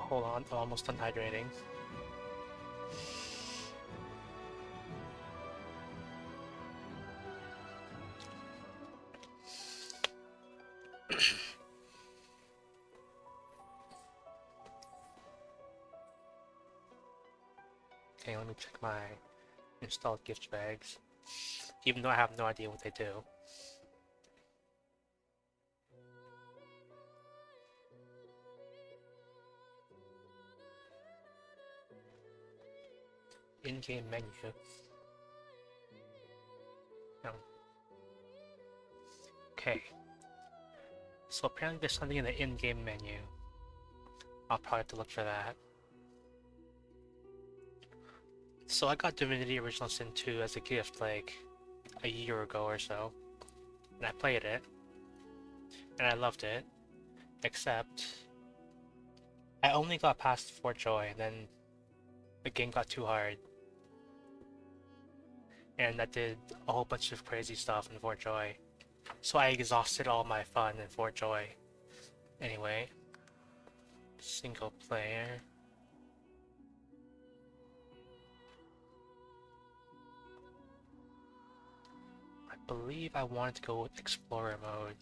Hold on, I'm almost done hydrating. Okay, let me check my installed gift bags, even though I have no idea what they do. In-game menu. No. Okay. So apparently there's something in the in-game menu. I'll probably have to look for that. So I got Divinity Original Sin 2 as a gift like a year ago or so, and I played it, and I loved it, except I only got past Fort Joy, and then the game got too hard, and I did a whole bunch of crazy stuff in Fort Joy, so I exhausted all my fun in Fort Joy. Anyway, single player. I believe I wanted to go with Explorer mode.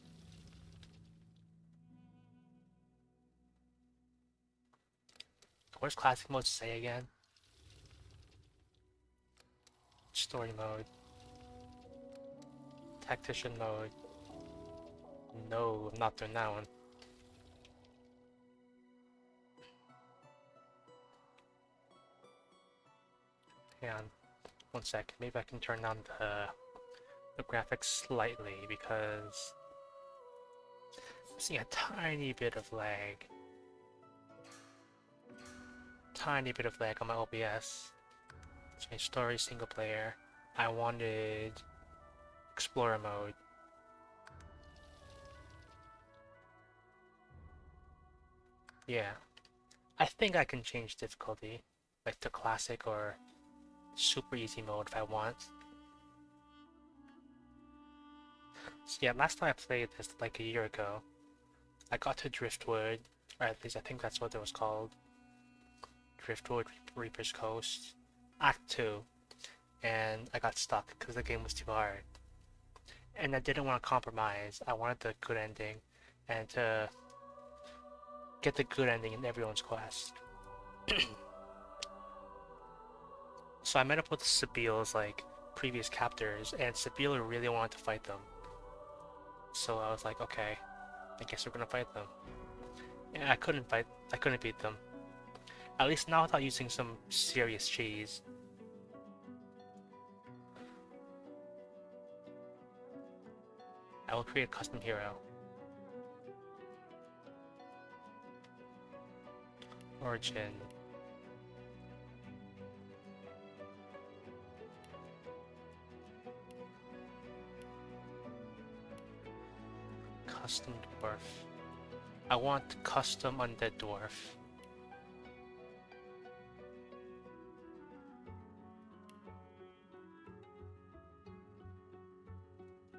What does classic mode say again? Story mode. Tactician mode. No, I'm not doing that one. Hang on, one sec. Maybe I can turn on the graphics slightly because I'm seeing a tiny bit of lag. Tiny bit of lag on my OBS. Change story, single player. I wanted Explorer mode. Yeah. I think I can change difficulty, like to classic or super easy mode if I want. So yeah, last time I played this like a year ago, I got to Driftwood, or at least I think that's what it was called. Driftwood Reaper's Coast, Act 2, and I got stuck because the game was too hard. And I didn't want to compromise, I wanted the good ending, and to get the good ending in everyone's quest. So I met up with Sabile's like previous captors, and Sabile really wanted to fight them. So I was like, okay, I guess we're gonna fight them. And I couldn't beat them. At least not without using some serious cheese. I will create a custom hero. Origin. Custom dwarf. I want custom undead dwarf.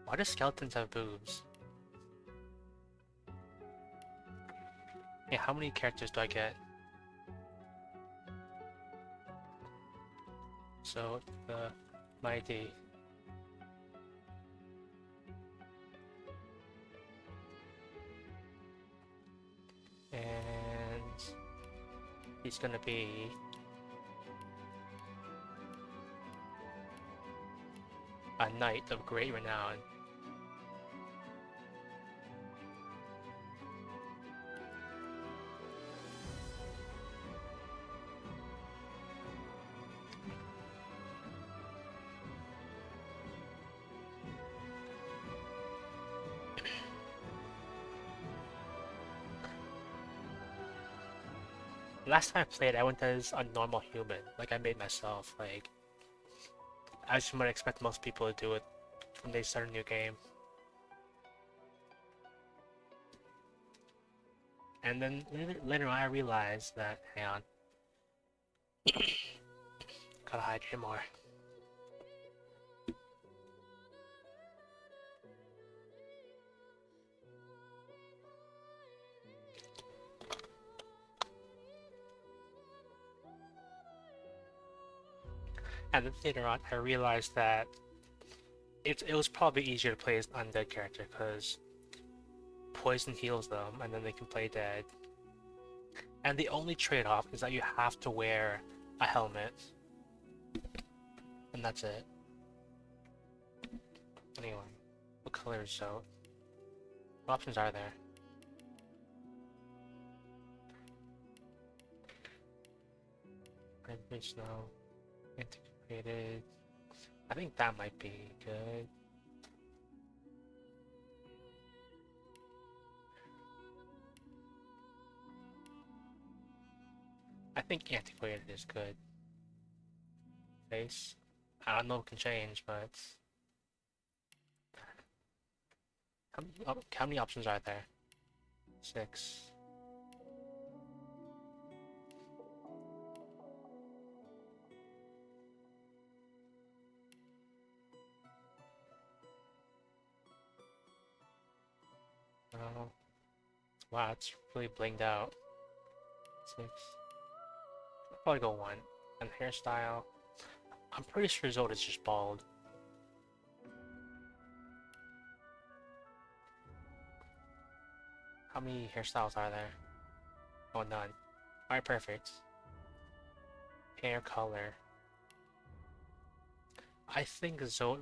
Why do skeletons have boobs? Yeah, how many characters do I get? So, the mighty. And he's gonna be a knight of great renown. Last time I played, I went as a normal human. Like, I made myself, like... I just might expect most people to do it when they start a new game. And then later on I realized that, hang on. Gotta hydrate more. And then later on, I realized that it was probably easier to play as an undead character because poison heals them, and then they can play dead. And the only trade-off is that you have to wear a helmet, and that's it. Anyway, what color is Zote? What options are there? Red snow, integrated. I think that might be good. I think antiquated is good. Face. I don't know if it can change, but how many options are there? 6. Oh, wow, it's really blinged out. 6. I'll probably go 1. And hairstyle. I'm pretty sure Zote is just bald. How many hairstyles are there? Oh, none. Alright, perfect. Hair color. I think Zote...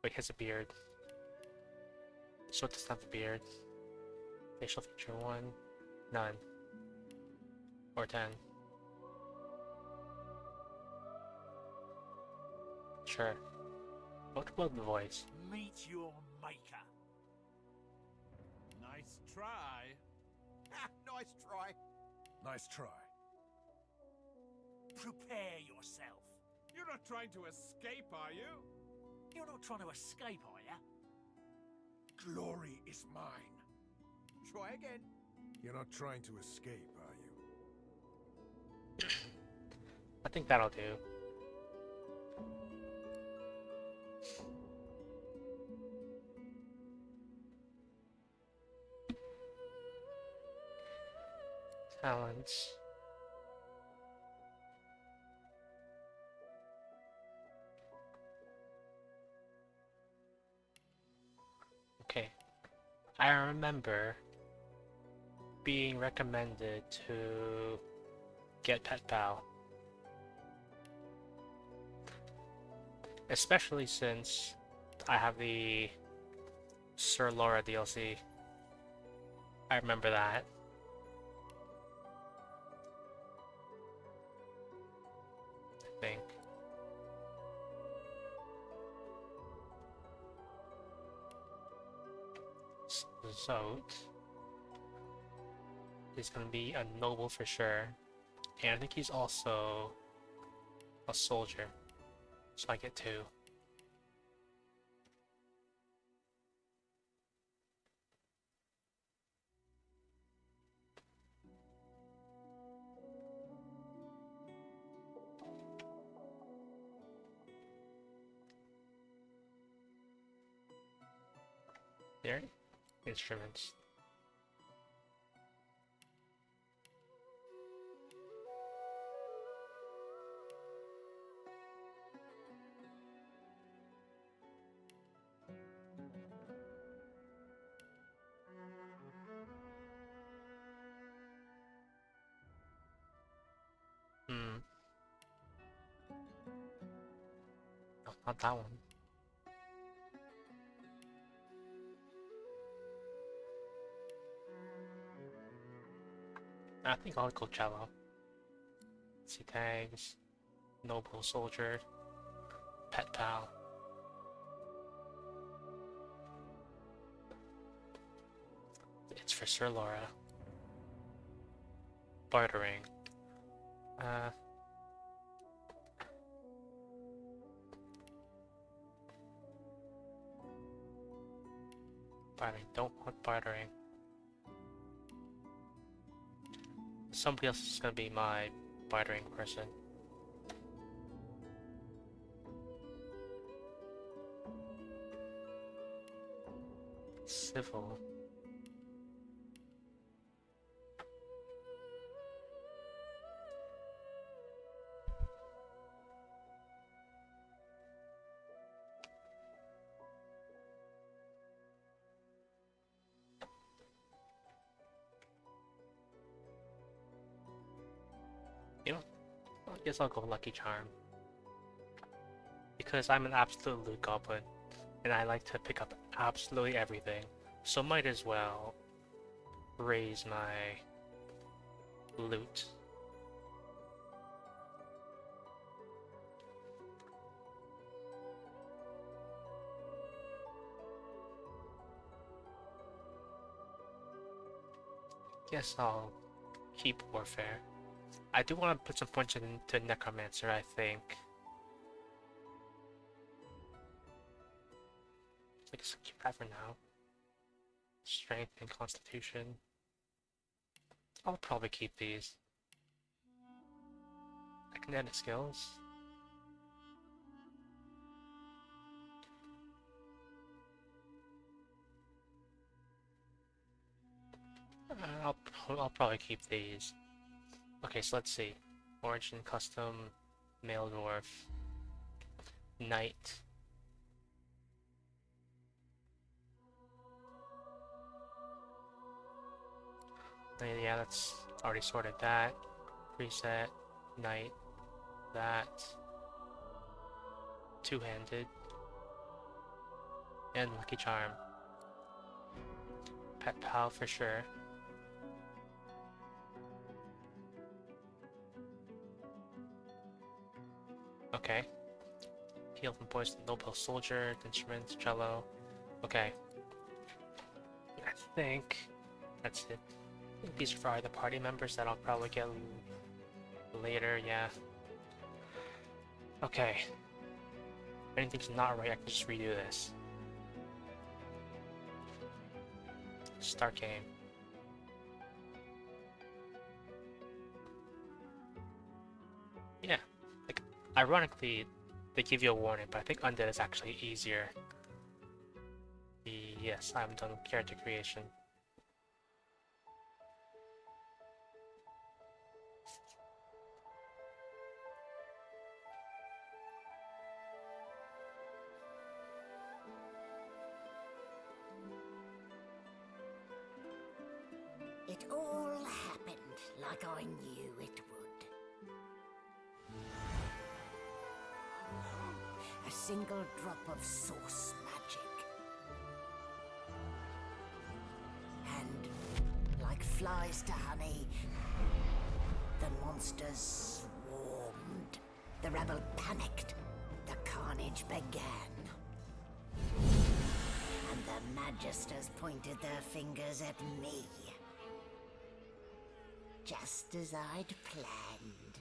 Wait, has a beard. Zote doesn't have a beard. Facial feature 1. None. Or 10. Sure. What about the voice? Meet your maker. Nice try. Nice try. Nice try. Prepare yourself. You're not trying to escape, are you? You're not trying to escape, are you? Glory is mine. Try again. You're not trying to escape, are you? I think that'll do. Talents. Okay. I remember being recommended to get Pet Pal. Especially since I have the Sir Laura DLC. I remember that. I think. Zote is gonna be a noble for sure. And I think he's also a soldier. So I get 2. There, instruments. Hmm. No, not that one. I think I'll go cello. See tags, noble soldier, pet pal. It's for Sir Laura. Bartering. Bartering. Don't want bartering. Somebody else is gonna be my bartering person. Civil. Guess I'll go Lucky Charm. Because I'm an absolute loot goblin, and I like to pick up absolutely everything. So might as well raise my loot. Guess I'll keep Warfare. I do want to put some points into Necromancer, I think. I guess I'll keep that for now. Strength and Constitution. I'll probably keep these. I can edit skills. I'll probably keep these. Okay, so let's see. Origin, Custom, Male Dwarf, Knight. Yeah, that's already sorted that. Reset, Knight, that. Two-handed. And Lucky Charm. Pet Pal for sure. Okay. Heal from poison, Noble Soldier, Instruments, Cello. Okay. I think that's it. I think these are for other party members that I'll probably get later, yeah. Okay. If anything's not right, I can just redo this. Start game. Yeah. Like, ironically, they give you a warning, but I think Undead is actually easier. Yes, I'm done with character creation. It all happened like I knew it would. A single drop of source magic. And like flies to honey, the monsters swarmed. The rebel panicked. The carnage began. And the magisters pointed their fingers at me. Just as I'd planned.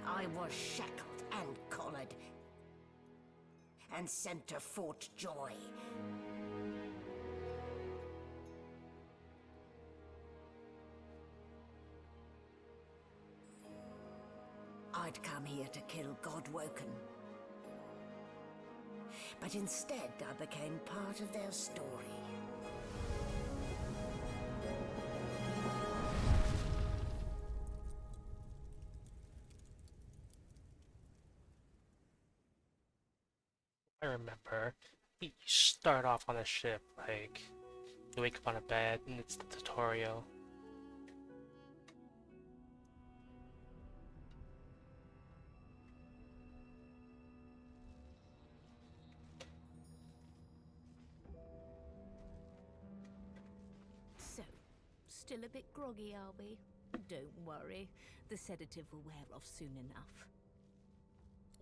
I was shackled and collared, and sent to Fort Joy. I'd come here to kill Godwoken. But instead, I became part of their story. I remember, you start off on a ship, like, you wake up on a bed, and it's the tutorial. So, still a bit groggy, are we? Don't worry, the sedative will wear off soon enough.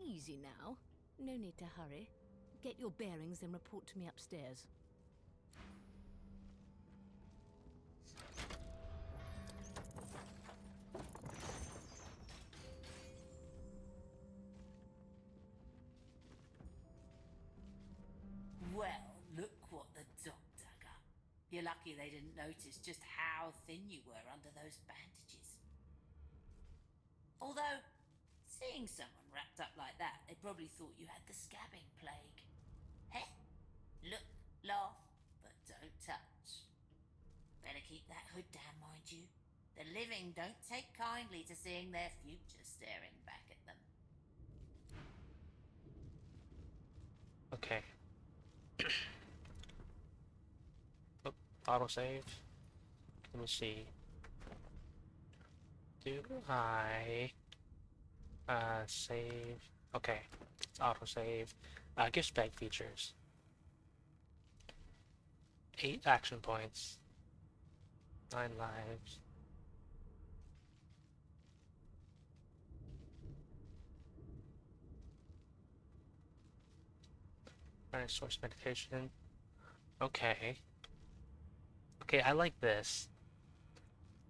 Easy now, no need to hurry. Get your bearings and report to me upstairs. Well, look what the dog dug up. You're lucky they didn't notice just how thin you were under those bandages. Although, seeing someone wrapped up like that, they probably thought you had the scabbing plague. Heh? Look, laugh, but don't touch. Better keep that hood down, mind you. The living don't take kindly to seeing their future staring back at them. Okay. Oh, autosave. Let me see. Do I save? Okay, it's autosave. Gift bag features. 8 action points. 9 lives. Running source medication. Okay. Okay, I like this.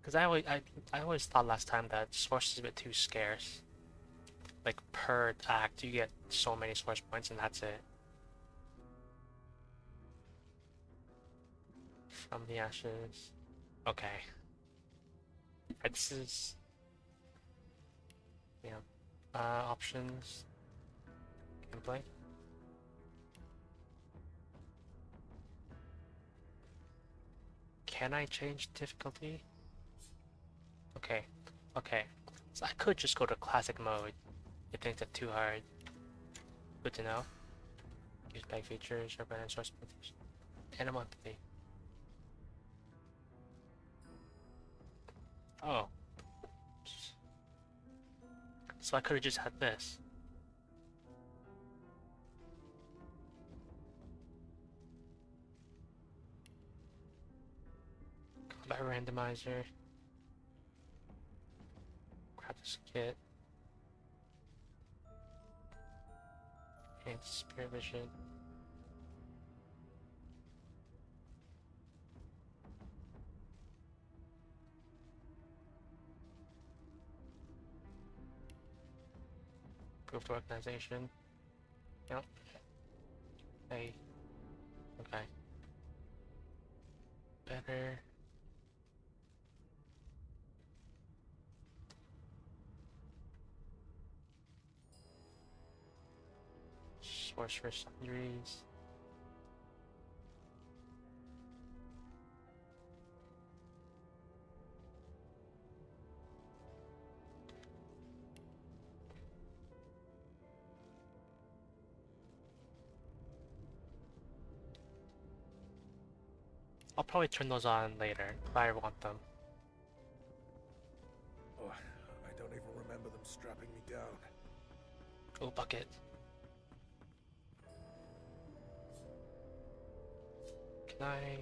Because I always thought last time that source is a bit too scarce. Like per act you get so many source points and that's it. From the ashes. Okay. This is yeah. Options. Gameplay. Can I change difficulty? Okay. Okay. So I could just go to classic mode if things are too hard. Good to know. Use bag features, urban and source features. Animal empathy. Oh. So I could have just had this. Combat randomizer. Grab this kit. And spirit vision. Improved organization. Yep. Hey. Okay. Better. Source for sundries. I'll probably turn those on later if I want them. Oh, I don't even remember them strapping me down. Oh, bucket. Can I?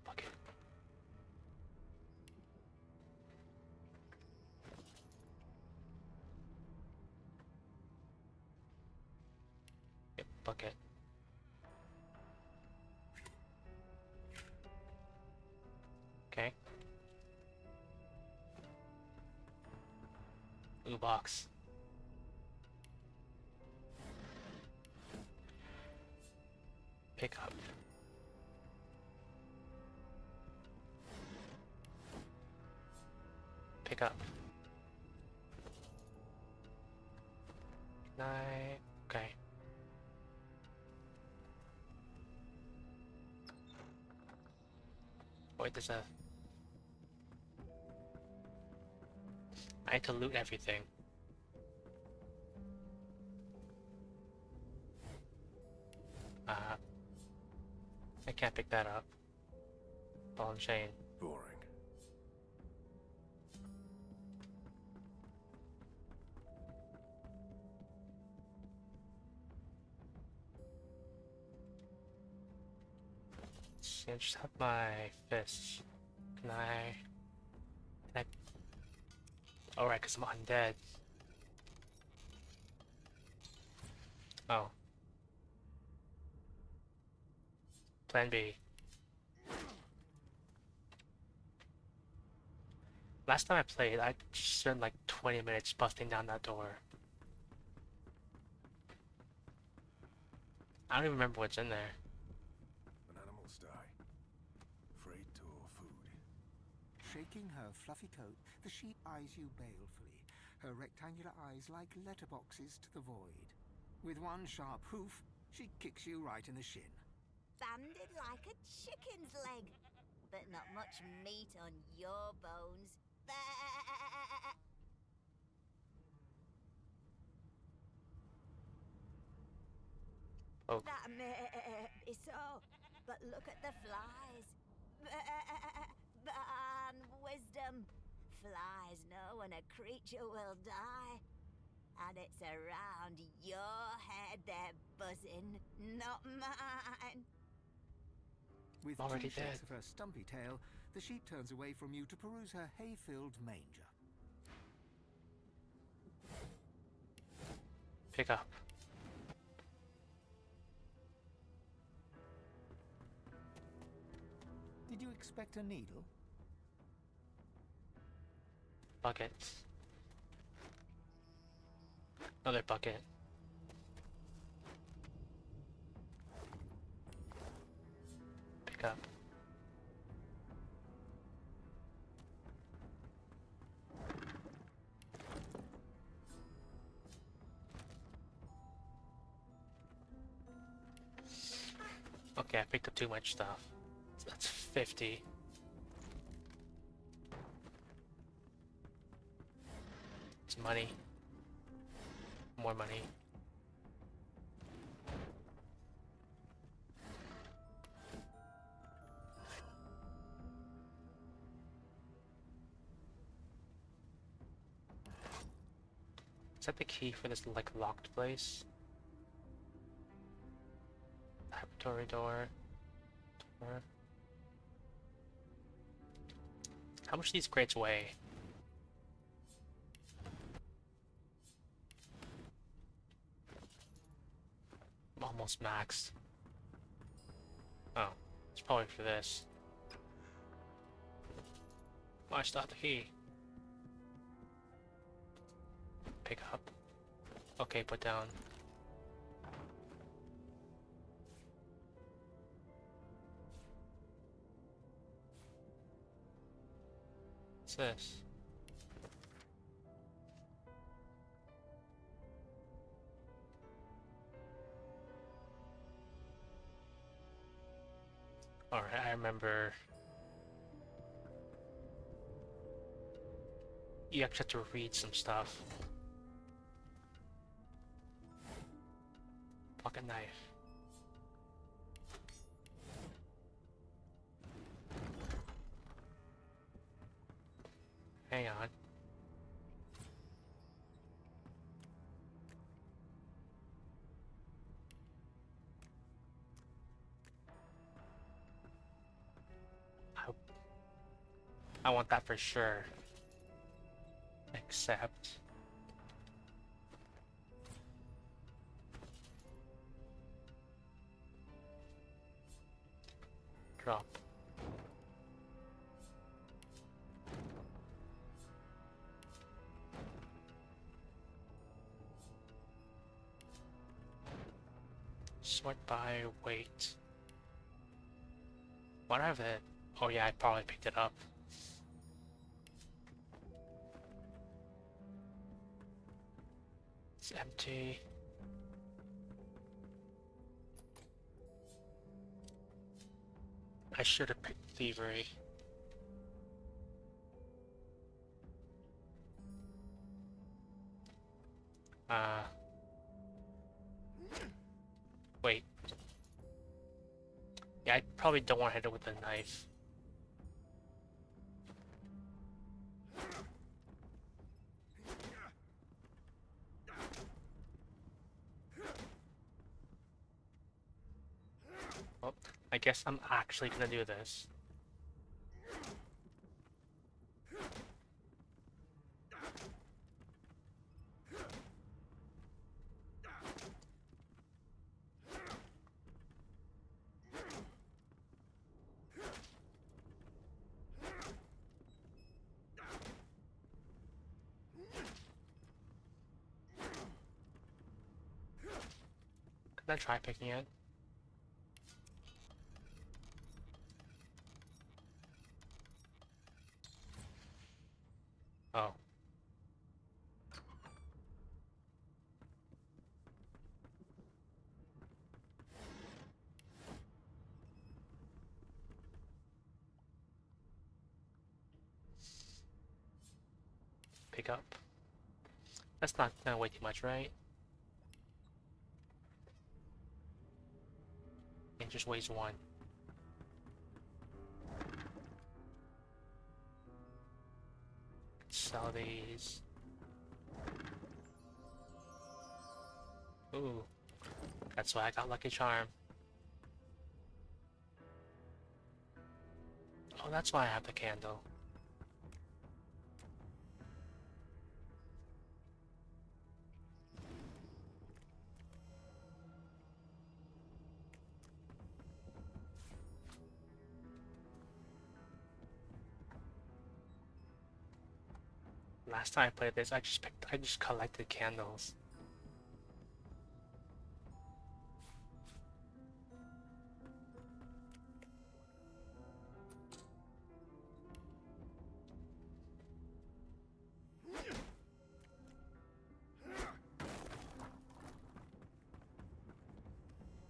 Bucket. Yep, bucket. Okay. Ooh, box. Pick up. Pick up. Can I? Okay. Wait, there's a... I need to loot everything. I can't pick that up. Ball and chain. Boring. I just have my fists. Can I... Can I... Alright, because I'm undead. Oh. Plan B. Last time I played, I just spent like 20 minutes busting down that door. I don't even remember what's in there. When animals die, afraid to or food. Shaking her fluffy coat, the sheep eyes you balefully, her rectangular eyes like letterboxes to the void. With one sharp hoof, she kicks you right in the shin. Banded like a chicken's leg, but not much meat on your bones. Oh, That may be so, but look at the flies. Ban wisdom. Flies know when a creature will die. And it's around your head they're buzzing, not mine. With I'm already two shakes dead. of her stumpy tail, the sheep turns away from you to peruse her hay-filled manger. Pick up. Did you expect a needle? Bucket. Another bucket. Pick up. Okay, I picked up too much stuff. That's 50. It's money. More money. Is that the key for this, like, locked place? Laboratory door. How much do these crates weigh? I'm almost maxed. Oh, it's probably for this. Oh, I still have the key. Pick up. Okay, put down. What's this? Alright, I remember. You actually have to read some stuff. Pocket knife. Hang on. I want that for sure. Except... drop. Sort by weight. What have it? Oh yeah, I probably picked it up. It's empty. I should have picked thievery. Wait. Yeah, I probably don't want to hit it with a knife. Well, I guess I'm actually gonna do this. Can I try picking it? Oh. Pick up. That's not gonna weigh too much, right? just weighs 1. Sell these. Ooh. That's why I got Lucky Charm. Oh, that's why I have the candle. Last time I played this, I just collected candles.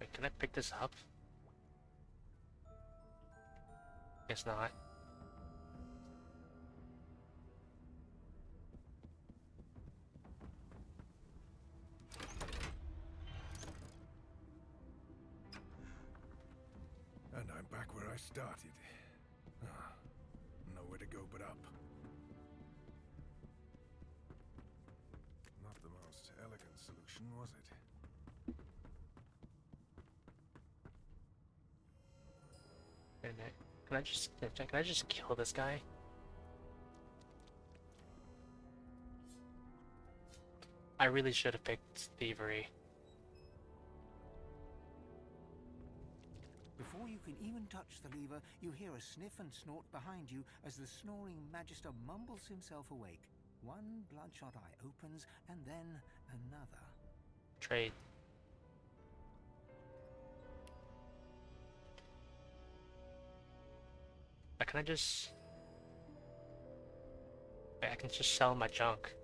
Wait, can I pick this up? Guess not. And I'm back where I started. Ah, nowhere to go but up. Not the most elegant solution, was it? Wait a minute. Can I just kill this guy? I really should have picked thievery. Before you can even touch the lever, you hear a sniff and snort behind you as the snoring magister mumbles himself awake. One bloodshot eye opens, and then another. Trade. Can I just... Wait, I can just sell my junk.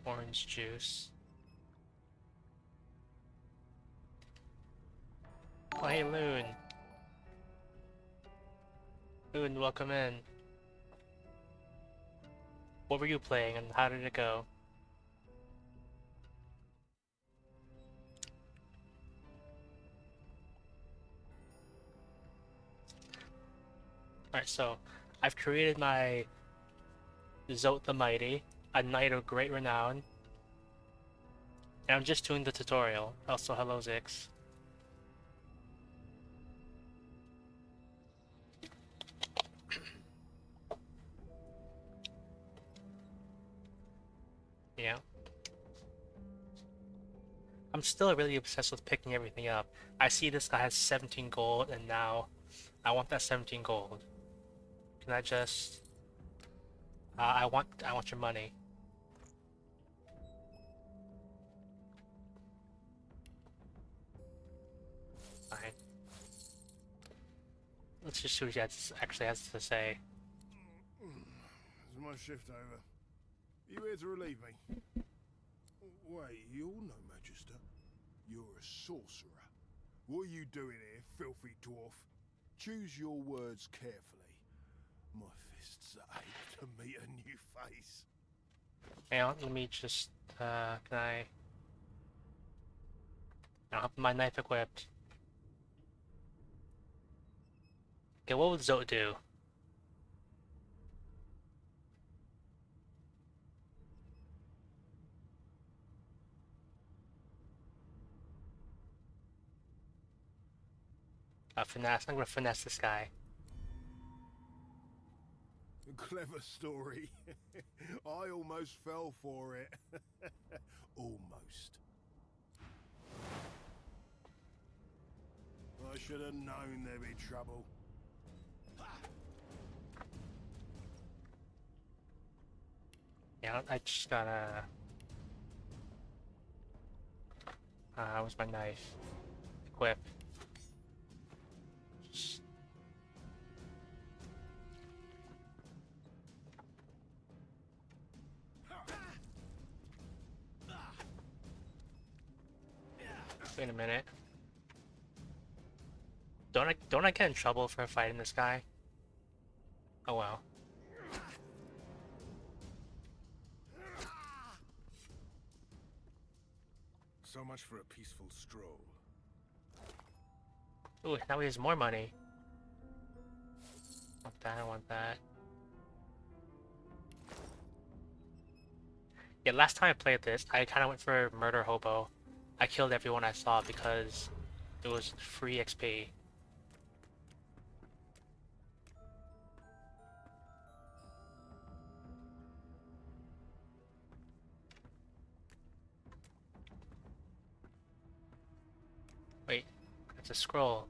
Orange juice. Oh, hey, Loon. Loon, welcome in. What were you playing and how did it go? Alright, so I've created my Zote the Mighty, a knight of great renown. And I'm just doing the tutorial. Also, hello Zix. Yeah. I'm still really obsessed with picking everything up. I see this guy has 17 gold, and now I want that 17 gold. Can I just... I want your money. Fine. Let's just see what he actually has to say. Is my shift over? You here to relieve me? Wait, you're no magister. You're a sorcerer. What are you doing here, filthy dwarf? Choose your words carefully. My fists ache to meet a new face. Hang on, let me just, can I don't have my knife equipped. Okay, what would Zote do? Finesse. I'm gonna finesse this guy. A clever story. I almost fell for it. Almost. I should have known there'd be trouble. Yeah, I just gotta... where's my knife? Equip. Just... Wait a minute. Don't I get in trouble for fighting this guy? Oh well. So much for a peaceful stroll. Ooh, now he has more money. Want that, I want that. Yeah, last time I played this, I kind of went for Murder Hobo. I killed everyone I saw because it was free XP. Wait, that's a scroll.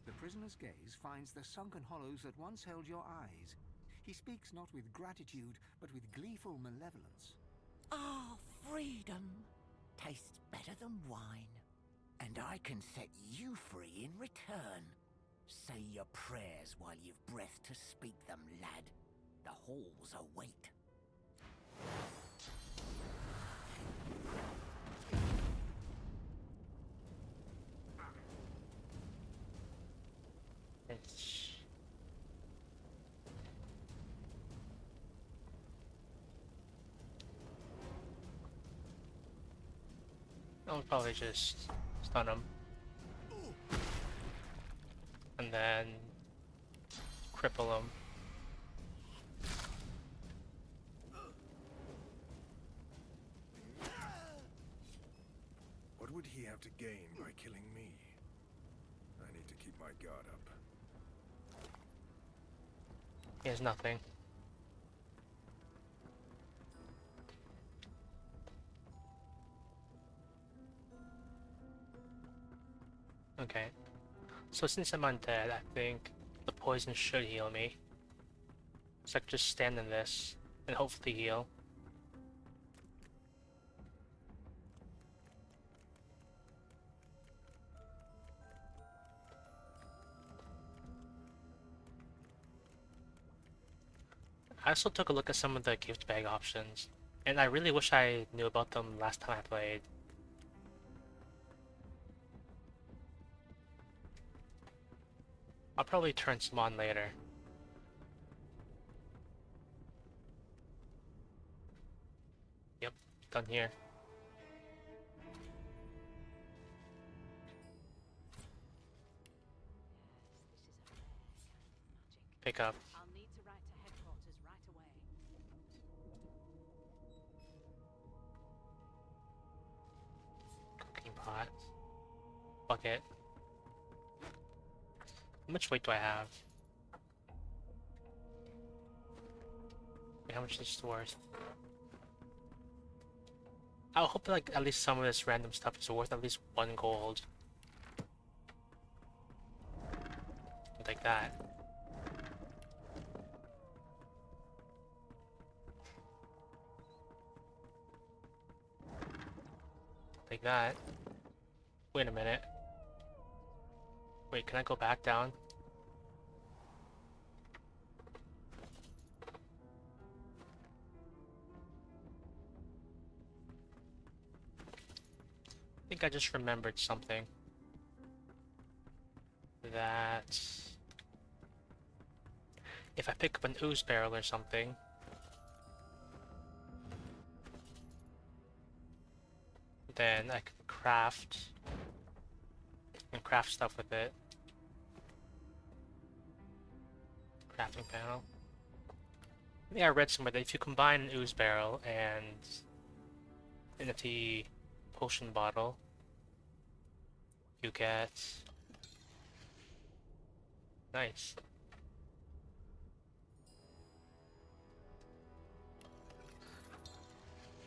The prisoner's gaze finds the sunken hollows that once held your eyes. He speaks not with gratitude, but with gleeful malevolence. Ah, freedom tastes better than wine. And I can set you free in return. Say your prayers while you've breath to speak them, lad. The halls await. It's... I'll probably just stun him. And then cripple him. What would he have to gain by killing me? I need to keep my guard up. He has nothing. Okay. So since I'm undead, I think the poison should heal me. So I can just stand in this and hopefully heal. I also took a look at some of the gift bag options, and I really wish I knew about them last time I played. I'll probably turn some on later. Yep, done here. Pick up. I'll need to write to headquarters right away. Cooking pot. Bucket. How much weight do I have? Wait, how much is this worth? I hope like at least some of this random stuff is worth at least 1 gold. Like that. Like that. Wait a minute. Wait, can I go back down? I think I just remembered something. That... if I pick up an ooze barrel or something... then I can craft... and craft stuff with it. Crafting panel. I think I read somewhere that if you combine an ooze barrel and an empty potion bottle, you get... nice.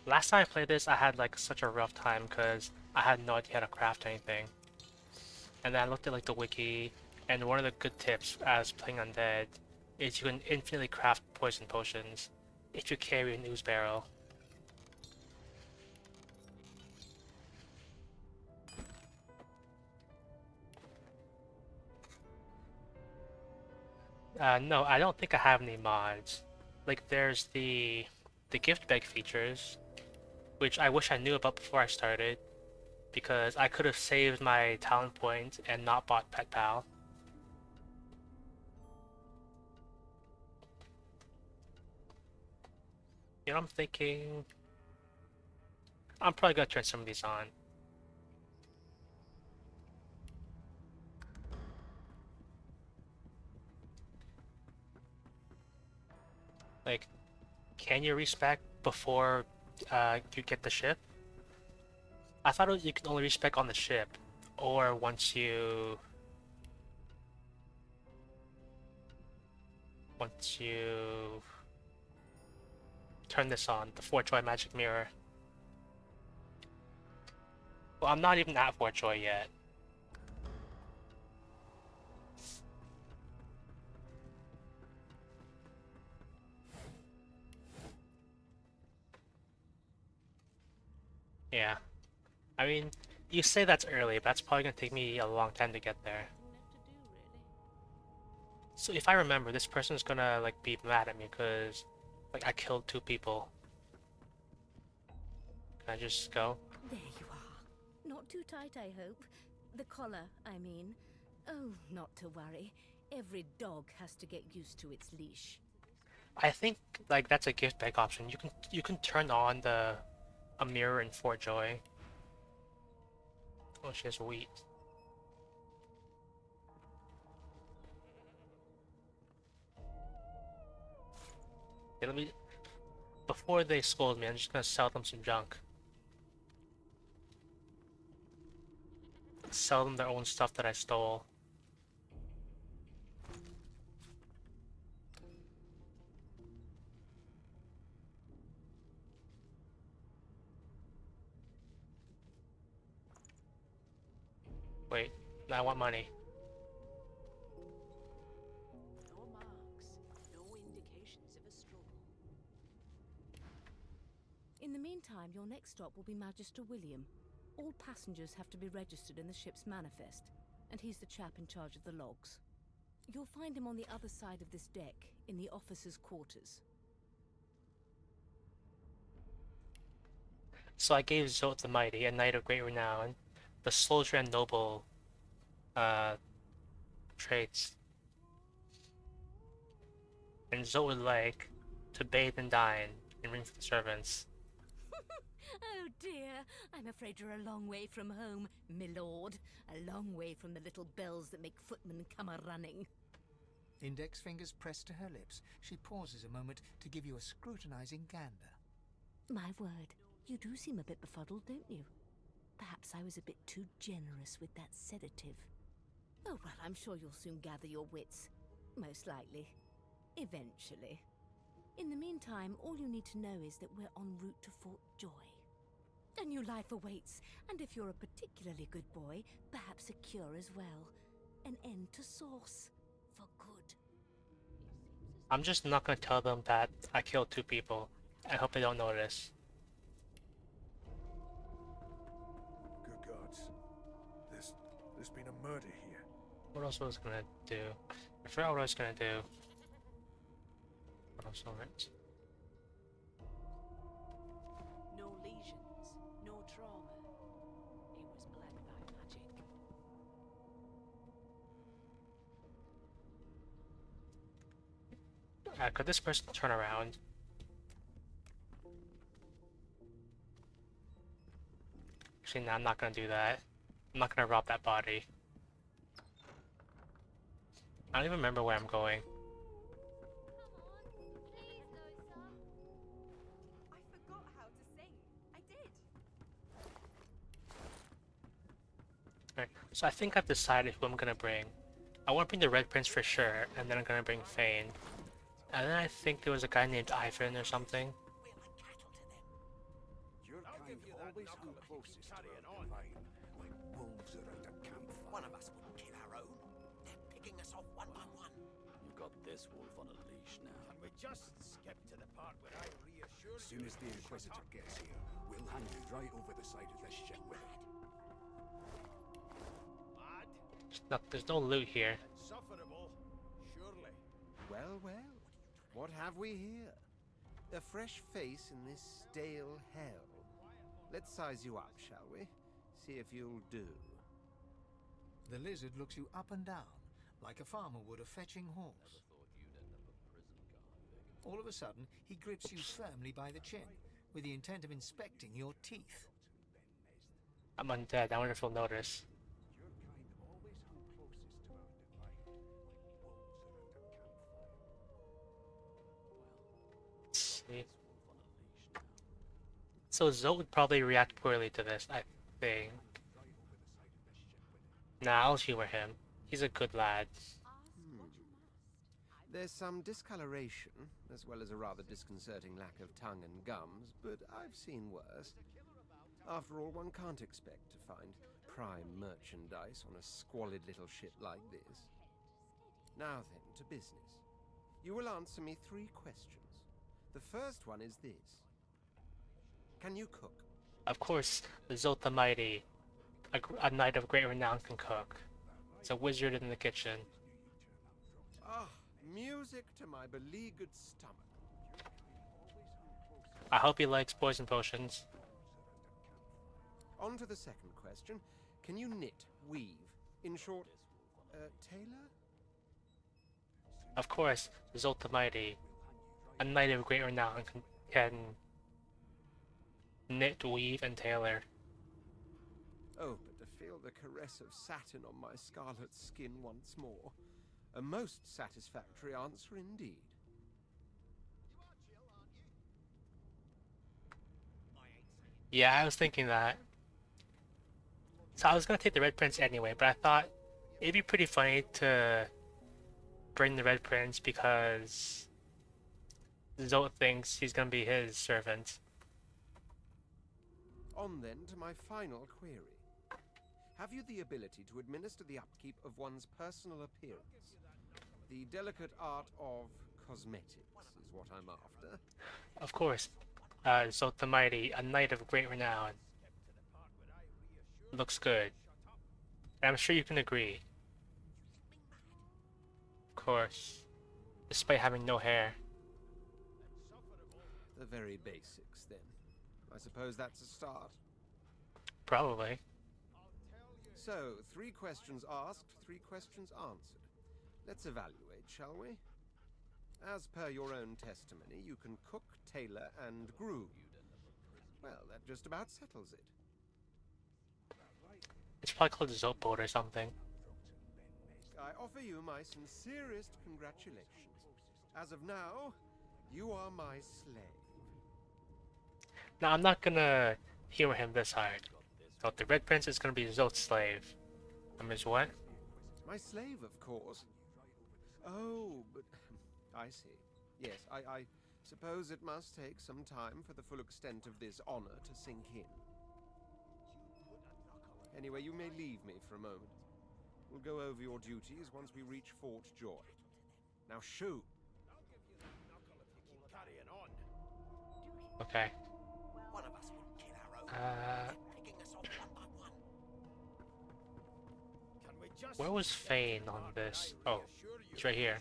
Last time I played this, I had like such a rough time because I had no idea how to craft anything. And then I looked at like the wiki, and one of the good tips as playing undead is you can infinitely craft poison potions if you carry an ooze barrel. No, I don't think I have any mods. Like, there's the gift bag features, which I wish I knew about before I started, because I could have saved my talent point and not bought Pet Pal. You know, I'm thinking I'm probably gonna turn some of these on. Like, can you respec before you get the ship? I thought you can only respec on the ship, or once you turn this on, the Fort Joy Magic Mirror. Well, I'm not even at Fort Joy yet. Yeah. I mean, you say that's early, but that's probably gonna take me a long time to get there. So if I remember, this person's gonna like be mad at me because like I killed 2 people. Can I just go? There you are. Not too tight, I hope. The collar, I mean. Oh, not to worry. Every dog has to get used to its leash. I think like that's a gift bag option. You can turn on a mirror in Fort Joy. Oh, she has wheat. Okay, let me. Before they scold me, I'm just gonna sell them some junk. Sell them their own stuff that I stole. Wait, I want money. No marks, no indications of a struggle. In the meantime, your next stop will be Magister William. All passengers have to be registered in the ship's manifest, and he's the chap in charge of the logs. You'll find him on the other side of this deck, in the officers' quarters. So I gave Zote the Mighty, a knight of great renown, the soldier and noble uh, traits. And Zote would like to bathe and dine and ring for the servants. Oh dear, I'm afraid you're a long way from home, milord. A long way from the little bells that make footmen come a-running. Index fingers pressed to her lips, she pauses a moment to give you a scrutinizing gander. My word, you do seem a bit befuddled, don't you? Perhaps I was a bit too generous with that sedative. Oh well, I'm sure you'll soon gather your wits. Most likely. Eventually. In the meantime, all you need to know is that we're en route to Fort Joy. A new life awaits, and if you're a particularly good boy, perhaps a cure as well. An end to sauce. For good. I'm just not gonna tell them that I killed 2 people. I hope they don't notice. Good gods. There's been a murder here. What else was I gonna do? I forgot what I was gonna do. What else? Alright. No lesions, no trauma. He was bled by magic. Could this person turn around? Actually, no, I'm not gonna do that. I'm not gonna rob that body. I don't even remember where I'm going. I forgot how to sing. I did. Alright, so I think I've decided who I'm gonna bring. I want to bring the Red Prince for sure, and then I'm gonna bring Fane. And then I think there was a guy named Ivan or something. We're like cattle to them. Your kind always come closest to our divine, like wolves around a campfire. One of us wouldn't kill our own. They're picking us off one by one. You've got this wolf on a leash now. And we just skip to the part where I reassure As soon as the Inquisitor gets here, we'll hang you right over the side of this ship with it. Mad There's no loot here. and sufferable, surely. Well, well. What have we here? A fresh face in this stale hell. Let's size you up, shall we? See if you'll do. The lizard looks you up and down, like a farmer would a fetching horse. All of a sudden, he grips you firmly by the chin, with the intent of inspecting your teeth. I'm undead. I wonder if he'll notice. Let's see. So Zote would probably react poorly to this, I think. Nah, I'll humor him. He's a good lad. There's some discoloration, as well as a rather disconcerting lack of tongue and gums, but I've seen worse. After all, one can't expect to find prime merchandise on a squalid little ship like this. Now then, to business. You will answer me 3 questions. The first one is this. Can you cook? Of course, Zote the Mighty, a knight of great renown, can cook. He's a wizard in the kitchen. Ah, music to my beleaguered stomach. I hope he likes poison potions. On to the second question. Can you knit, weave? In short, tailor? Of course, Zote the Mighty, a knight of great renown, can knit, weave, and tailor. Oh, but to feel the caress of satin on my scarlet skin once more. A most satisfactory answer indeed. Yeah, I was thinking that. So I was gonna take the Red Prince anyway, but I thought it'd be pretty funny to bring the Red Prince because Zote thinks he's gonna be his servant. On then to my final query. Have you the ability to administer the upkeep of one's personal appearance? The delicate art of cosmetics is what I'm after. Of course, Zote the Mighty, a knight of great renown. Looks good. And I'm sure you can agree. Of course. Despite having no hair. The very basics, then. I suppose that's a start. Probably. So, 3 questions asked, 3 questions answered. Let's evaluate, shall we? As per your own testimony, you can cook, tailor, and groom. Well, that just about settles it. It's probably called a Zote boat or something. I offer you my sincerest congratulations. As of now, you are my slave. Now, I'm not gonna humor him this hard. So the Red Prince is gonna be Zote's slave. His what? My slave, of course. Oh, but I see. Yes, I suppose it must take some time for the full extent of this honor to sink in. Anyway, you may leave me for a moment. We'll go over your duties once we reach Fort Joy. Now shoo! Okay. One of us wouldn't kill our own. Picking us off one by one. Where was Fane on this? Oh, it's right here.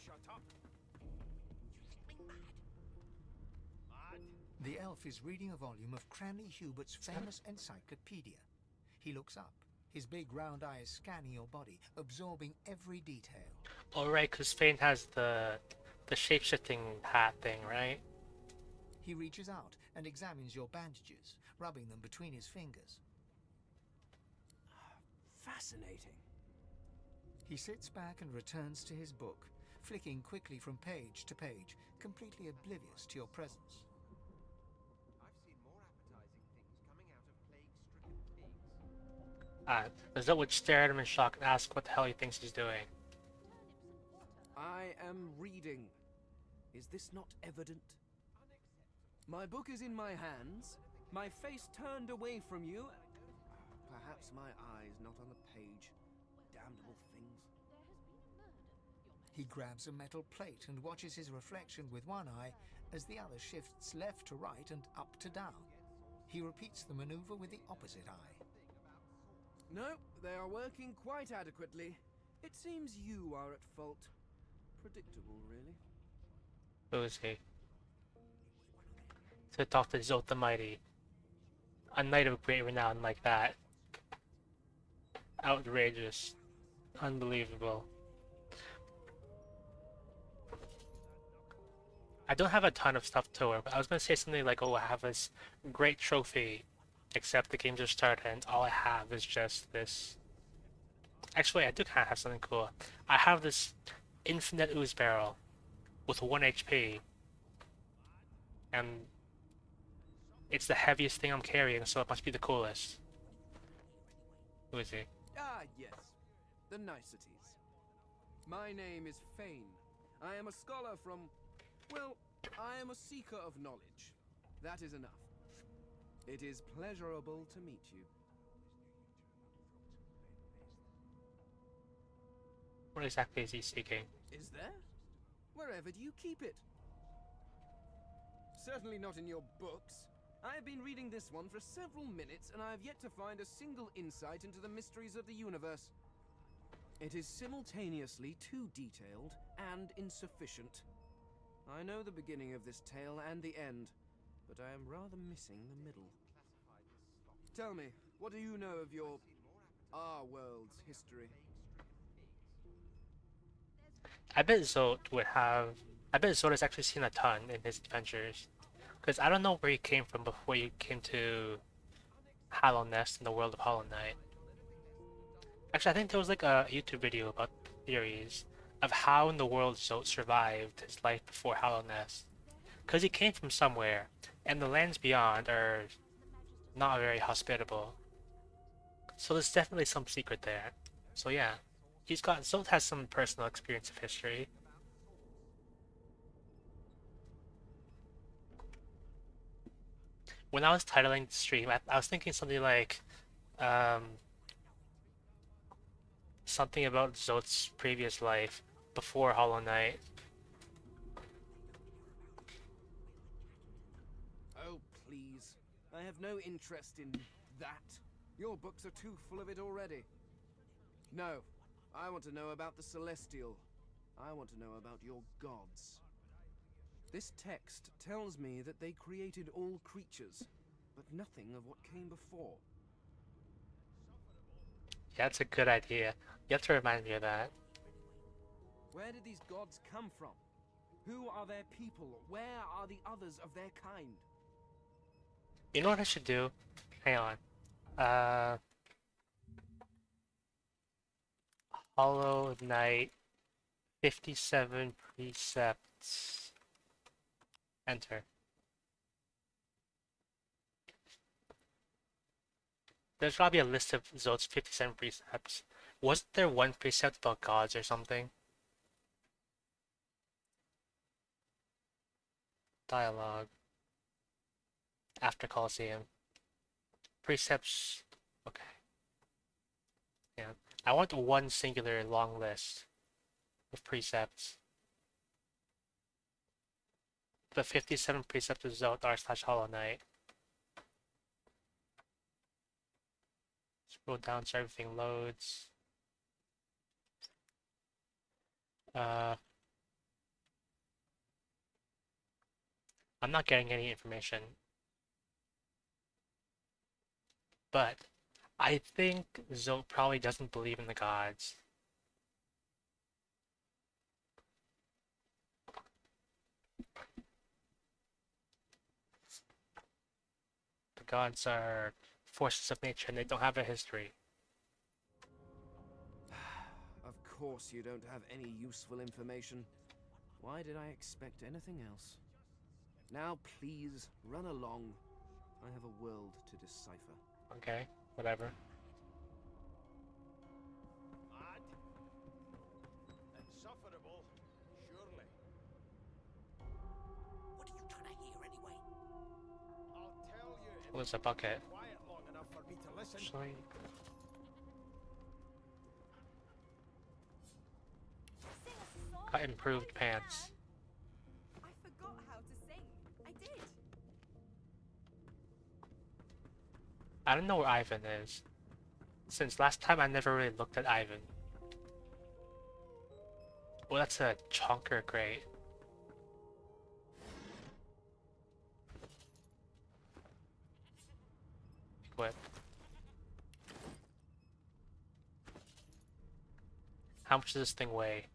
The elf is reading a volume of Cranley Hubert's famous encyclopedia. He looks up, his big round eyes scanning your body, absorbing every detail. Alright, because Fane has the shape-shifting hat thing, right? He reaches out and examines your bandages, rubbing them between his fingers. Fascinating. He sits back and returns to his book, flicking quickly from page to page, completely oblivious to your presence. The Zote would stare at him in shock and ask what the hell he thinks he's doing. I am reading. Is this not evident? My book is in my hands, my face turned away from you. Perhaps my eyes not on the page. Damnable things. He grabs a metal plate and watches his reflection with one eye as the other shifts left to right and up to down. He repeats the maneuver with the opposite eye. No, they are working quite adequately. It seems you are at fault. predictable, really. Who is he? To talk to Zote the Mighty. A knight of great renown like that. Outrageous. Unbelievable. I don't have a ton of stuff to wear, but I was gonna say something like, oh, I have this great trophy, except the game just started and all I have is just this. Actually, I do kind of have something cool. I have this infinite ooze barrel with 1 HP, and it's the heaviest thing I'm carrying, so it must be the coolest. Who is he? Ah, yes. The niceties. My name is Fane. I am a scholar from... well, I am a seeker of knowledge. That is enough. It is pleasurable to meet you. What exactly is he seeking? Is there? Wherever do you keep it? Certainly not in your books. I have been reading this one for several minutes, and I have yet to find a single insight into the mysteries of the universe. It is simultaneously too detailed and insufficient. I know the beginning of this tale and the end, but I am rather missing the middle. Tell me, what do you know of our world's history? I bet Zote would have. I bet Zote has actually seen a ton in his adventures. Because I don't know where he came from before he came to Hollow Nest in the world of Hollow Knight. Actually, I think there was like a YouTube video about theories of how in the world Zote survived his life before Hollow Nest. Because he came from somewhere, and the lands beyond are not very hospitable. So there's definitely some secret there. So yeah, Zote has some personal experience of history. When I was titling the stream, I was thinking something like, um, something about Zote's previous life before Hollow Knight. Oh, please. I have no interest in that. Your books are too full of it already. No, I want to know about the Celestial. I want to know about your gods. This text tells me that they created all creatures, but nothing of what came before. Yeah, that's a good idea. You have to remind me of that. Where did these gods come from? Who are their people? Where are the others of their kind? You know what I should do? Hang on. Hollow Knight 57 precepts. Enter. There's gotta be a list of Zote's 57 precepts. Wasn't there one precept about gods or something? Dialogue. After Colosseum. Precepts. Okay. Yeah. I want one singular long list of precepts. The 57 precepts of Zote r/Hollow Knight. Scroll down so everything loads. I'm not getting any information. But I think Zote probably doesn't believe in the gods. The gods are forces of nature and they don't have a history. Of course you don't have any useful information. Why did I expect anything else? Now please, run along. I have a world to decipher. Okay, whatever. Mad? Insufferable, surely. What are you trying to hear anyway? I'll tell you if What's a bucket? you're quiet long enough for me to listen. Actually, got improved pants. I forgot how to sing. I did. I don't know where Ivan is. Since last time I never really looked at Ivan. Oh, that's a chonker crate. Equip. How much does this thing weigh?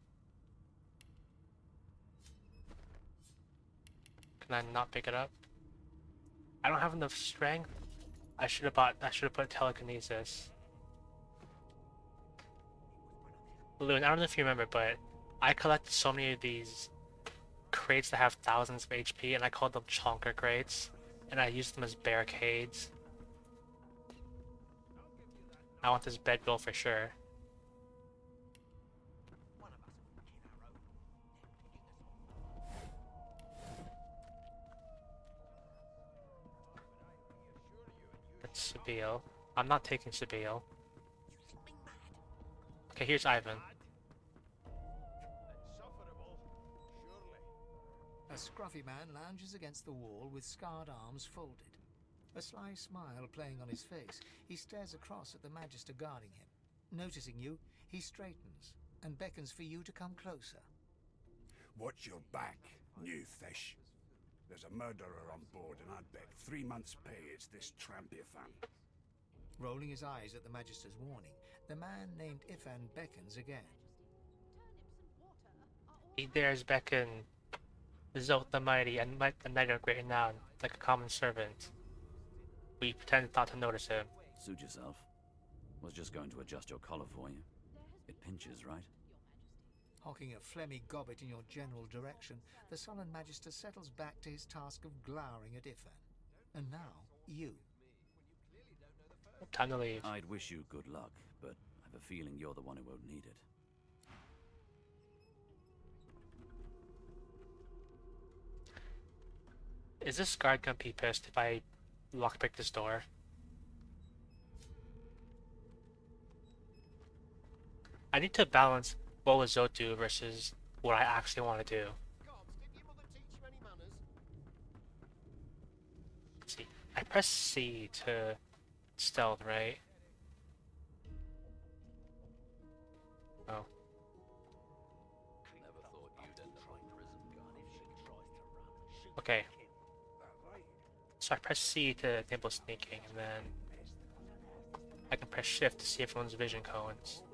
Can I not pick it up? I don't have enough strength. I should have put telekinesis. Loon, I don't know if you remember, but I collected so many of these crates that have thousands of HP, and I called them chonker crates, and I used them as barricades. I want this bedroll for sure. That's Sabille. I'm not taking Sabille. Okay, here's Ivan. A scruffy man lounges against the wall with scarred arms folded. A sly smile playing on his face, he stares across at the Magister guarding him. Noticing you, he straightens and beckons for you to come closer. Watch your back, new fish. There's a murderer on board, and I'd bet 3 months' pay it's this tramp Ifan. Rolling his eyes at the Magister's warning, the man named Ifan beckons again. He dares beckon Zote the Mighty and a knight of great renown, like a common servant. We pretended not to notice him. Suit yourself. Was just going to adjust your collar for you. It pinches, right? Hocking a phlegmy gobbet in your general direction, the sullen Magister settles back to his task of glowering at Ifan. And now, you. Time to leave. I'd wish you good luck, but I have a feeling you're the one who won't need it. Is this guard gonna be pissed if I lockpick this door? I need to balance what would Zote do versus what I actually want to do. Let's see. I press C to stealth, right? Oh. Okay. So I press C to enable sneaking, and then I can press shift to see everyone's vision cones.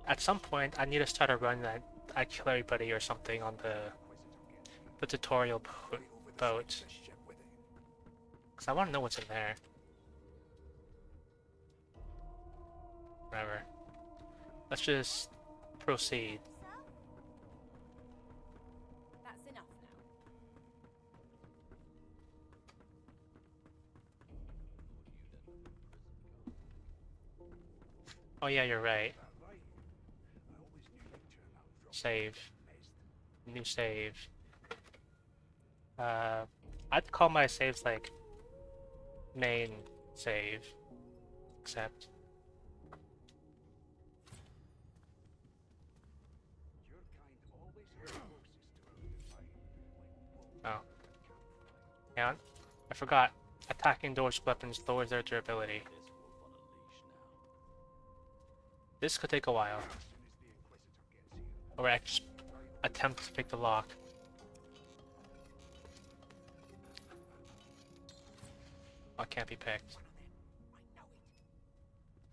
At some point, I need to start a run that I kill everybody or something on the tutorial boat. Because I want to know what's in there. Whatever. Let's just proceed. That's enough now. Oh yeah, you're right. Save. New save. I'd call my saves like main save. Except oh. Hang on. I forgot. Attacking doors with weapons lowers their durability. This could take a while. Or I just attempt to pick the lock. Oh, it can't be picked.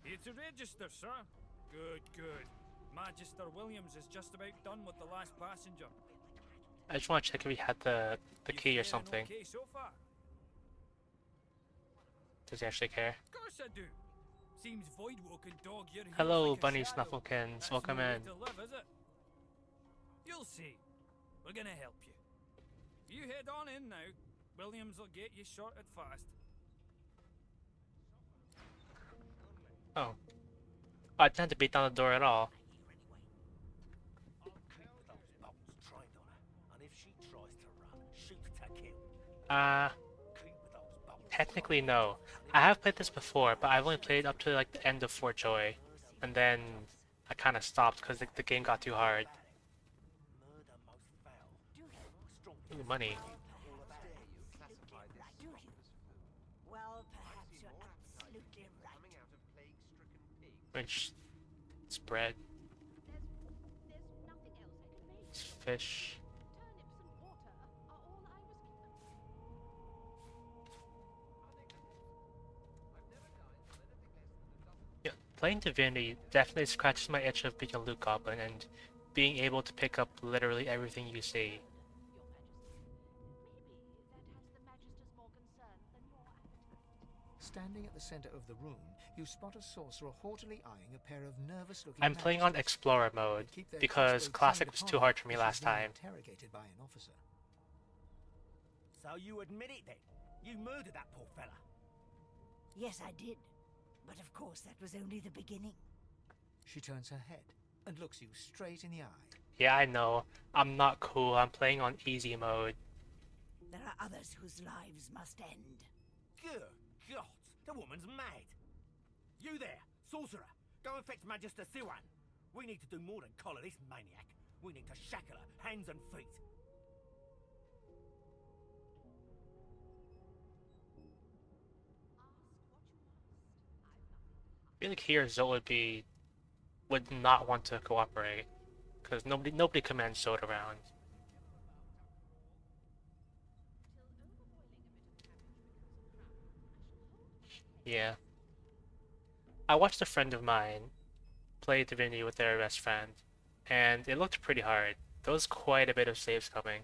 It's a register, sir. Good, good. Magister Williams is just about done with the last passenger. I just want to check if he had the key or something. Okay so far? Does he actually care? Of course I do. Seems void-walking dog your heels Hello, like a Bunny shadow. Snufflekins. That's Welcome no way in. to live, is it? You'll see. We're gonna help you. You head on in now. Williams will get you sorted fast. Oh. I didn't have to beat down the door at all. Technically no. I have played this before, but I've only played up to like the end of Fort Joy. And then I kind of stopped because the game got too hard. Ooh, money. Well, Which it's bread. It's fish. Yeah, playing Divinity definitely scratches my itch of being a loot goblin and being able to pick up literally everything you see. Standing at the center of the room, you spot a sorcerer haughtily eyeing a pair of nervous-looking I'm playing on magisters. Explorer mode They keep their because crossbow Classic trained was upon too her hard for me as she's last being time. interrogated by an officer. So you admit it then? You murdered that poor fella? Yes, I did. But of course, that was only the beginning. She turns her head and looks you straight in the eye. Yeah, I know. I'm not cool. I'm playing on easy mode. There are others whose lives must end. Good God, the woman's mad. You there, sorcerer, go and fetch Magister Siwan. We need to do more than collar this maniac. We need to shackle her, hands and feet. I feel like here Zote would not want to cooperate because nobody commands Zote around. Yeah. I watched a friend of mine play Divinity with their best friend, and it looked pretty hard. There was quite a bit of saves coming.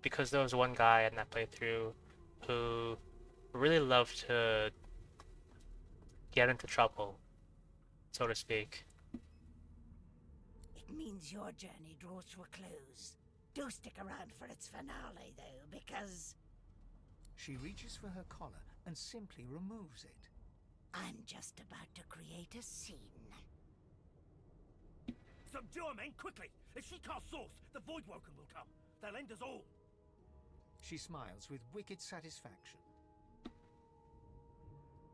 Because there was one guy in that playthrough who really loved to get into trouble, so to speak. It means your journey draws to a close. Do stick around for its finale, though, because She reaches for her collar and simply removes it. I'm just about to create a scene. Subdue her, men, quickly! If she casts Source, the Voidwoken will come. They'll end us all. She smiles with wicked satisfaction.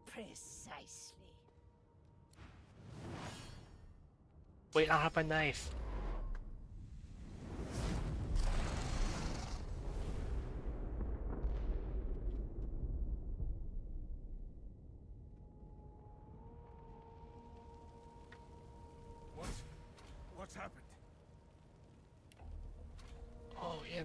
Precisely. Wait, I have my knife. What's happened? Oh, yeah.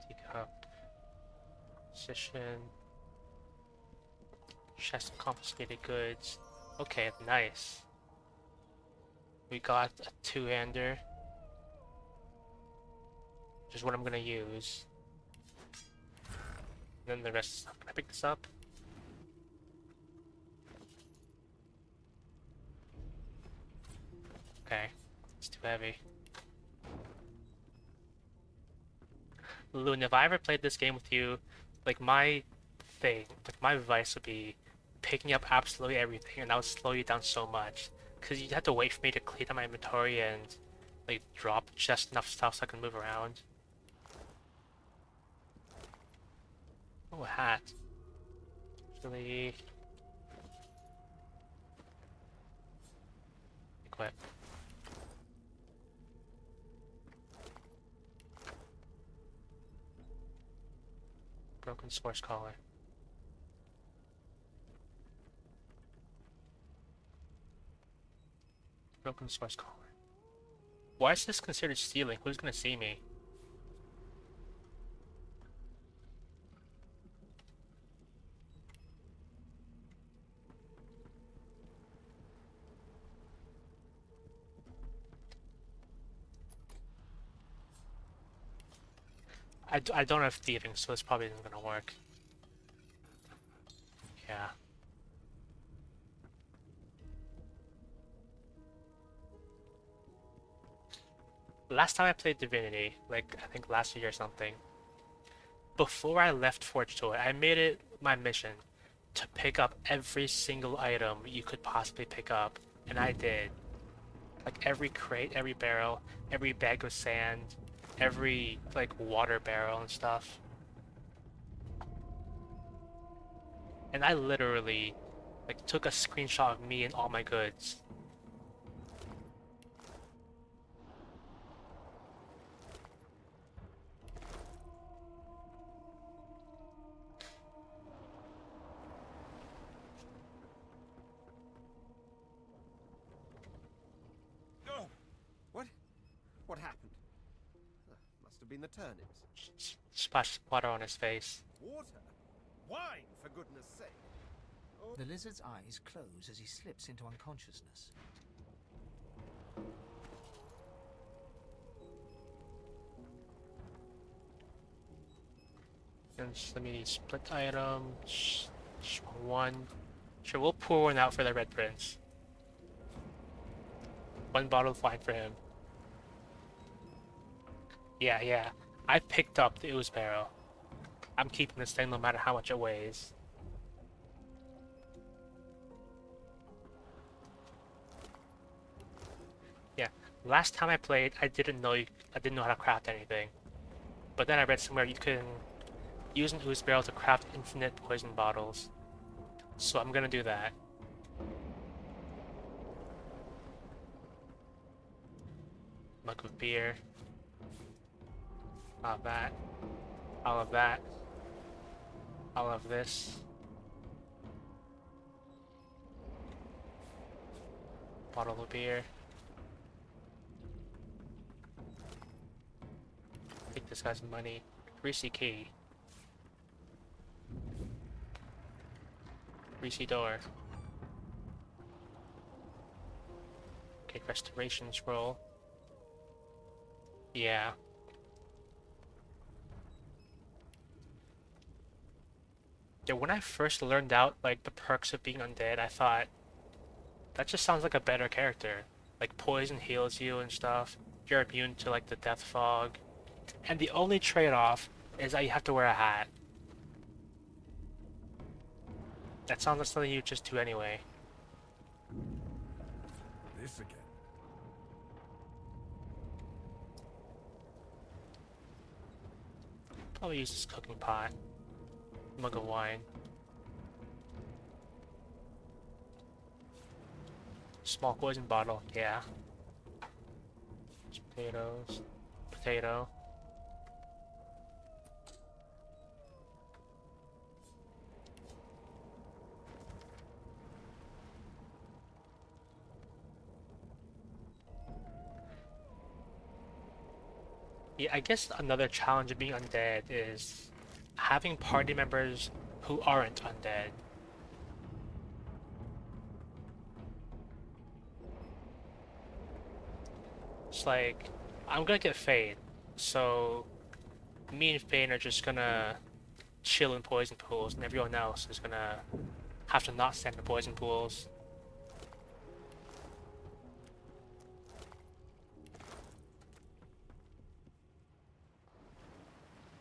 Teacup. Position. Chest of confiscated goods. Okay, nice. We got a two-hander. Which is what I'm gonna use. Then the rest. Can I pick this up? Okay, it's too heavy. Loon, if I ever played this game with you, like my advice would be picking up absolutely everything, and that would slow you down so much. Because you'd have to wait for me to clean out my inventory and like drop just enough stuff so I can move around. Oh, a hat. Actually, equip. Broken source collar. Broken source collar. Why is this considered stealing? Who's gonna see me? I don't have thieving, so this probably isn't gonna work. Yeah. Last time I played Divinity, like I think last year or something, before I left Forge Toy, I made it my mission to pick up every single item you could possibly pick up, and I did. Like every crate, every barrel, every bag of sand, every like water barrel and stuff. And I literally like took a screenshot of me and all my goods. been the turnips. Splash water on his face. Water? Wine, for goodness sake! Oh. The lizard's eyes close as he slips into unconsciousness. And let me split item. One. Sure, we'll pour one out for the Red Prince. One bottle of wine for him. Yeah. I picked up the ooze barrel. I'm keeping this thing no matter how much it weighs. Yeah, last time I played, I didn't know how to craft anything. But then I read somewhere you can use an ooze barrel to craft infinite poison bottles. So I'm gonna do that. Mug of beer. All of that. All of that. All of this. Bottle of beer. Take this guy's money. Greasy key. Greasy door. Okay, restoration scroll. Yeah. Yeah, when I first learned out, like, the perks of being undead, I thought, that just sounds like a better character. Like, poison heals you and stuff. You're immune to, like, the death fog. And the only trade-off is that you have to wear a hat. That sounds like something you just do anyway. This again. Probably use this cooking pot. Mug of wine. Small poison bottle, yeah. Potatoes. Potato. Yeah, I guess another challenge of being undead is having party members who aren't undead. It's like, I'm gonna get Fade, so me and Fade are just gonna chill in poison pools, and everyone else is gonna have to not stand in poison pools.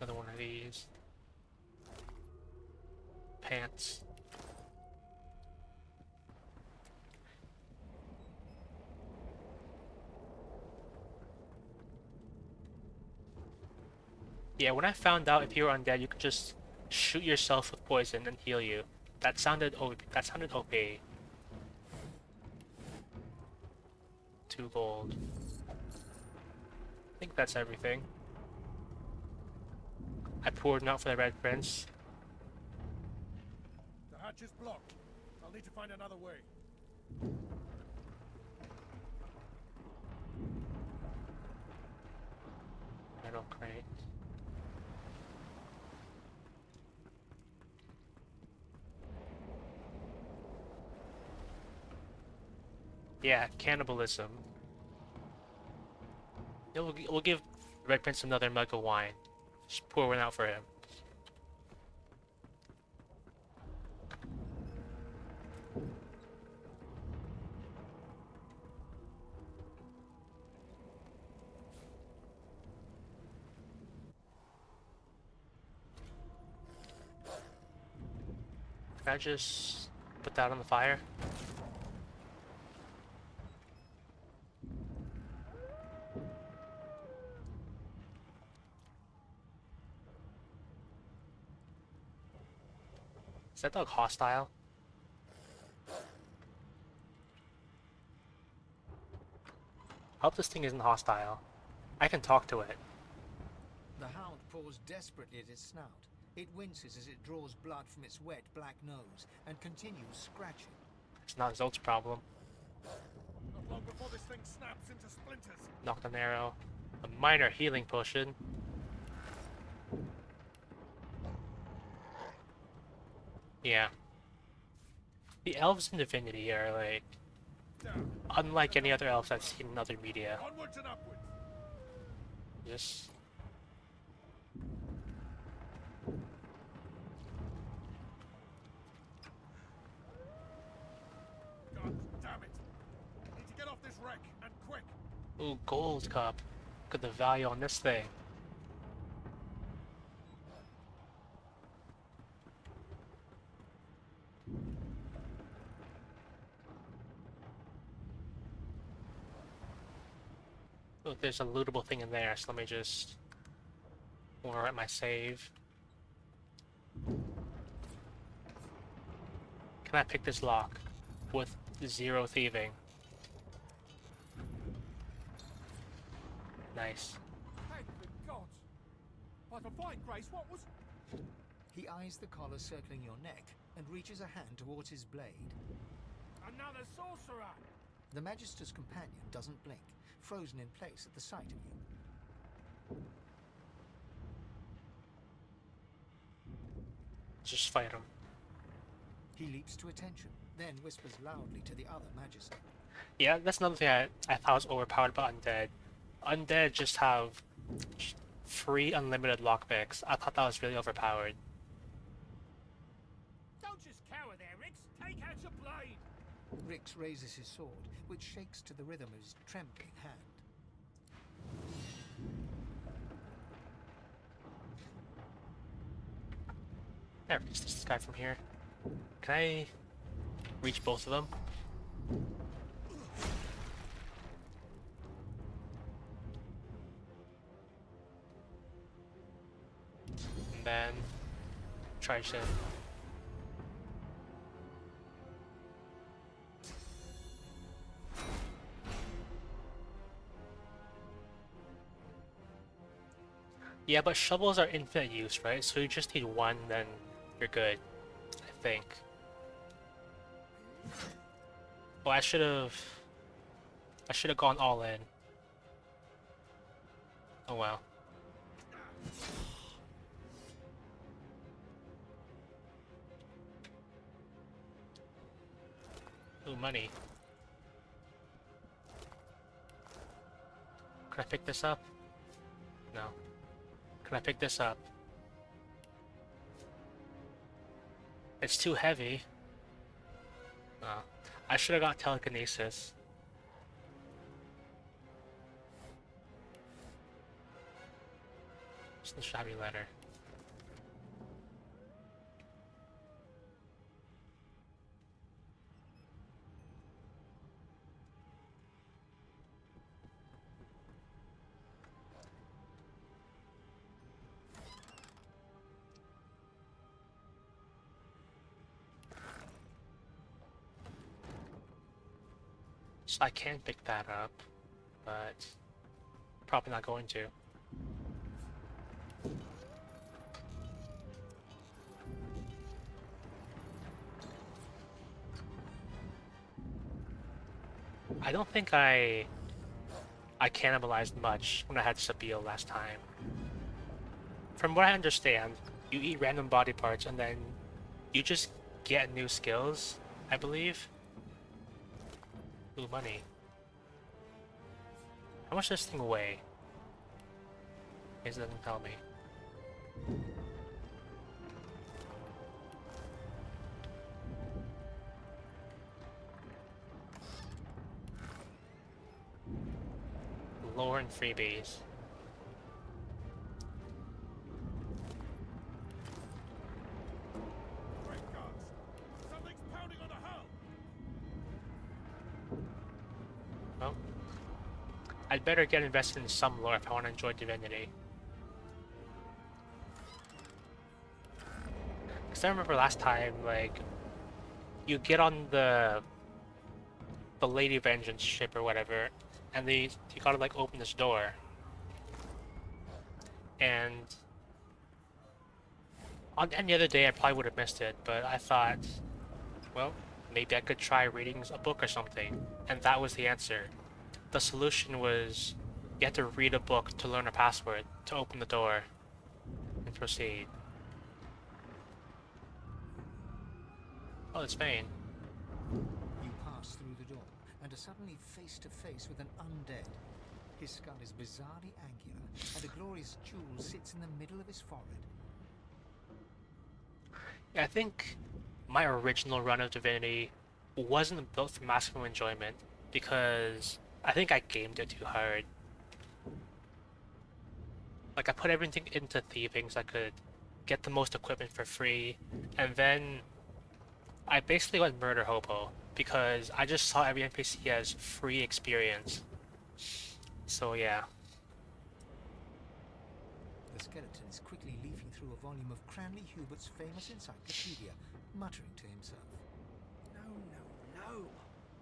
Another one of these. Pants. Yeah, when I found out if you were undead, you could just shoot yourself with poison and heal you. That sounded OP. 2 gold. I think that's everything. I poured one out for the Red Prince. The hatch is blocked. I'll need to find another way. Metal crate. Yeah, cannibalism. Yeah, we'll give Red Prince another mug of wine. Just pour one out for him. Can I just put that on the fire? Is that dog hostile? I hope this thing isn't hostile. I can talk to it. The hound paws desperately at its snout. It winces as it draws blood from its wet black nose and continues scratching. It's not Zote's problem. Not long before this thing snaps into splinters. Knocked an arrow. A minor healing potion. Yeah. The elves in Divinity are like unlike any other elves I've seen in other media. Onwards and upwards. Just God damn it! Need to get off this wreck and quick. ooh, gold cup. Look at the value on this thing. Oh, there's a lootable thing in there, so let me just overwrite my save. Can I pick this lock with 0 thieving? Nice. Thank the gods! By the fight, Grace, what was... He eyes the collar circling your neck and reaches a hand towards his blade. Another sorcerer! The Magister's companion doesn't blink, frozen in place at the sight of you. Just fight him. He leaps to attention, then whispers loudly to the other Magister. Yeah, that's another thing I thought was overpowered about Undead. Undead just have free unlimited lockpicks. I thought that was really overpowered. Don't just cower there, Rix. Take out your blade. Rix raises his sword, which shakes to the rhythm of his trembling hand. There, reach this guy from here. Can I reach both of them? And then try to... Yeah, but shovels are infinite use, right? So you just need one, then you're good, I think. Oh, I should have gone all in. Oh well. Ooh, money. Can I pick this up? No. Can I pick this up? It's too heavy. Oh. I should have got telekinesis. It's the shabby letter. So I can pick that up, but probably not going to. I don't think I cannibalized much when I had Sabille last time. From what I understand, you eat random body parts and then you just get new skills, I believe. Ooh, money. How much does this thing weigh? It doesn't tell me. Lore and freebies. Great gods! Something's pounding on the hull! Well, I'd better get invested in some lore if I want to enjoy Divinity. Because I remember last time, like, you get on the Lady Vengeance ship or whatever, and you gotta like open this door. And on any other day I probably would have missed it, but I thought, well, maybe I could try reading a book or something. And that was the answer. The solution was you have to read a book to learn a password to open the door and proceed. Oh, it's Vane. You pass through the door and are suddenly face to face with an undead. His skull is bizarrely angular, and a glorious jewel sits in the middle of his forehead. Yeah, I think my original run of Divinity wasn't built for maximum enjoyment because I think I gamed it too hard. Like, I put everything into thieving so I could get the most equipment for free, and then I basically went murder hobo because I just saw every NPC as free experience. So yeah. The skeleton is quickly leafing through a volume of Cranley Hubert's famous encyclopedia, muttering to himself. No.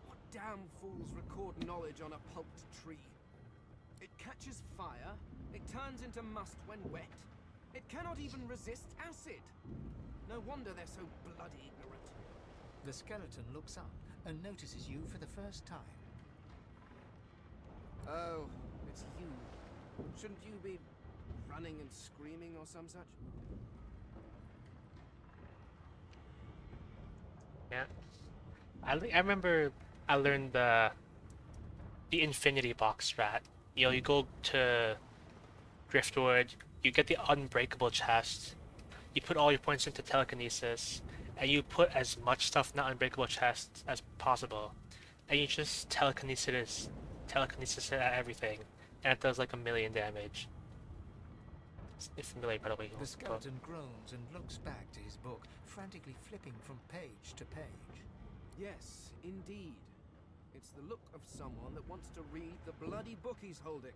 What damn fools record knowledge on a pulped tree? It catches fire, it turns into must when wet, it cannot even resist acid. No wonder they're so bloody ignorant. The skeleton looks up and notices you for the first time. Oh, it's you. Shouldn't you be running and screaming or some such? Yeah. I remember I learned the infinity box strat. You know, you go to Driftwood, you get the unbreakable chest, you put all your points into telekinesis, and you put as much stuff in that unbreakable chest as possible, and you just telekinesis it at everything, and it does like 1,000,000 damage. It's familiar, by the way. The skeleton groans and looks back to his book, frantically flipping from page to page. Yes, indeed. It's the look of someone that wants to read the bloody book he's holding.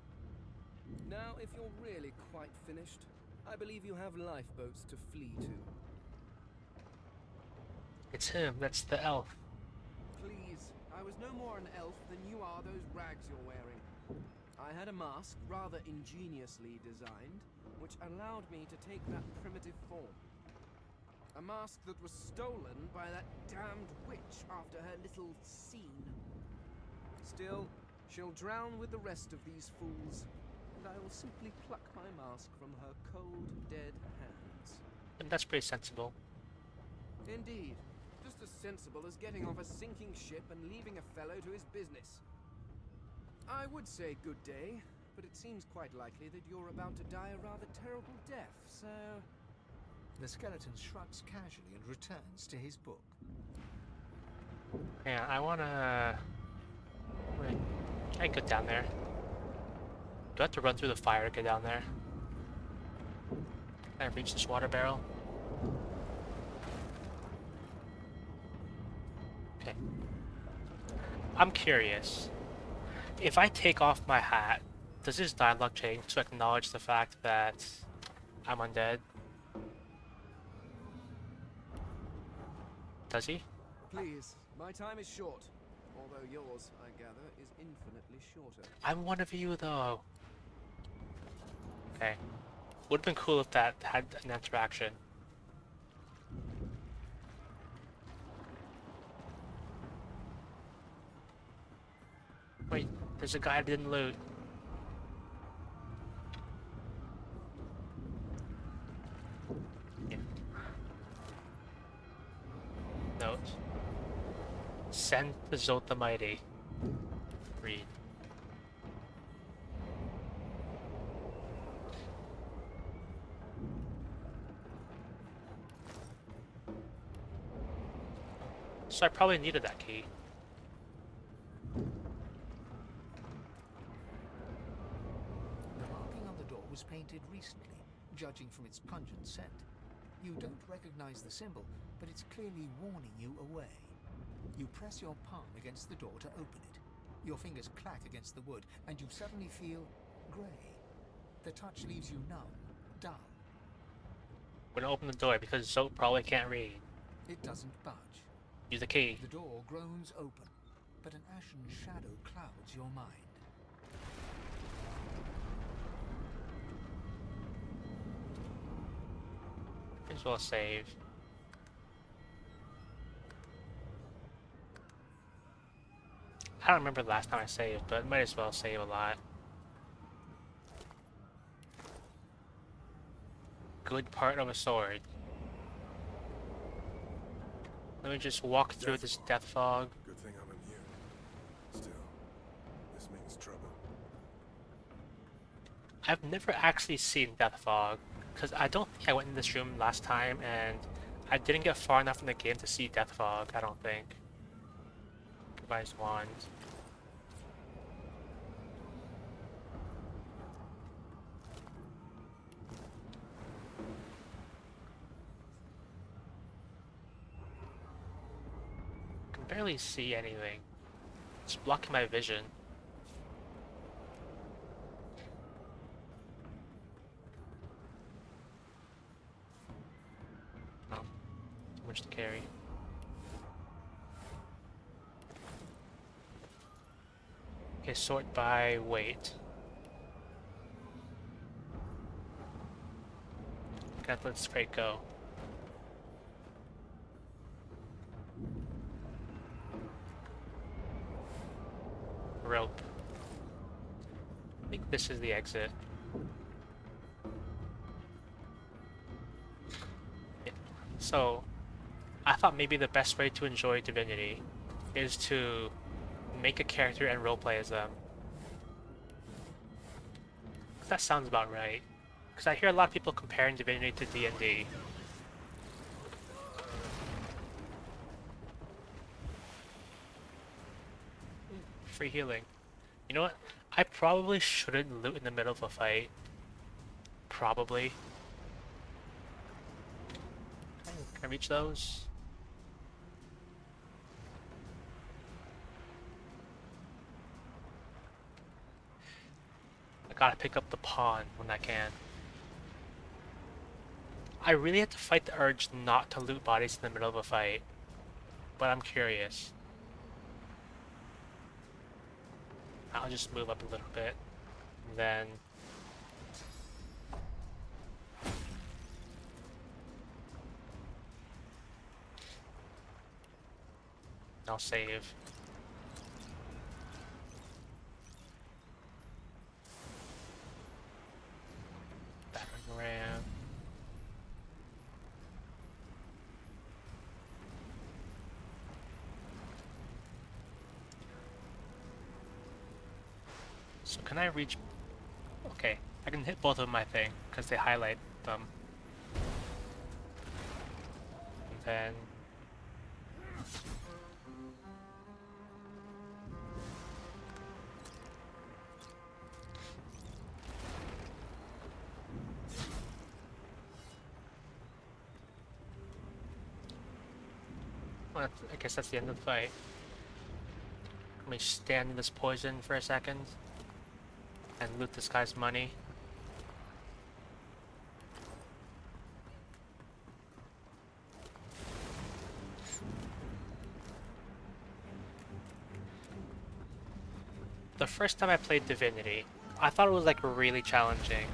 Now, if you're really quite finished, I believe you have lifeboats to flee to. It's him, that's the elf. Please, I was no more an elf than you are those rags you're wearing. I had a mask, rather ingeniously designed, which allowed me to take that primitive form. A mask that was stolen by that damned witch after her little scene. Still, she'll drown with the rest of these fools, and I will simply pluck my mask from her cold, dead hands. And that's pretty sensible. Indeed. Just as sensible as getting off a sinking ship and leaving a fellow to his business. I would say good day, but it seems quite likely that you're about to die a rather terrible death, so... The skeleton shrugs casually and returns to his book. Yeah, I wanna... Wait, can I get down there? Do I have to run through the fire to get down there? Can I reach this water barrel? Okay. I'm curious. If I take off my hat, does his dialogue change to acknowledge the fact that I'm undead? Does he? Please, my time is short. Although yours, I gather, is infinitely shorter. I'm one of you, though. Okay. Would've been cool if that had an interaction. Wait, there's a guy I didn't loot. Yeah. Note. Send the Zote the Mighty. Read. So I probably needed that key. The marking on the door was painted recently, judging from its pungent scent. You don't recognize the symbol, but it's clearly warning you away. You press your palm against the door to open it. Your fingers clack against the wood, and you suddenly feel grey. The touch leaves you numb, dull. I'm gonna open the door because Zote probably can't read. It doesn't budge. Use the key. The door groans open, but an ashen shadow clouds your mind. Might as well save. I don't remember the last time I saved, but might as well save a lot. Good part of a sword. Let me just walk through this death fog. Good thing I'm immune. Still, this means trouble. I've never actually seen death fog, because I don't think I went in this room last time, and I didn't get far enough in the game to see death fog, I don't think. Device wand. Barely see anything. It's blocking my vision. Oh, too much to carry. Okay, sort by weight. Gotta let this crate go. Rope. I think this is the exit. Yeah. So, I thought maybe the best way to enjoy Divinity is to make a character and roleplay as them. That sounds about right. Because I hear a lot of people comparing Divinity to D&D. Free healing. You know what? I probably shouldn't loot in the middle of a fight. Probably. Can I reach those? I gotta pick up the pawn when I can. I really have to fight the urge not to loot bodies in the middle of a fight. But I'm curious. I'll just move up a little bit, and then I'll save. Battering ram. So can I reach? Okay, I can hit both of them, I think, because they highlight them. And then well, I guess that's the end of the fight. Let me stand in this poison for a second and loot this guy's money. The first time I played Divinity, I thought it was like really challenging.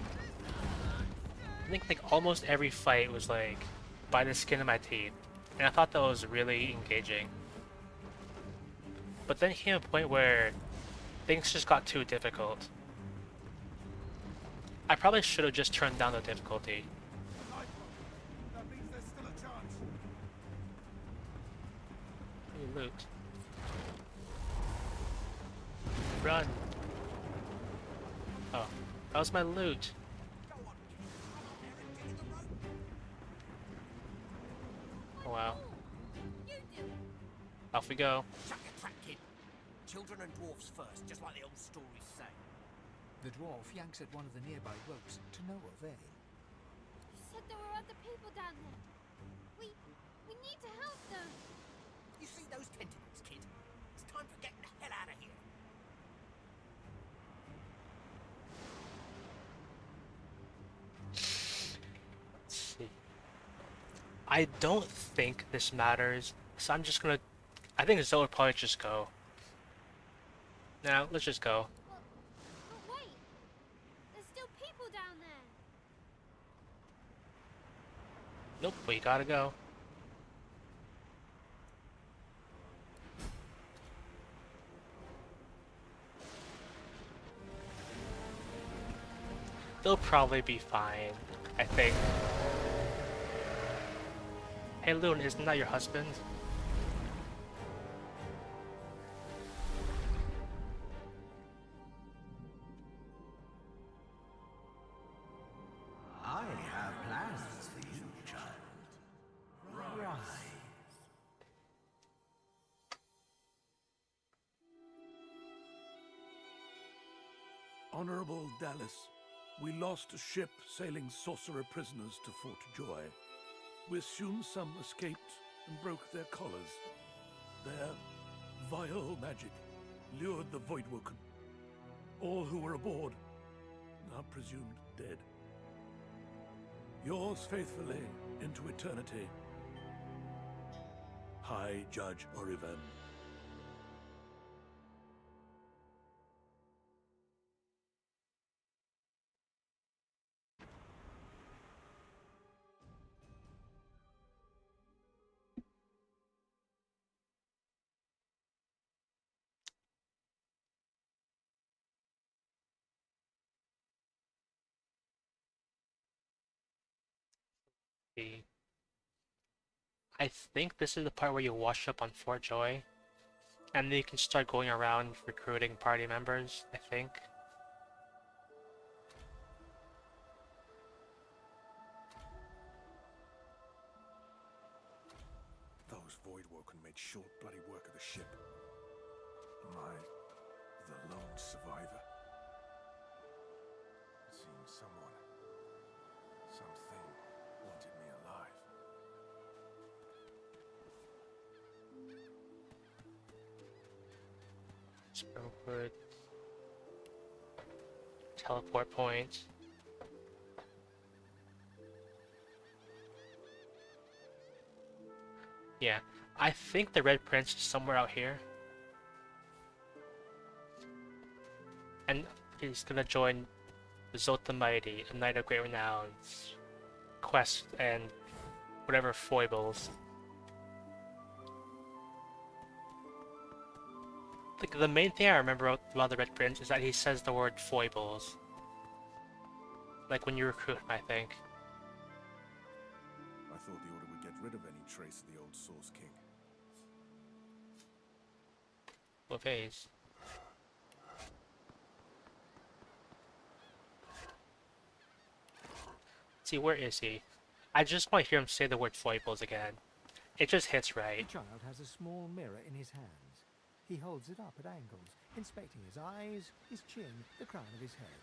I think like almost every fight was like by the skin of my teeth, and I thought that was really engaging. But then came a point where things just got too difficult. I probably should have just turned down the difficulty. That means there's still a chance. Hey, loot. Run. Oh, that was my loot. Oh, wow. Off we go. Shut your trap, kid. Children and dwarfs first, just like the old stories say. The dwarf yanks at one of the nearby ropes to no avail. You said there were other people down there. We need to help them. You see those tentacles, kid? It's time for getting the hell out of here. Let's see. I don't think this matters, so I'm just gonna... I think Zote would probably just go. Now, let's just go. But wait, there's still people down there. Nope, we gotta go. They'll probably be fine, I think. Hey Loon, isn't that your husband? Honorable Dallas, we lost a ship sailing sorcerer prisoners to Fort Joy. We assume some escaped and broke their collars. Their vile magic lured the Voidwoken. All who were aboard are presumed dead. Yours faithfully into eternity, High Judge Oriven. I think this is the part where you wash up on Fort Joy, and then you can start going around recruiting party members, I think. Those Voidwoken made short bloody work of the ship. Am I the lone survivor? It seems someone, something, wanted me alive. Spellwood. Teleport point. Yeah, I think the Red Prince is somewhere out here. And he's gonna join the Zote the Mighty, a Knight of Great Renown's quest and whatever foibles. The main thing I remember about the Red Prince is that he says the word foibles. Like when you recruit him, I think. I thought the Order would get rid of any trace of the old Source King. LeVay's. See, where is he? I just want to hear him say the word foibles again. It just hits right. The child has a small mirror in his hands. He holds it up at angles, inspecting his eyes, his chin, the crown of his head.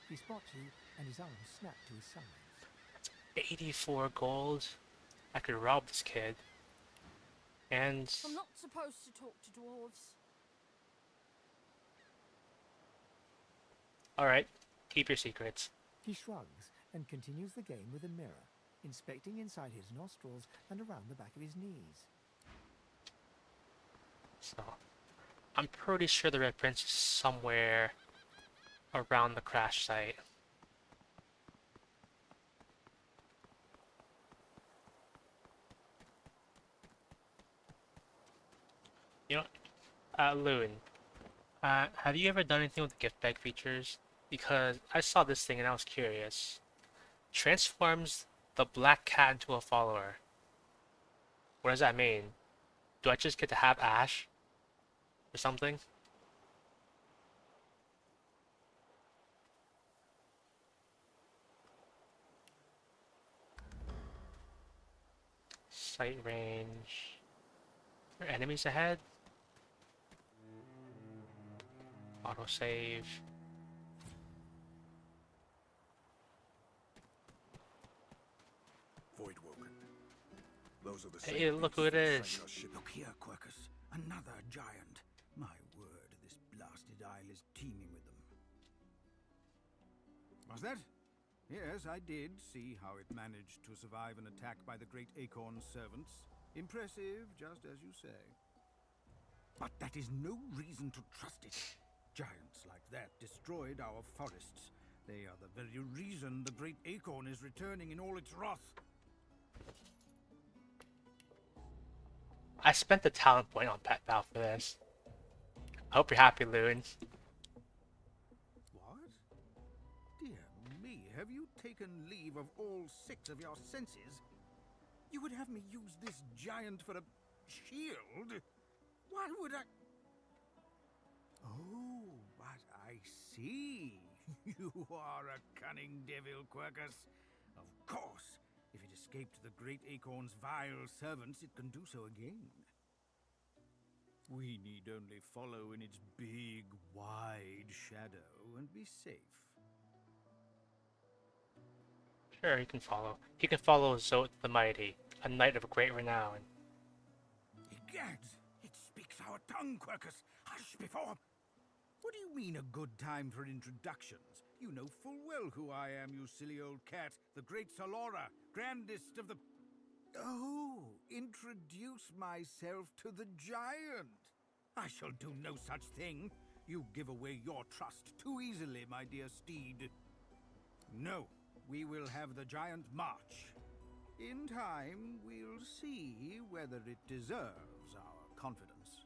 He spots you, and his arms snap to his sides. 84 gold. I could rob this kid. And... I'm not supposed to talk to dwarves. Alright, keep your secrets. He shrugs and continues the game with a mirror, inspecting inside his nostrils and around the back of his knees. So, I'm pretty sure the Red Prince is somewhere around the crash site. You know, Loon, have you ever done anything with the gift bag features? Because I saw this thing and I was curious. Transforms the black cat into a follower. What does that mean? Do I just get to have Ash? Or something? Sight range. Are there enemies ahead? Autosave. Voidwoken. Those are the same Hey, look who it is. Look here, Quercus. Another giant. My word, this blasted isle is teeming with them. Was that? Yes, I did see how it managed to survive an attack by the great Acorn's servants. Impressive, just as you say. But that is no reason to trust it. Giants like that destroyed our forests. They are the very reason the great Acorn is returning in all its wrath. I spent the talent point on Pet Val for this. I hope you're happy, Loon. What? Dear me, have you taken leave of all 6 of your senses? You would have me use this giant for a shield? Why would I... Oh, but I see. You are a cunning devil, Quercus. Of course. If it escaped the great Acorn's vile servants, it can do so again. We need only follow in its big, wide shadow and be safe. Sure, he can follow. He can follow Zote the Mighty, a knight of great renown. Egads! It speaks our tongue, Quercus! Hush before... What do you mean a good time for introductions? You know full well who I am, you silly old cat. The great Salora, grandest of the... Oh, introduce myself to the giant. I shall do no such thing. You give away your trust too easily, my dear steed. No, we will have the giant march. In time, we'll see whether it deserves our confidence.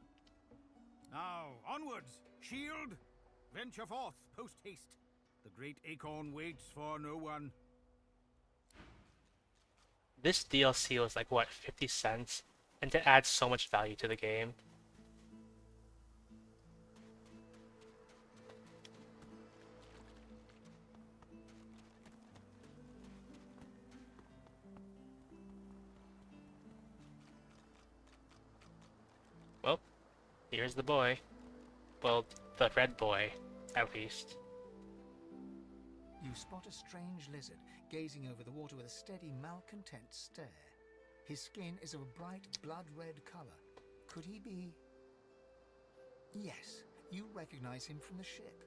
Now, onwards! Shield! Venture forth, post-haste. The great acorn waits for no one. This DLC was like, what, 50 cents? And it adds so much value to the game. Well, here's the boy. Well, the red boy, at least. You spot a strange lizard gazing over the water with a steady, malcontent stare. His skin is of a bright, blood-red color. Could he be... Yes, you recognize him from the ship.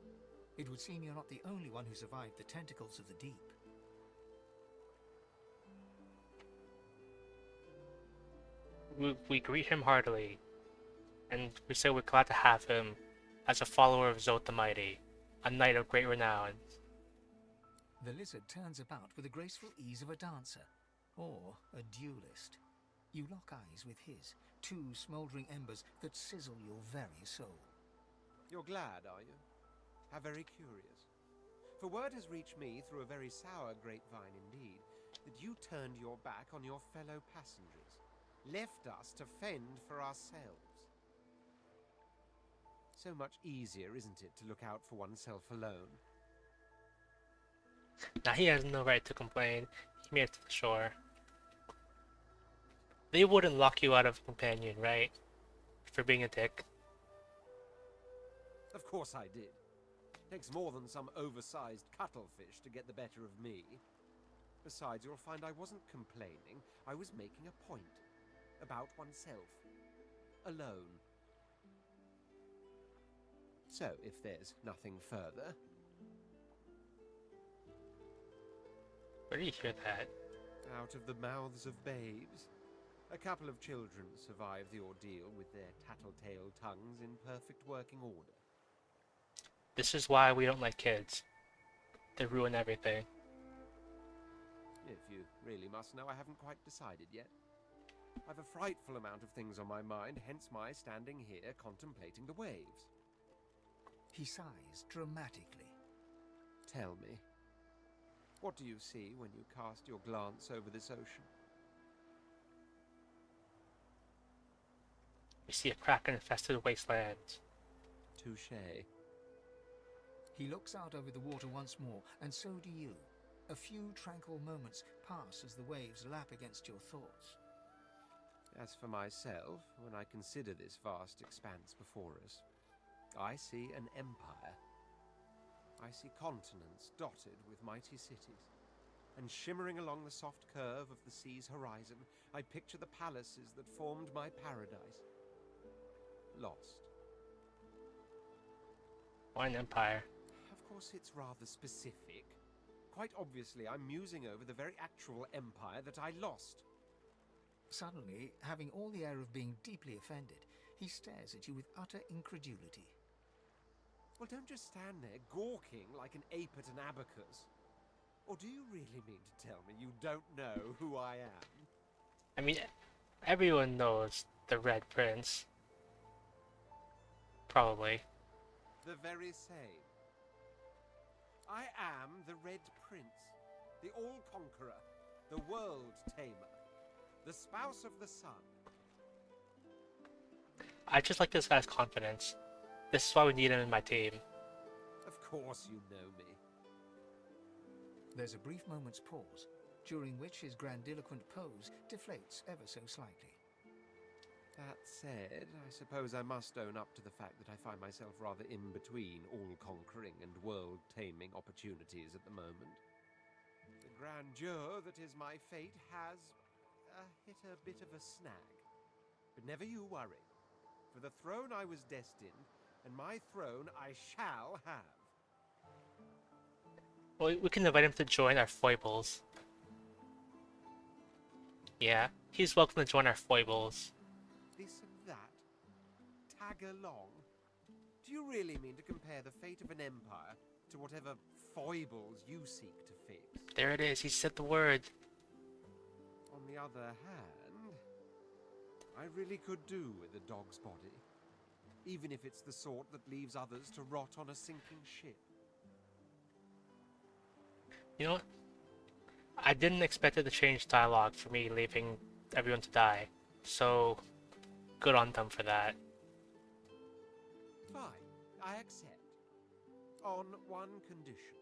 It would seem you're not the only one who survived the tentacles of the deep. We greet him heartily, and we say we're glad to have him as a follower of Zote the Mighty, a knight of great renown. The lizard turns about with the graceful ease of a dancer, or a duelist. You lock eyes with his, two smouldering embers that sizzle your very soul. You're glad, are you? How very curious. For word has reached me through a very sour grapevine indeed, that you turned your back on your fellow passengers, left us to fend for ourselves. So much easier, isn't it, to look out for oneself alone? Now he has no right to complain. He made it to the shore. They wouldn't lock you out of a companion, right? For being a dick. Of course I did. Takes more than some oversized cuttlefish to get the better of me. Besides, you'll find I wasn't complaining. I was making a point. About oneself. Alone. So, if there's nothing further... Where do you hear that? Out of the mouths of babes. A couple of children survived the ordeal with their tattletale tongues in perfect working order. This is why we don't like kids. They ruin everything. If you really must know, I haven't quite decided yet. I've a frightful amount of things on my mind, hence my standing here contemplating the waves. He sighs dramatically. Tell me, what do you see when you cast your glance over this ocean? We see a kraken-infested wasteland. Touché. He looks out over the water once more, and so do you. A few tranquil moments pass as the waves lap against your thoughts. As for myself, when I consider this vast expanse before us, I see an empire. I see continents dotted with mighty cities, and shimmering along the soft curve of the sea's horizon, I picture the palaces that formed my paradise. Lost. Why an empire? Of course, it's rather specific. Quite obviously, I'm musing over the very actual empire that I lost. Suddenly, having all the air of being deeply offended, he stares at you with utter incredulity. Well, don't just stand there gawking like an ape at an abacus. Or do you really mean to tell me you don't know who I am? I mean, everyone knows the Red Prince. Probably. The very same. I am the Red Prince, the All-Conqueror, the World-Tamer, the Spouse of the Sun. I just like this guy's confidence. This is why we need him in my team. Of course you know me. There's a brief moment's pause, during which his grandiloquent pose deflates ever so slightly. That said, I suppose I must own up to the fact that I find myself rather in between all-conquering and world-taming opportunities at the moment. The grandeur that is my fate has hit a bit of a snag. But never you worry. For the throne I was destined, and my throne I shall have. Well, we can invite him to join our foibles. Yeah, he's welcome to join our foibles. This and that? Tag along? Do you really mean to compare the fate of an empire to whatever foibles you seek to fix? There it is, he said the word. On the other hand, I really could do with a dog's body. Even if it's the sort that leaves others to rot on a sinking ship. You know what? I didn't expect it to change dialogue for me leaving everyone to die. So, good on them for that. Fine, I accept. On one condition.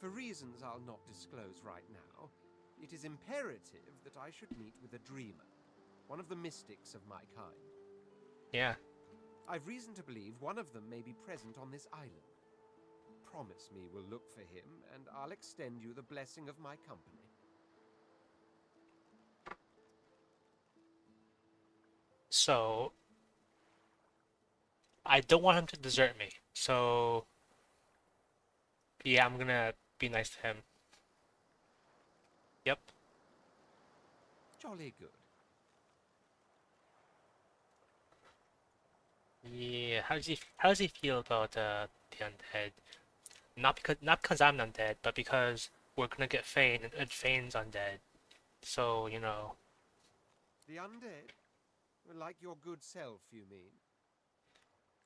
For reasons I'll not disclose right now, it is imperative that I should meet with a dreamer. One of the mystics of my kind. Yeah. I've reason to believe one of them may be present on this island. Promise me we'll look for him, and I'll extend you the blessing of my company. So, I don't want him to desert me. So, yeah, I'm gonna be nice to him. Yep. Jolly good. Yeah, how does he feel about the undead? Not because I'm undead, but because we're gonna get Fane and Fane's undead. So, you know. The undead? Like your good self, you mean?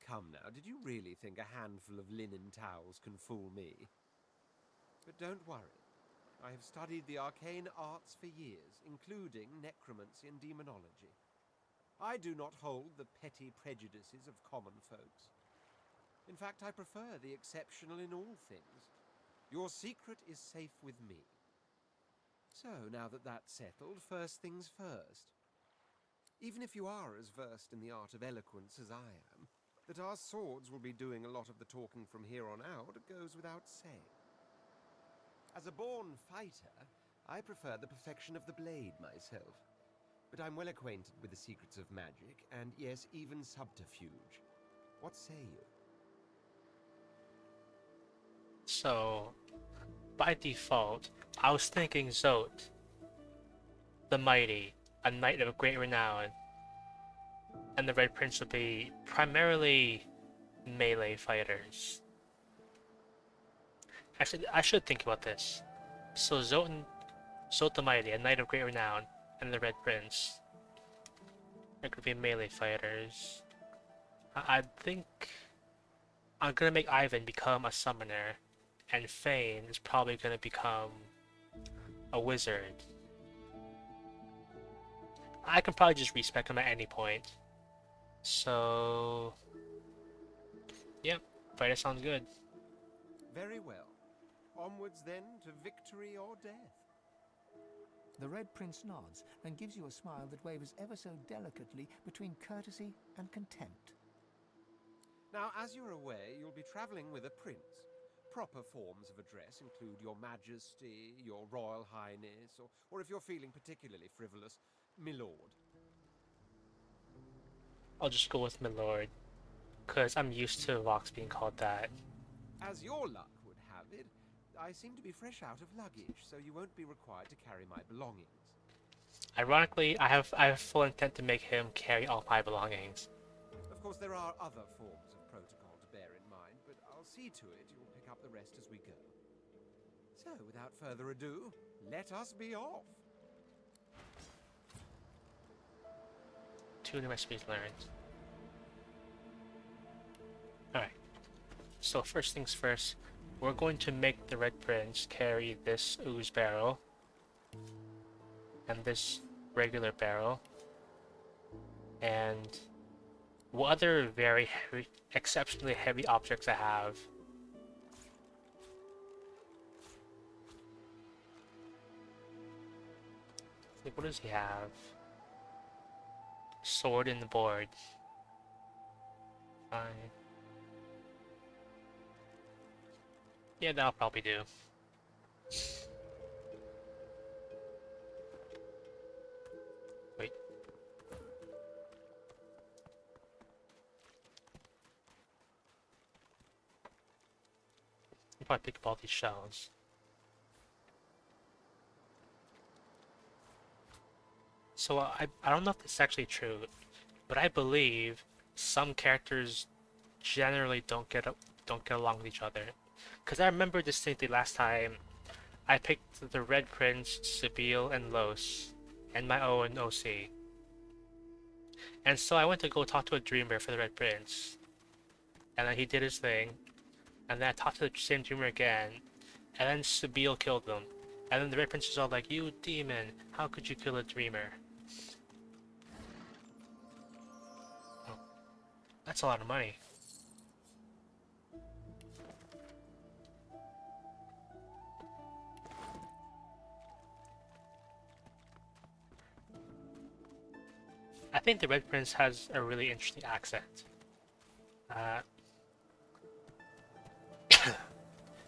Come now, did you really think a handful of linen towels can fool me? But don't worry. I have studied the arcane arts for years, including necromancy and demonology. I do not hold the petty prejudices of common folks. In fact, I prefer the exceptional in all things. Your secret is safe with me. So, now that that's settled, first things first. Even if you are as versed in the art of eloquence as I am, that our swords will be doing a lot of the talking from here on out goes without saying. As a born fighter, I prefer the perfection of the blade myself. But I'm well acquainted with the secrets of magic, and yes, even subterfuge. What say you? So, by default, I was thinking Zote, the Mighty, a knight of great renown, and the Red Prince would be primarily melee fighters. Actually, I should think about this. So Zote the Mighty, a knight of great renown, and the Red Prince, they're gonna be melee fighters. I think I'm gonna make Ivan become a summoner, and Fane is probably gonna become a wizard. I can probably just respec him at any point. So, yep, fighter sounds good. Very well. Onwards then to victory or death. The Red Prince nods and gives you a smile that wavers ever so delicately between courtesy and contempt. Now, as you're aware, you'll be traveling with a prince. Proper forms of address include Your Majesty, Your Royal Highness, or if you're feeling particularly frivolous, Milord. I'll just go with Milord, because I'm used to Vox being called that. As your luck would have it, I seem to be fresh out of luggage, so you won't be required to carry my belongings. Ironically, I have full intent to make him carry all my belongings. Of course, there are other forms of protocol to bear in mind, but I'll see to it you'll pick up the rest as we go. So, without further ado, let us be off. 2 new recipes learned. Alright. So first things first, we're going to make the Red Prince carry this ooze barrel and this regular barrel. And what other very heavy, exceptionally heavy objects I have. Like, what does he have? Sword in the board. Fine. Yeah, that'll probably do. Wait. I'll probably pick up all these shells. So I don't know if this is actually true, but I believe some characters generally don't get along with each other. Cause I remember distinctly last time I picked the Red Prince, Sibyl, and Los, and my own OC. And so I went to go talk to a dreamer for the Red Prince, and then he did his thing, and then I talked to the same dreamer again, and then Sibyl killed him. And then the Red Prince was all like, "You demon, how could you kill a dreamer?" Oh, that's a lot of money. I think the Red Prince has a really interesting accent.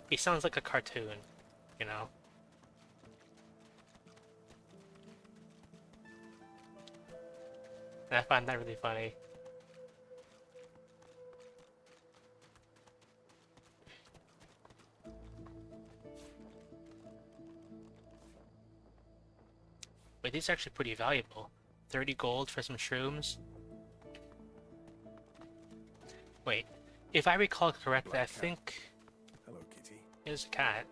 He sounds like a cartoon, you know? And I find that really funny. Wait, these are actually pretty valuable. 30 gold for some shrooms? Wait, if I recall correctly, I think... Hello, Kitty. It's a cat.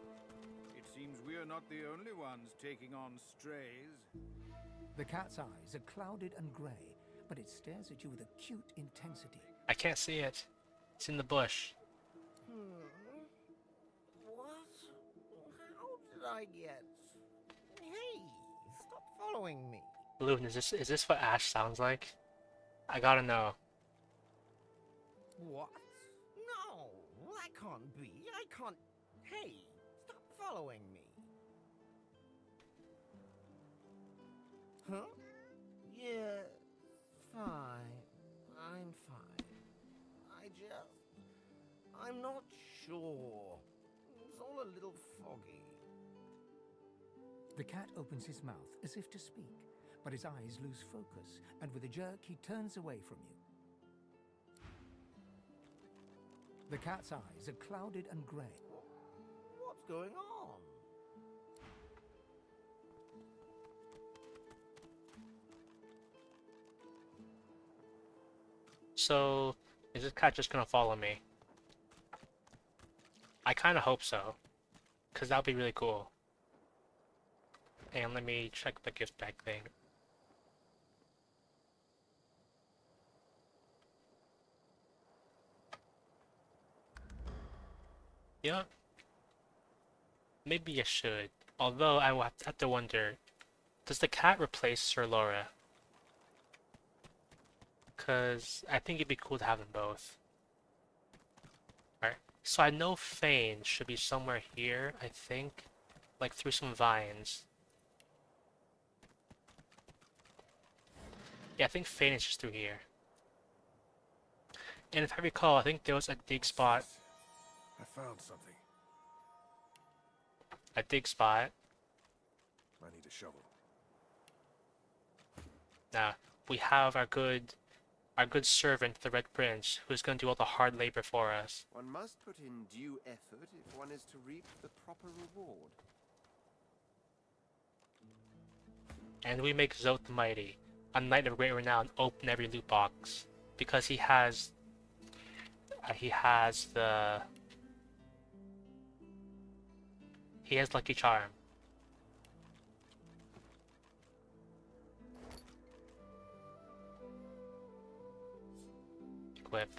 It seems we're not the only ones taking on strays. The cat's eyes are clouded and grey, but it stares at you with acute intensity. I can't see it. It's in the bush. What? How did I get... Hey, stop following me. Balloon, is this what Ash sounds like? I gotta know. What? No, that can't be. I can't... Hey, stop following me. Huh? Yeah, fine. I'm fine. I'm not sure. It's all a little foggy. The cat opens his mouth as if to speak, but his eyes lose focus, and with a jerk he turns away from you. The cat's eyes are clouded and grey. What's going on? So, is this cat just gonna follow me? I kinda hope so. Cause that would be really cool. And let me check the gift bag thing. Yeah. Maybe I should. Although I will have to wonder, does the cat replace Sir Laura? Cause I think it'd be cool to have them both. Alright. So I know Fane should be somewhere here, I think. Like through some vines. Yeah, I think Fane is just through here. And if I recall, I think there was a dig spot. I found something. A dig spot. I need a shovel. Now, we have our good servant, the Red Prince, who's going to do all the hard labor for us. One must put in due effort if one is to reap the proper reward. And we make Zote the Mighty, a knight of great renown, open every loot box. Because he has Lucky Charm. Equip.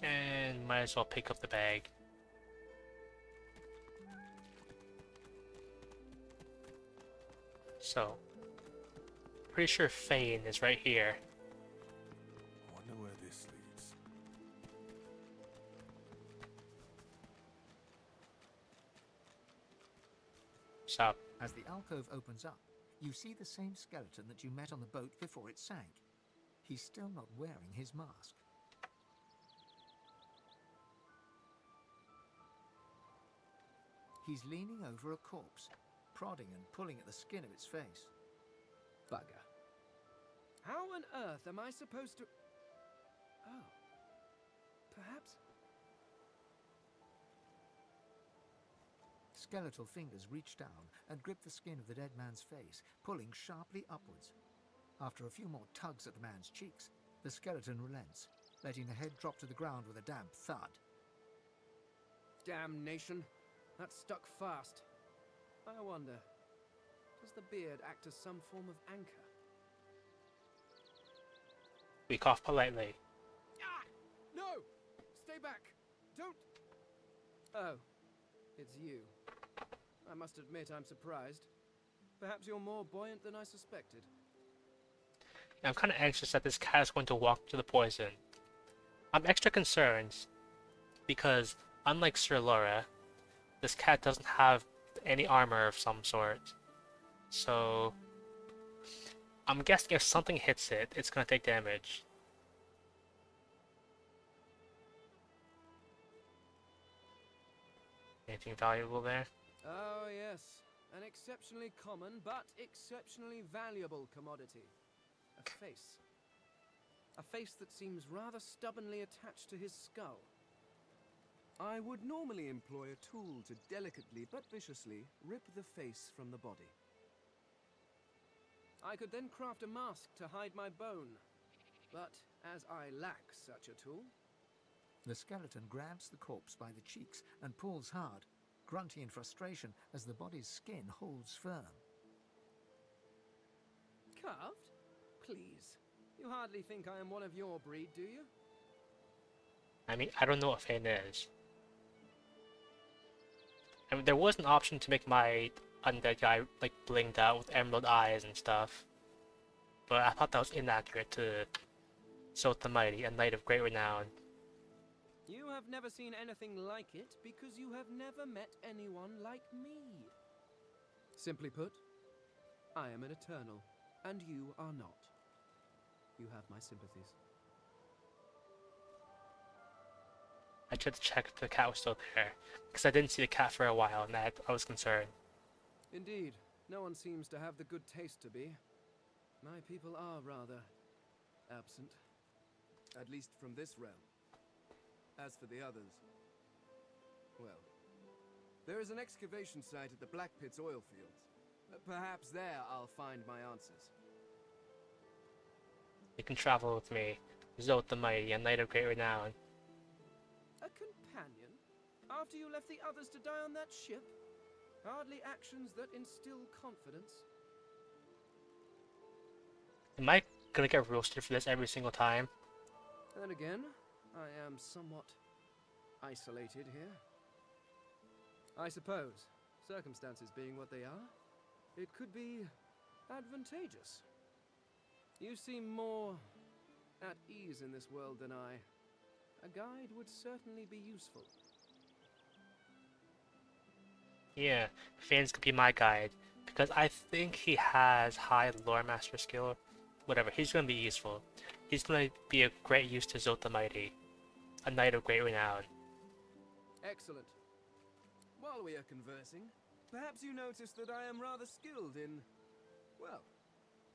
And might as well pick up the bag. So, pretty sure Fane is right here. I wonder where this leads. Stop. As the alcove opens up, you see the same skeleton that you met on the boat before it sank. He's still not wearing his mask. He's leaning over a corpse, prodding and pulling at the skin of its face. Bugger. How on earth am I supposed to... Oh. Perhaps... Skeletal fingers reach down and grip the skin of the dead man's face, pulling sharply upwards. After a few more tugs at the man's cheeks, the skeleton relents, letting the head drop to the ground with a damp thud. Damnation. That's stuck fast. I wonder, does the beard act as some form of anchor? We cough politely. Ah! No! Stay back! Don't... Oh, it's you. I must admit I'm surprised. Perhaps you're more buoyant than I suspected. I'm kind of anxious that this cat is going to walk to the poison. I'm extra concerned because, unlike Sir Laura, this cat doesn't have any armor of some sort. So, I'm guessing if something hits it, it's going to take damage. Anything valuable there? Oh, yes. An exceptionally common, but exceptionally valuable commodity. A face. A face that seems rather stubbornly attached to his skull. I would normally employ a tool to delicately but viciously rip the face from the body. I could then craft a mask to hide my bone. But as I lack such a tool... The skeleton grabs the corpse by the cheeks and pulls hard, grunting in frustration as the body's skin holds firm. Carved? Please. You hardly think I am one of your breed, do you? I mean, I don't know what Fane is. I mean, there was an option to make my undead guy, like, blinged out with emerald eyes and stuff. But I thought that was inaccurate to Zote the Mighty, a knight of great renown. You have never seen anything like it because you have never met anyone like me. Simply put, I am an Eternal, and you are not. You have my sympathies. I tried to check if the cat was still there, because I didn't see the cat for a while, and I was concerned. Indeed, no one seems to have the good taste to be. My people are rather absent, at least from this realm. As for the others, well, there is an excavation site at the Black Pit's oil fields. Perhaps there I'll find my answers. You can travel with me, Zote the Mighty, a knight of great renown. A companion? After you left the others to die on that ship? Hardly actions that instill confidence. Am I gonna get roasted for this every single time? Then again, I am somewhat isolated here. I suppose, circumstances being what they are, it could be advantageous. You seem more at ease in this world than I. A guide would certainly be useful. Yeah, Fane's could be my guide, because I think he has high lore master skill. Whatever, he's gonna be useful. He's gonna be a great use to Zote the Mighty, a knight of great renown. Excellent. While we are conversing, perhaps you notice that I am rather skilled in, well,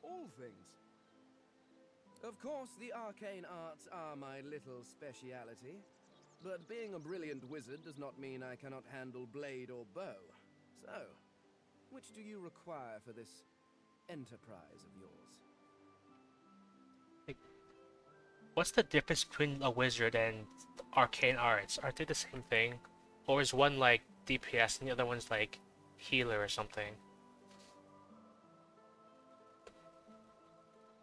all things. Of course, the arcane arts are my little speciality, but being a brilliant wizard does not mean I cannot handle blade or bow. So, which do you require for this enterprise of yours? What's the difference between a wizard and arcane arts? Aren't they the same thing? Or is one like DPS and the other one's like healer or something?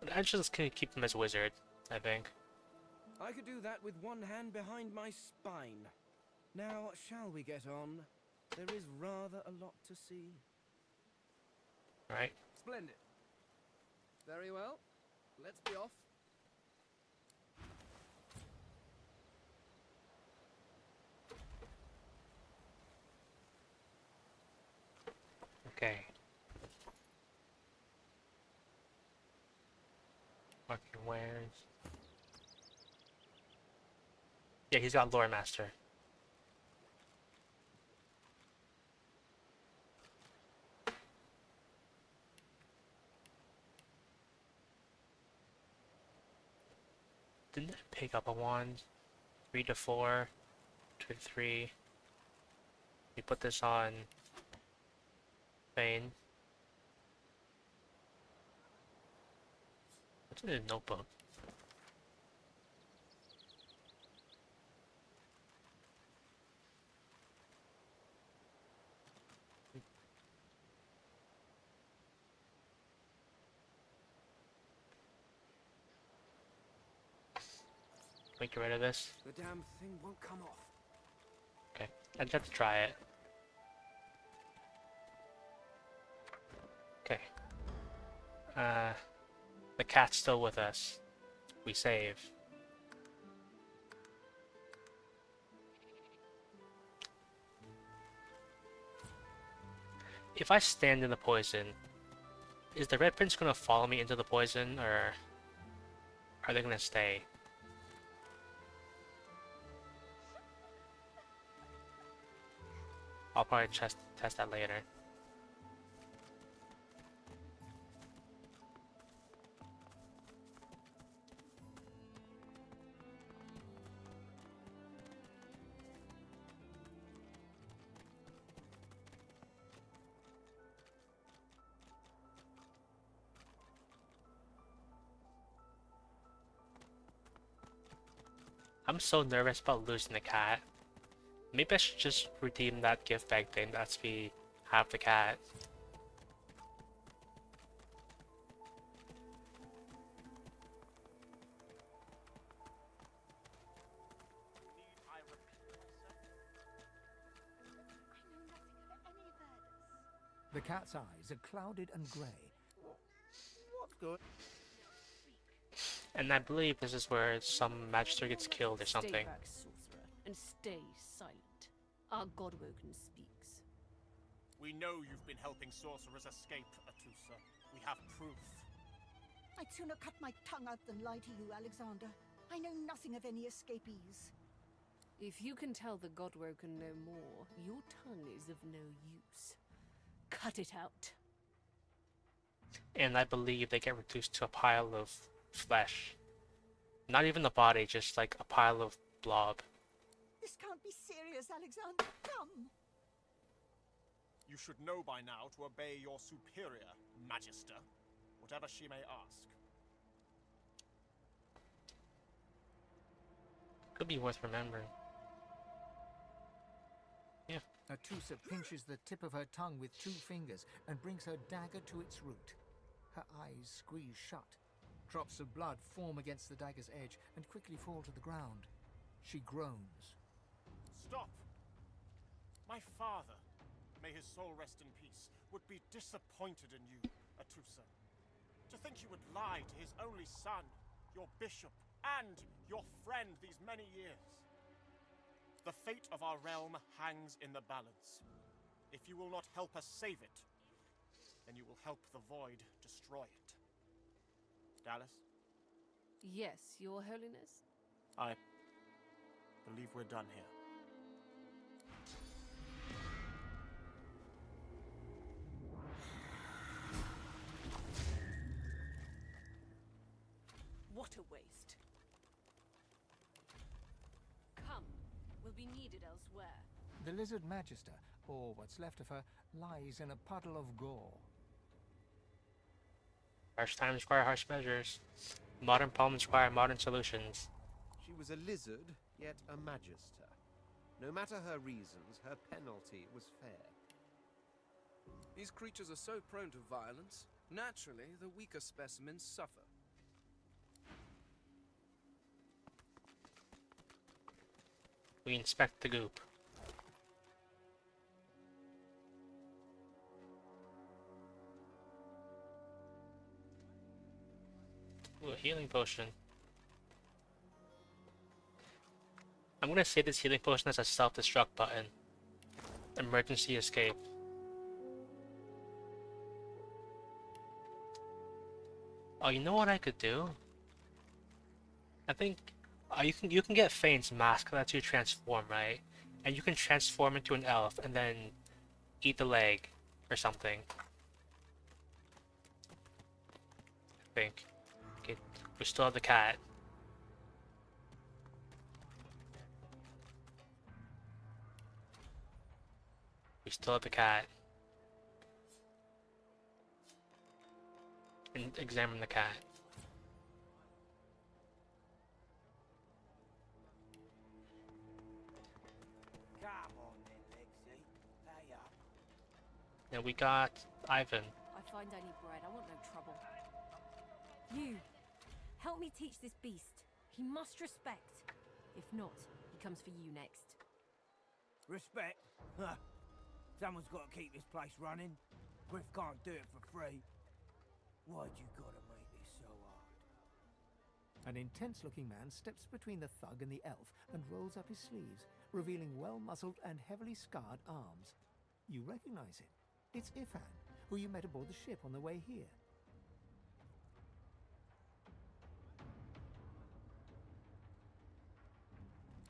But I just can keep them as wizard, I think. I could do that with one hand behind my spine. Now, shall we get on? There is rather a lot to see. Right. Splendid. Very well. Let's be off. Okay. Marking wares. Yeah, he's got Lore Master. Didn't I pick up a wand? 3 to 4, 2 to 3. We put this on Bane. What's in his notebook? Can we get rid of this? The damn thing won't come off. Okay, I just have to try it. Okay. The cat's still with us. We save. If I stand in the poison, is the Red Prince gonna follow me into the poison, or are they gonna stay? I'll probably test that later. I'm so nervous about losing the cat. Maybe I should just redeem that gift bag thing that lets me have the cat. The cat's eyes are clouded and grey. What's good? And I believe this is where some magister gets killed or something. Stay back, sorcerer, and stay silent. Our Godwoken speaks. We know you've been helping sorcerers escape, Atusa. We have proof. I'd sooner cut my tongue out than lie to you, Alexander. I know nothing of any escapees. If you can tell the Godwoken no more, your tongue is of no use. Cut it out. And I believe they get reduced to a pile of flesh. Not even the body, just like a pile of blob. This can't be serious, Alexander. Come! You should know by now to obey your superior, Magister, whatever she may ask. Could be worth remembering. Yeah. Atusa pinches the tip of her tongue with 2 fingers and brings her dagger to its root. Her eyes squeeze shut. Drops of blood form against the dagger's edge and quickly fall to the ground. She groans. Stop! My father, may his soul rest in peace, would be disappointed in you, Atusa. To think you would lie to his only son, your bishop, and your friend these many years. The fate of our realm hangs in the balance. If you will not help us save it, then you will help the Void destroy it. Dallas? Yes, Your Holiness? I believe we're done here. What a waste. Come, we'll be needed elsewhere. The Lizard Magister, or what's left of her, lies in a puddle of gore. Harsh times require harsh measures. Modern problems require modern solutions. She was a lizard, yet a magister. No matter her reasons, her penalty was fair. These creatures are so prone to violence. Naturally, the weaker specimens suffer. We inspect the goop. Ooh, a healing potion. I'm gonna say this healing potion has a self-destruct button. Emergency escape. Oh, you know what I could do? I think you can get Fane's mask that lets you transform, right? And you can transform into an elf and then eat the leg or something. I think. Okay, we still have the cat. We still have the cat. And examine the cat. Come on then, Lexi. Pay up. And we got Ivan. I find only bread. I want no trouble. You, help me teach this beast. He must respect. If not, he comes for you next. Respect? Huh. Someone's got to keep this place running. Griff can't do it for free. Why'd you gotta make this so hard? An intense-looking man steps between the thug and the elf and rolls up his sleeves, revealing well-muscled and heavily scarred arms. You recognize him. It's Ifan, who you met aboard the ship on the way here.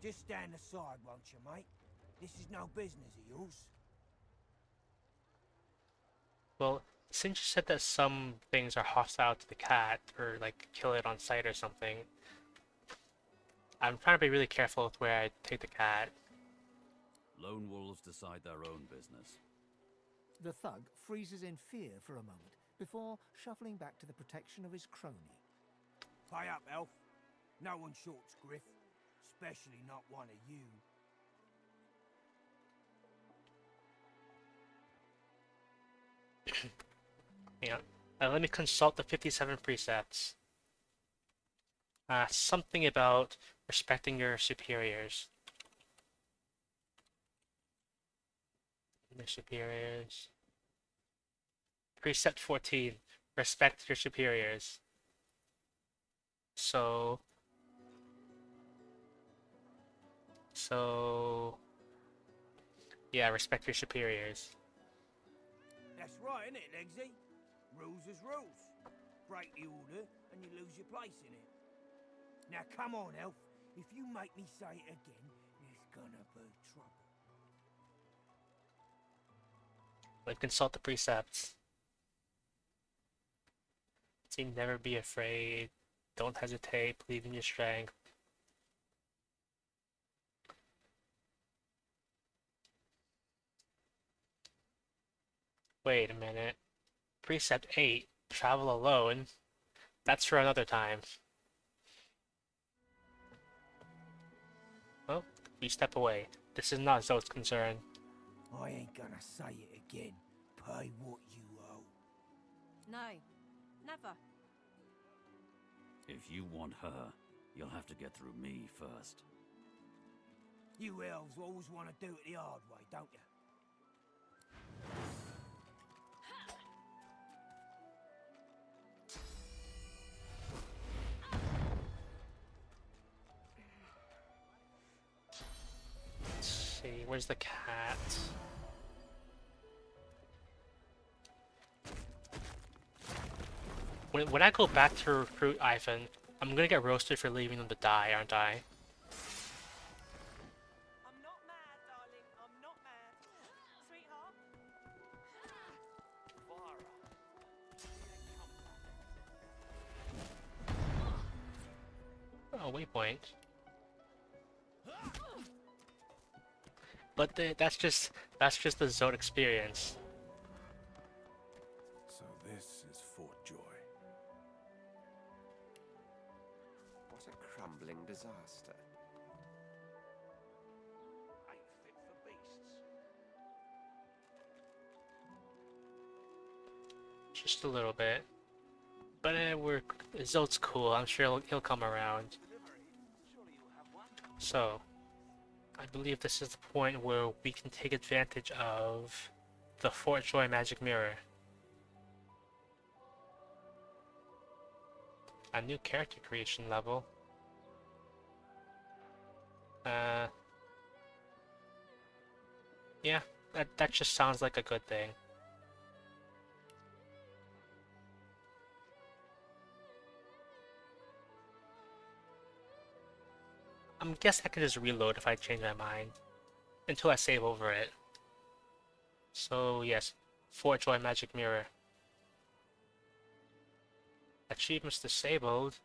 Just stand aside, won't you, mate? This is no business of yours. Well, since you said that some things are hostile to the cat, or like kill it on sight or something, I'm trying to be really careful with where I take the cat. Lone wolves decide their own business. The thug freezes in fear for a moment before shuffling back to the protection of his crony. Pay up, elf. No one shorts Griff. Especially not one of you. Yeah. Let me consult the 57 precepts. Something about respecting your superiors. Your superiors. Precept 14. Respect your superiors. So, yeah, respect your superiors. That's right, isn't it, Legsy? Rules is rules. Break the order and you lose your place in it. Now come on, elf. If you make me say it again, there's gonna be trouble. Like, consult the precepts. See, never be afraid. Don't hesitate. Believe in your strength. Wait a minute. Precept 8. Travel alone. That's for another time. Well, we step away. This is not Zote's concern. I ain't gonna say it again. Pay what you owe. No, never. If you want her, you'll have to get through me first. You elves always want to do it the hard way, don't you? Let's see, where's the cat? When I go back to recruit Ivan, I'm gonna get roasted for leaving them to die, aren't I? I'm not mad, darling. I'm not mad. Sweetheart? Oh, waypoint. But that's just the Zote experience. So this is Fort Joy. What a crumbling disaster. Ain't fit for beasts. Just a little bit. But Zote's cool. I'm sure he'll come around. So, I believe this is the point where we can take advantage of the Fort Joy magic mirror. A new character creation level. Yeah, that just sounds like a good thing. guessing I can just reload if I change my mind until I save over it. So yes, Fort Joy Magic Mirror. Achievements disabled.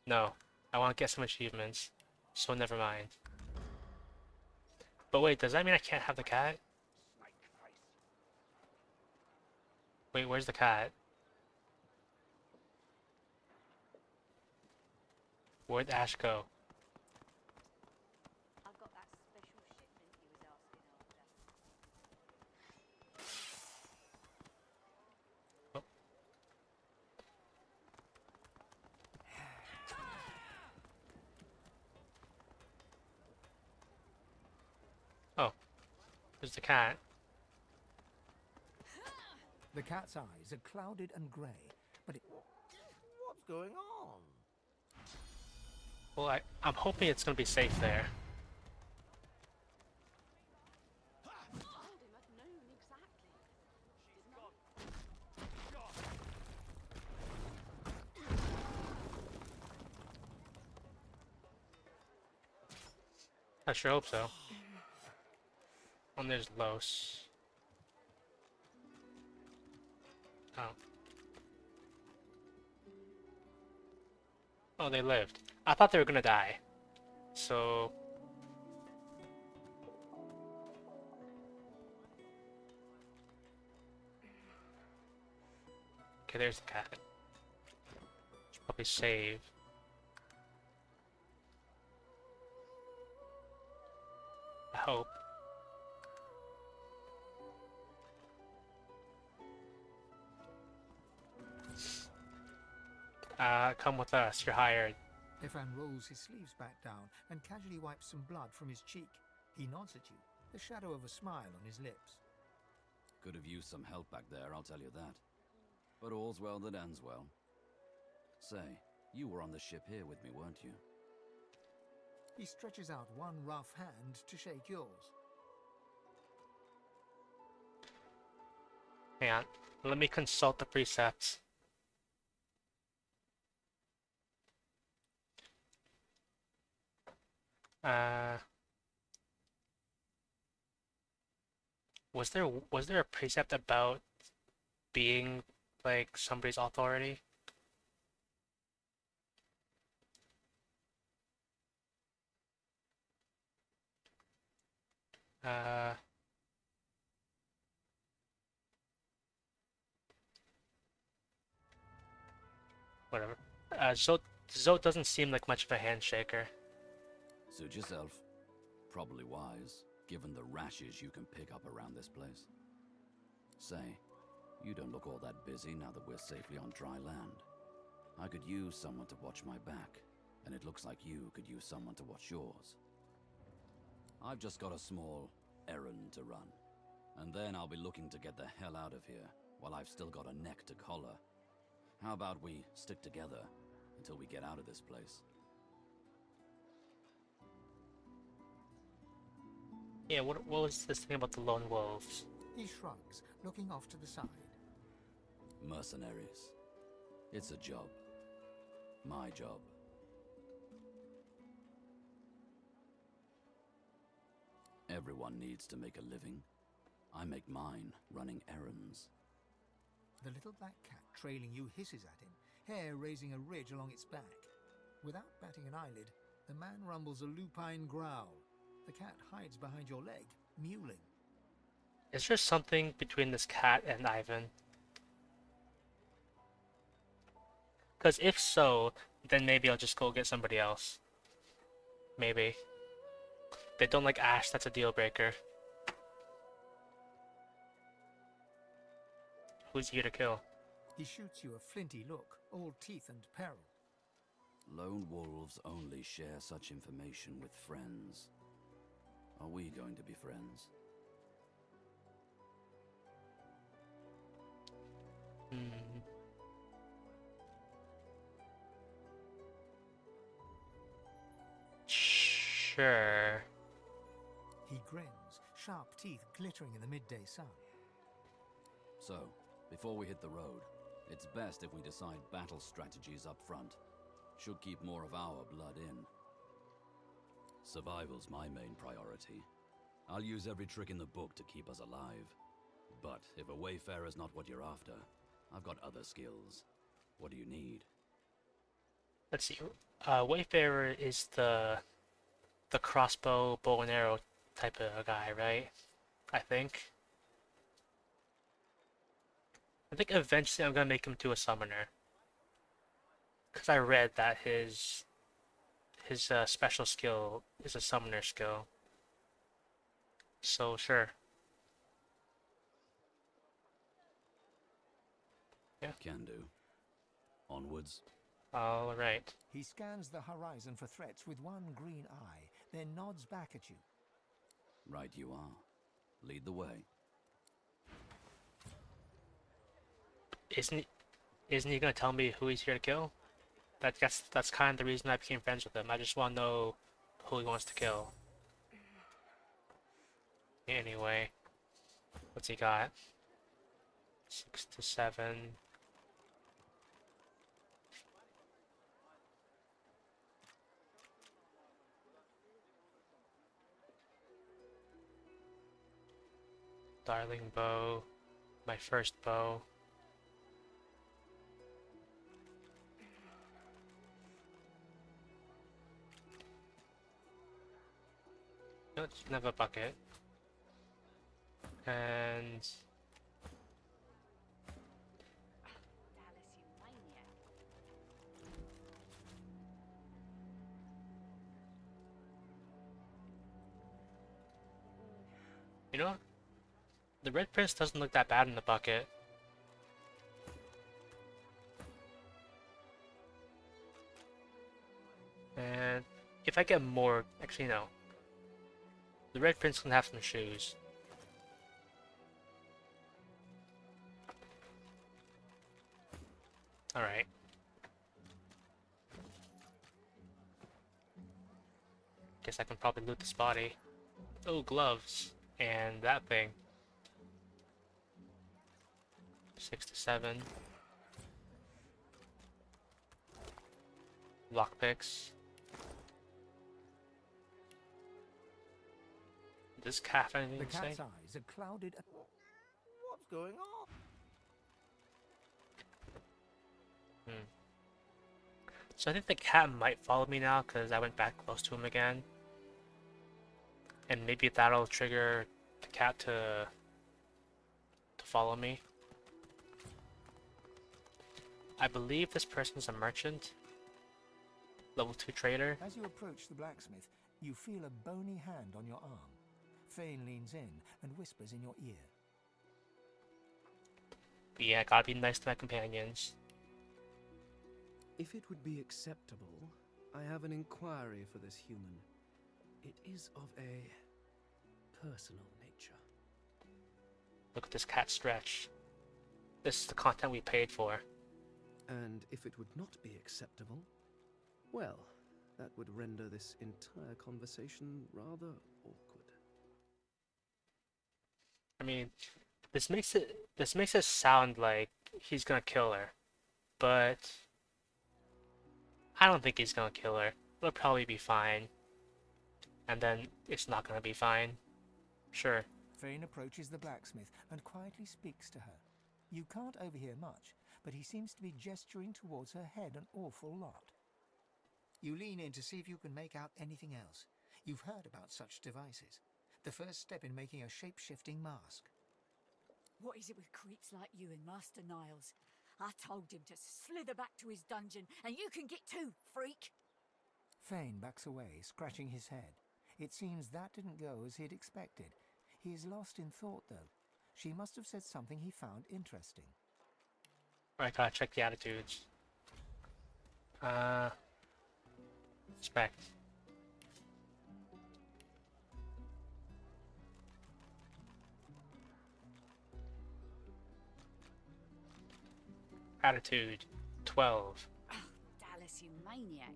No, I want to get some achievements, so never mind. But wait, does that mean I can't have the cat? Wait, where's the cat? Where'd Ash go? I've got that special shipment he was asking after. Oh, there's the cat. The cat's eyes are clouded and grey, but it... What's going on? Well, I'm hoping it's gonna be safe there. I sure hope so. And there's Los. Oh. Oh, they lived. I thought they were gonna die. So... Okay, there's the cat. Should probably save. I hope. Come with us, you're hired. Ifan rolls his sleeves back down and casually wipes some blood from his cheek. He nods at you, the shadow of a smile on his lips. Could have used some help back there, I'll tell you that. But all's well that ends well. Say, you were on the ship here with me, weren't you? He stretches out one rough hand to shake yours. Hang on, let me consult the precepts. Was there a precept about being like somebody's authority? Whatever. Zote doesn't seem like much of a handshaker. Suit yourself. Probably wise, given the rashes you can pick up around this place. Say, you don't look all that busy now that we're safely on dry land. I could use someone to watch my back, and it looks like you could use someone to watch yours. I've just got a small errand to run, and then I'll be looking to get the hell out of here while I've still got a neck to collar. How about we stick together until we get out of this place? Yeah, what was this thing about the lone wolves? He shrugs, looking off to the side. Mercenaries. It's a job. My job. Everyone needs to make a living. I make mine running errands. The little black cat trailing you hisses at him, hair raising a ridge along its back. Without batting an eyelid, the man rumbles a lupine growl. The cat hides behind your leg, mewling. Is there something between this cat and Ivan? Because if so, then maybe I'll just go get somebody else. Maybe. They don't like Ash, that's a deal breaker. Who's here to kill? He shoots you a flinty look, all teeth and peril. Lone wolves only share such information with friends. Are we going to be friends? Sure. He grins, sharp teeth glittering in the midday sun. So, before we hit the road, it's best if we decide battle strategies up front. Should keep more of our blood in. Survival's my main priority. I'll use every trick in the book to keep us alive. But if a wayfarer's not what you're after, I've got other skills. What do you need? Let's see. Wayfarer is the crossbow, bow and arrow type of guy, right? I think. I think eventually I'm gonna make him to a summoner. Cause I read that his special skill is a summoner skill. So sure. Yeah. Can do. Onwards. All right. He scans the horizon for threats with one green eye, then nods back at you. Right you are. Lead the way. Isn't he gonna tell me who he's here to kill? That's kind of the reason I became friends with him. I just want to know who he wants to kill. Anyway, what's he got? 6 to 7. Darling bow, my first bow. No, you can have a bucket. And you know, the red prince doesn't look that bad in the bucket. And if I get more, actually no. The red prince can have some shoes. Alright. Guess I can probably loot this body. Oh, gloves. And that thing. 6 to 7. Lockpicks. Does Cat have anything The to say? cat's eyes are clouded. What's going on? So I think the cat might follow me now because I went back close to him again. And maybe that'll trigger the cat to follow me. I believe this person's a merchant. Level 2 trader. As you approach the blacksmith, you feel a bony hand on your arm. Fane leans in and whispers in your ear. But yeah, gotta be nice to my companions. If it would be acceptable, I have an inquiry for this human. It is of a personal nature. Look at this cat stretch. This is the content we paid for. And if it would not be acceptable, well, that would render this entire conversation rather awkward. I mean, this makes it sound like he's gonna kill her, but I don't think he's gonna kill her. It'll probably be fine, and then it's not gonna be fine. Sure. Fane approaches the blacksmith and quietly speaks to her. You can't overhear much, but he seems to be gesturing towards her head an awful lot. You lean in to see if you can make out anything else. You've heard about such devices. The first step in making a shape-shifting mask. What is it with creeps like you and Master Niles? I told him to slither back to his dungeon, and you can get too, freak! Fane backs away, scratching his head. It seems that didn't go as he'd expected. He is lost in thought, though. She must have said something he found interesting. Alright, gotta check the attitudes. Respect. Attitude, 12. Dallas, you maniac.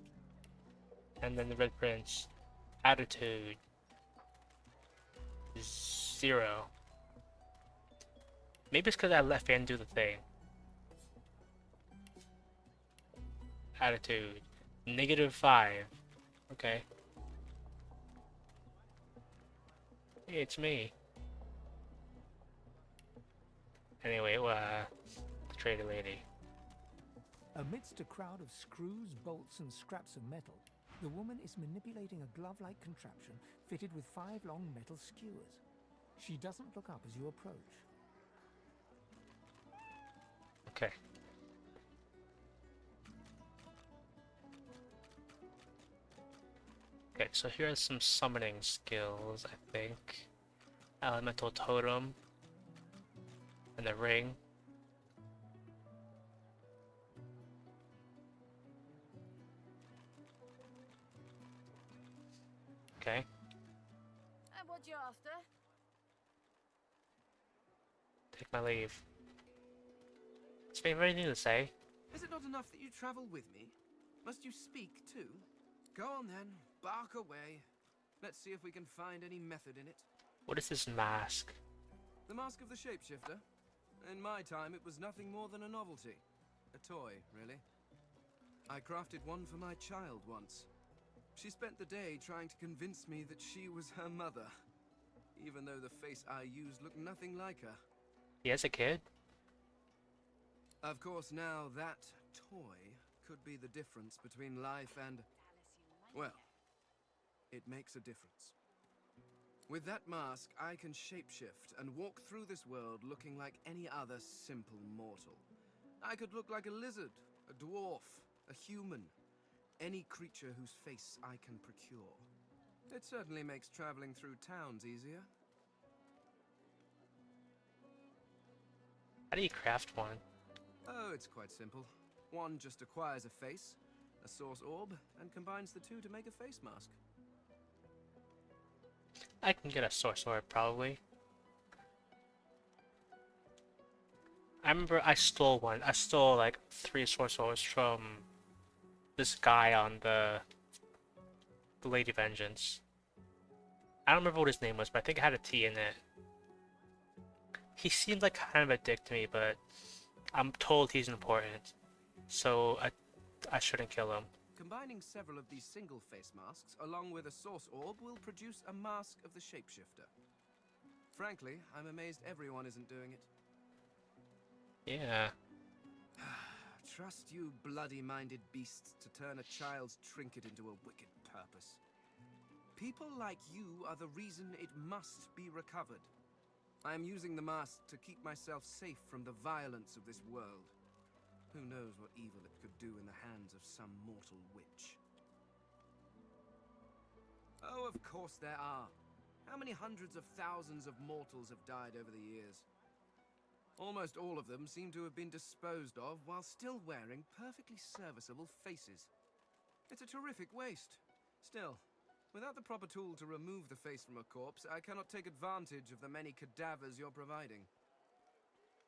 And then the Red Prince, attitude, 0. Maybe it's because I let Fan do the thing. Attitude, -5. Okay. Hey, it's me. Anyway, the trader lady. Amidst a crowd of screws, bolts, and scraps of metal, the woman is manipulating a glove-like contraption fitted with 5 long metal skewers. She doesn't look up as you approach. Okay. Okay, so here are some summoning skills, I think. Elemental Totem. And the ring. Okay. And what you after? Take my leave. Is there anything to say? Is it not enough that you travel with me? Must you speak too? Go on then, bark away. Let's see if we can find any method in it. What is this mask? The mask of the shapeshifter? In my time, it was nothing more than a novelty. A toy, really. I crafted one for my child once. She spent the day trying to convince me that she was her mother, even though the face I used looked nothing like her. He has a kid? Of course, now that toy could be the difference between life and... well, it makes a difference. With that mask, I can shapeshift and walk through this world looking like any other simple mortal. I could look like a lizard, a dwarf, a human, any creature whose face I can procure. It certainly makes traveling through towns easier. How do you craft one? Oh, it's quite simple. One just acquires a face, a source orb, and combines the two to make a face mask. I can get a source orb, probably. I remember I stole one. I stole like 3 source orbs from this guy on the Lady Vengeance. I don't remember what his name was, but I think it had a T in it. He seemed like kind of a dick to me, but I'm told he's important, so I shouldn't kill him. Combining several of these single face masks along with a source orb will produce a mask of the shapeshifter. Frankly, I'm amazed everyone isn't doing it. Yeah. Trust you bloody-minded beasts to turn a child's trinket into a wicked purpose. People like you are the reason it must be recovered. I am using the mask to keep myself safe from the violence of this world. Who knows what evil it could do in the hands of some mortal witch? Oh, of course there are. How many hundreds of thousands of mortals have died over the years? Almost all of them seem to have been disposed of while still wearing perfectly serviceable faces. It's a terrific waste. Still, without the proper tool to remove the face from a corpse, I cannot take advantage of the many cadavers you're providing.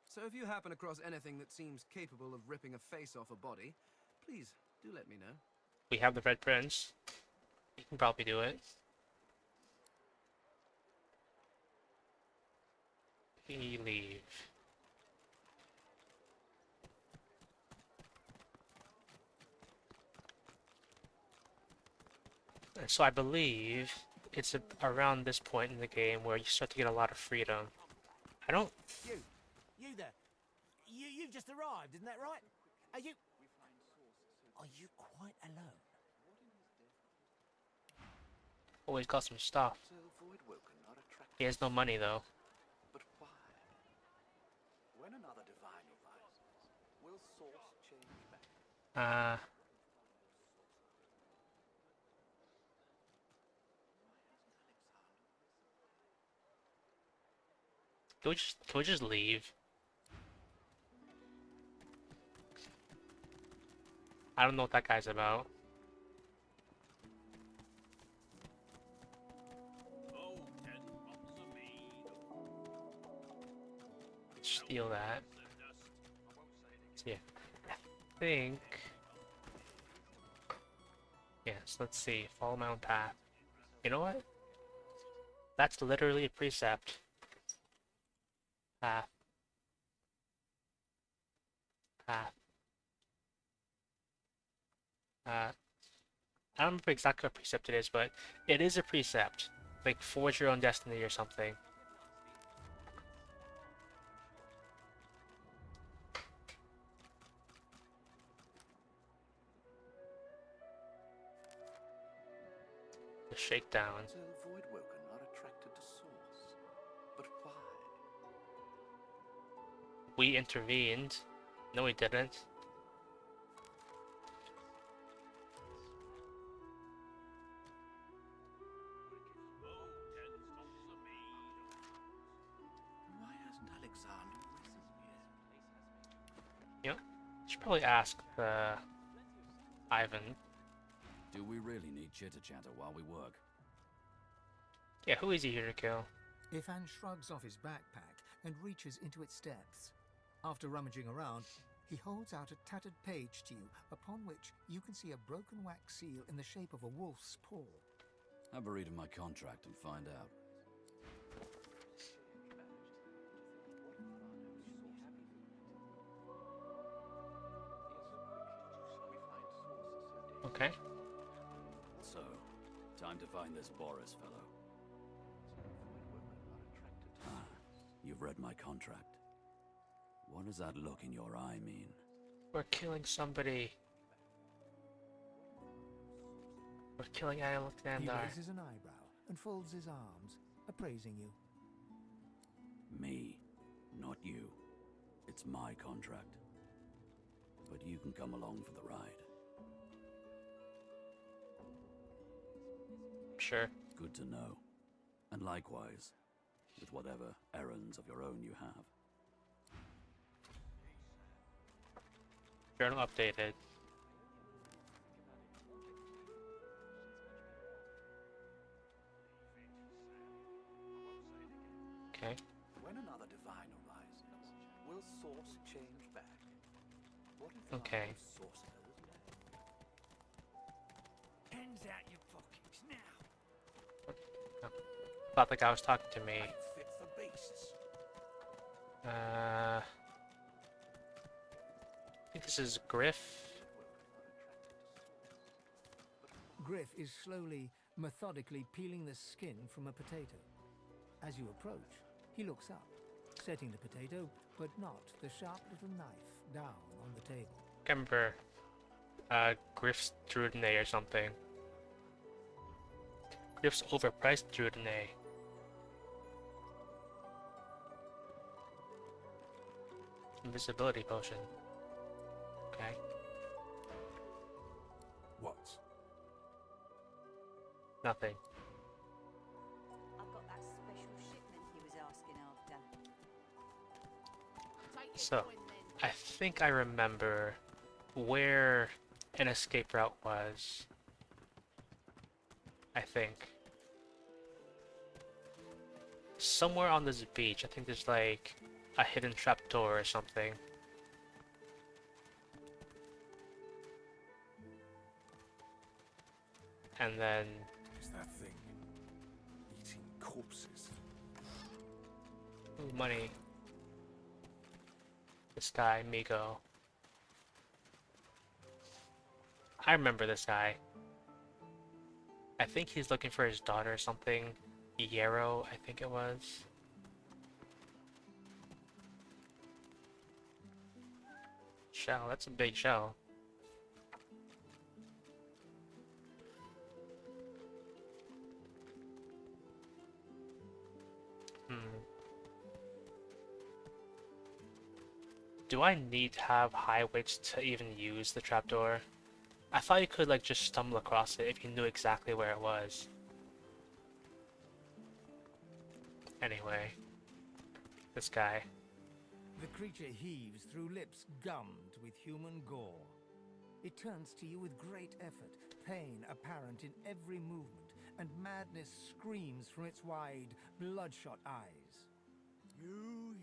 So if you happen across anything that seems capable of ripping a face off a body, please do let me know. We have the Red Prince. You can probably do it. We leave. And so I believe it's around this point in the game where you start to get a lot of freedom. I don't... You there. You've just arrived, isn't that right? Are you quite alone? Oh, he's got some stuff. He has no money though. But why? When another divine arises, will source change back? Can we just leave? I don't know what that guy's about. Steal that. So yeah, I think... yes, let's see. Follow my own path. You know what? That's literally a precept. Path. Path. I don't remember exactly what precept it is, but it is a precept. Like, forge your own destiny or something. The shakedown. So Voidwoken are attracted to Source. But why? We intervened. No, we didn't. Why hasn't Alexander risen yet? You know, should probably ask Ivan. Do we really need chitter-chatter while we work? Yeah, who is he here to kill? Ivan shrugs off his backpack and reaches into its depths. After rummaging around, he holds out a tattered page to you, upon which you can see a broken wax seal in the shape of a wolf's paw. Have a read of my contract and find out. Okay. So, time to find this Boris fellow. Ah, you've read my contract. What does that look in your eye mean? We're killing somebody. We're killing He Alexander. raises an eyebrow and folds his arms, appraising you. Me, not you. It's my contract. But you can come along for the ride. Sure. Good to know. And likewise, with whatever errands of your own you have. Journal updated. Okay. When another divine arises, will Source change back? What if the Okay. last sorcerer was left? Hands out your pockets now. Oh. Thought the guy was talking to me. Fit for beasts. I think this is Griff. Griff is slowly, methodically peeling the skin from a potato. As you approach, he looks up, setting the potato, but not the sharp little knife, down on the table. Can't remember. Griff's Druidine or something. Griff's overpriced Druidine. Invisibility potion. Okay. What? Nothing. I've got that special shipment he was asking after. So, I think I remember where an escape route was. I think. Somewhere on this beach, I think there's like a hidden trapdoor or something. And then... What's that thing? Eating corpses. Ooh, money. This guy, Migo. I remember this guy. I think he's looking for his daughter or something. Yarrow, I think it was. Shell, that's a big shell. Do I need to have high wits to even use the trapdoor? I thought you could like just stumble across it if you knew exactly where it was. Anyway, this guy. The creature heaves through lips gummed with human gore. It turns to you with great effort, pain apparent in every movement, and madness screams from its wide, bloodshot eyes. You.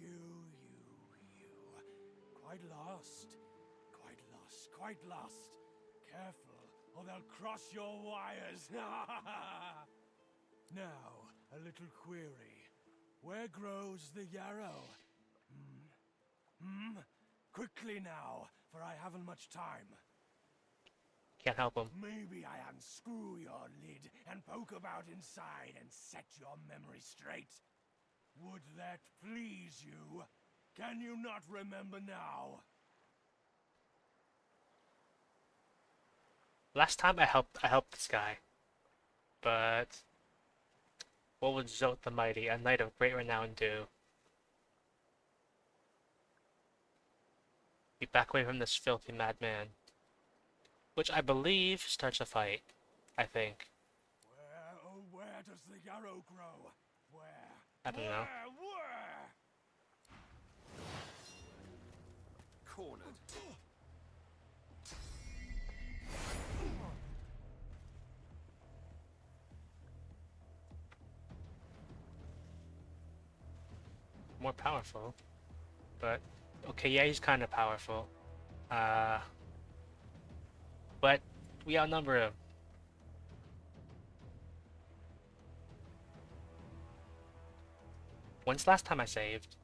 Quite lost. Quite lost. Careful, or they'll cross your wires. Now, a little query. Where grows the yarrow? Quickly now, for I haven't much time. Can't help him. Maybe I unscrew your lid and poke about inside and set your memory straight. Would that please you? Can you not remember now? Last time I helped this guy. But what would Zote the Mighty, a knight of great renown, do? Be back away from this filthy madman. Which I believe starts a fight. I think. Where, oh, where does the yarrow grow? Where? I don't know. Where? Cornered. More powerful. But, okay, yeah, he's kind of powerful. But we outnumber him. When's the last time I saved?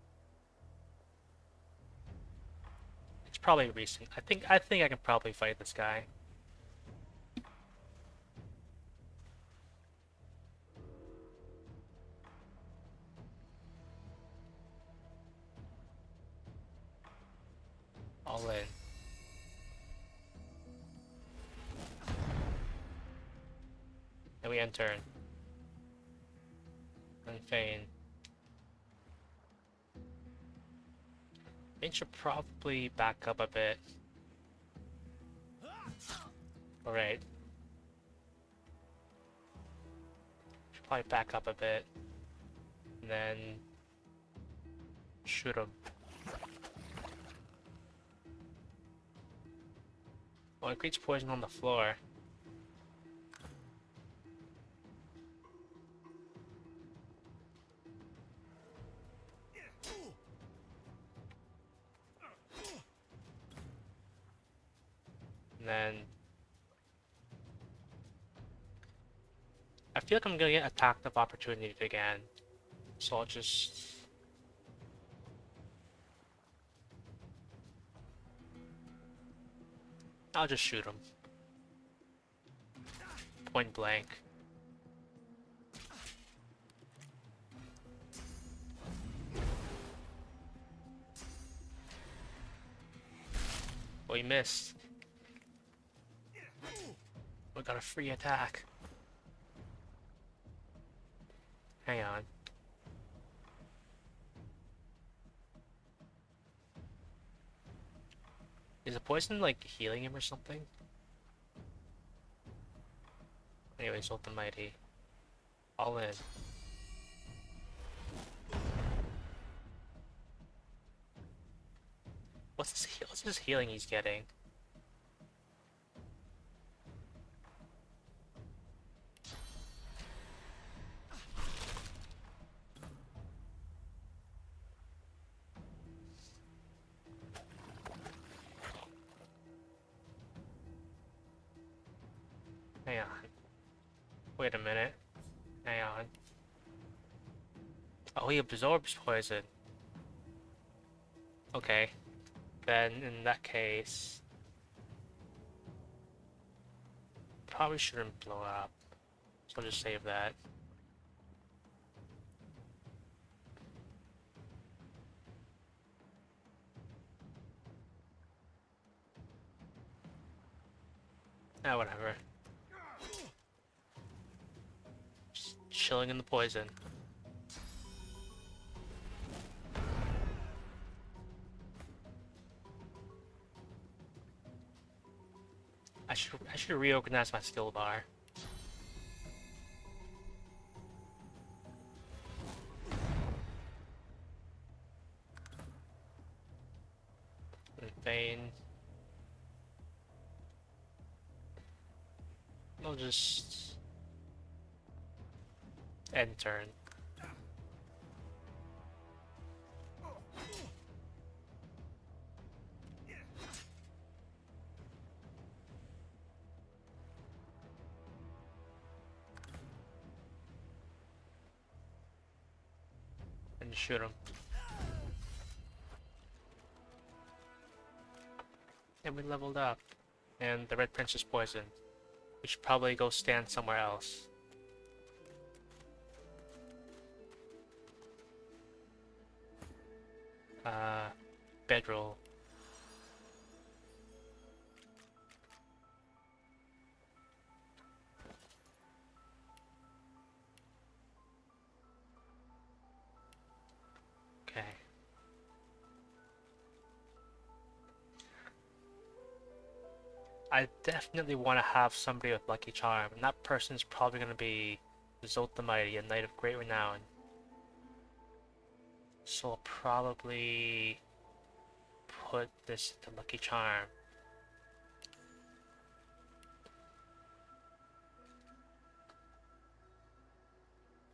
It's probably recent. I think I can probably fight this guy. All in. And we enter. And feign. I should probably back up a bit. Alright. Should probably back up a bit. And then shoot him. Oh, it creates poison on the floor. And then I feel like I'm gonna get attacked of opportunity again. So I'll just shoot him. Point blank. Oh, he missed. We got a free attack. Hang on. Is the poison like healing him or something? Anyways, Zote the Mighty. All in. What's this healing he's getting? Hang on. Wait a minute. Hang on. Oh, he absorbs poison. Okay. Then, in that case... probably shouldn't blow up. So I'll just save that. Ah, whatever. Just chilling in the poison. I should reorganize my skill bar. And Bane. I'll just end turn. And shoot him. And we leveled up. And the Red Prince is poisoned. We should probably go stand somewhere else. Bedroll. Okay. I definitely want to have somebody with Lucky Charm, and that person's probably going to be Zote the Mighty, a knight of great renown. So I'll probably put this to Lucky Charm.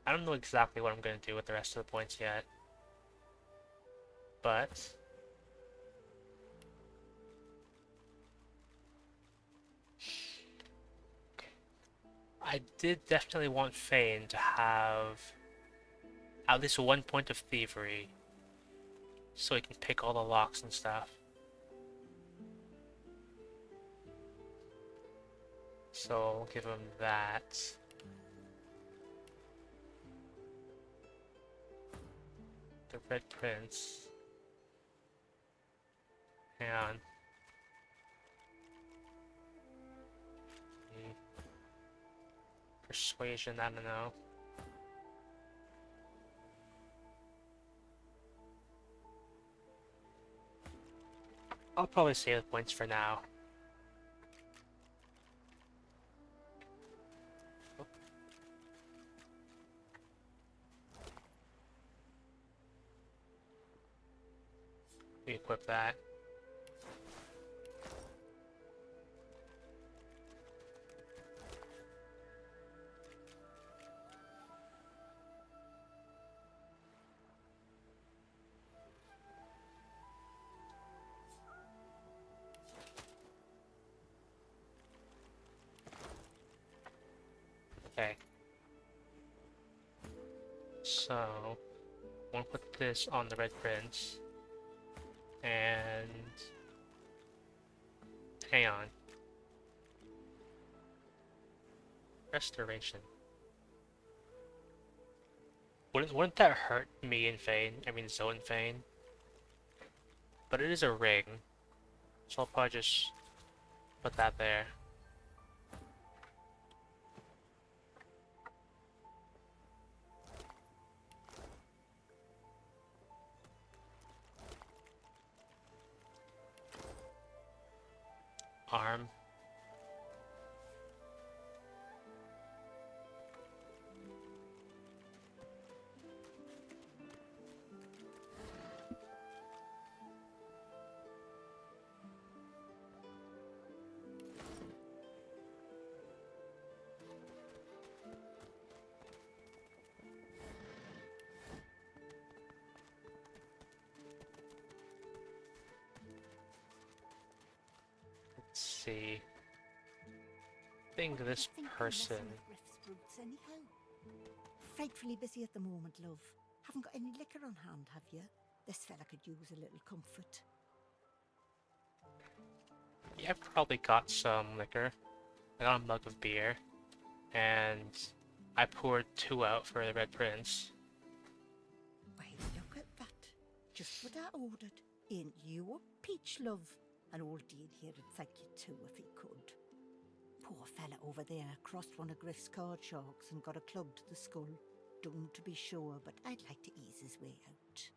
I don't know exactly what I'm going to do with the rest of the points yet, but I did definitely want Fane to have at least 1 point of thievery, so he can pick all the locks and stuff. So I'll give him that. The Red Prince. Hang on. Persuasion, I don't know. I'll probably save the points for now. We equip that. Okay. So, we'll put this on the Red Prince. And hang on. Restoration. Wouldn't that hurt me and Fane? I mean Zoe and Fane? But it is a ring. So I'll probably just put that there. Arm. Let's see. I think this person. Frightfully busy at the moment, love. Haven't got any liquor on hand, have you? This fella could use a little comfort. Yeah, I've probably got some liquor. I got a mug of beer. And I poured 2 out for the Red Prince. Why, look at that. Just what I ordered. Ain't you a peach, love? And old Dean here'd thank you too if he could. Poor fella over there crossed one of Griff's card sharks and got a club to the skull. Doomed to be sure, but I'd like to ease his way out.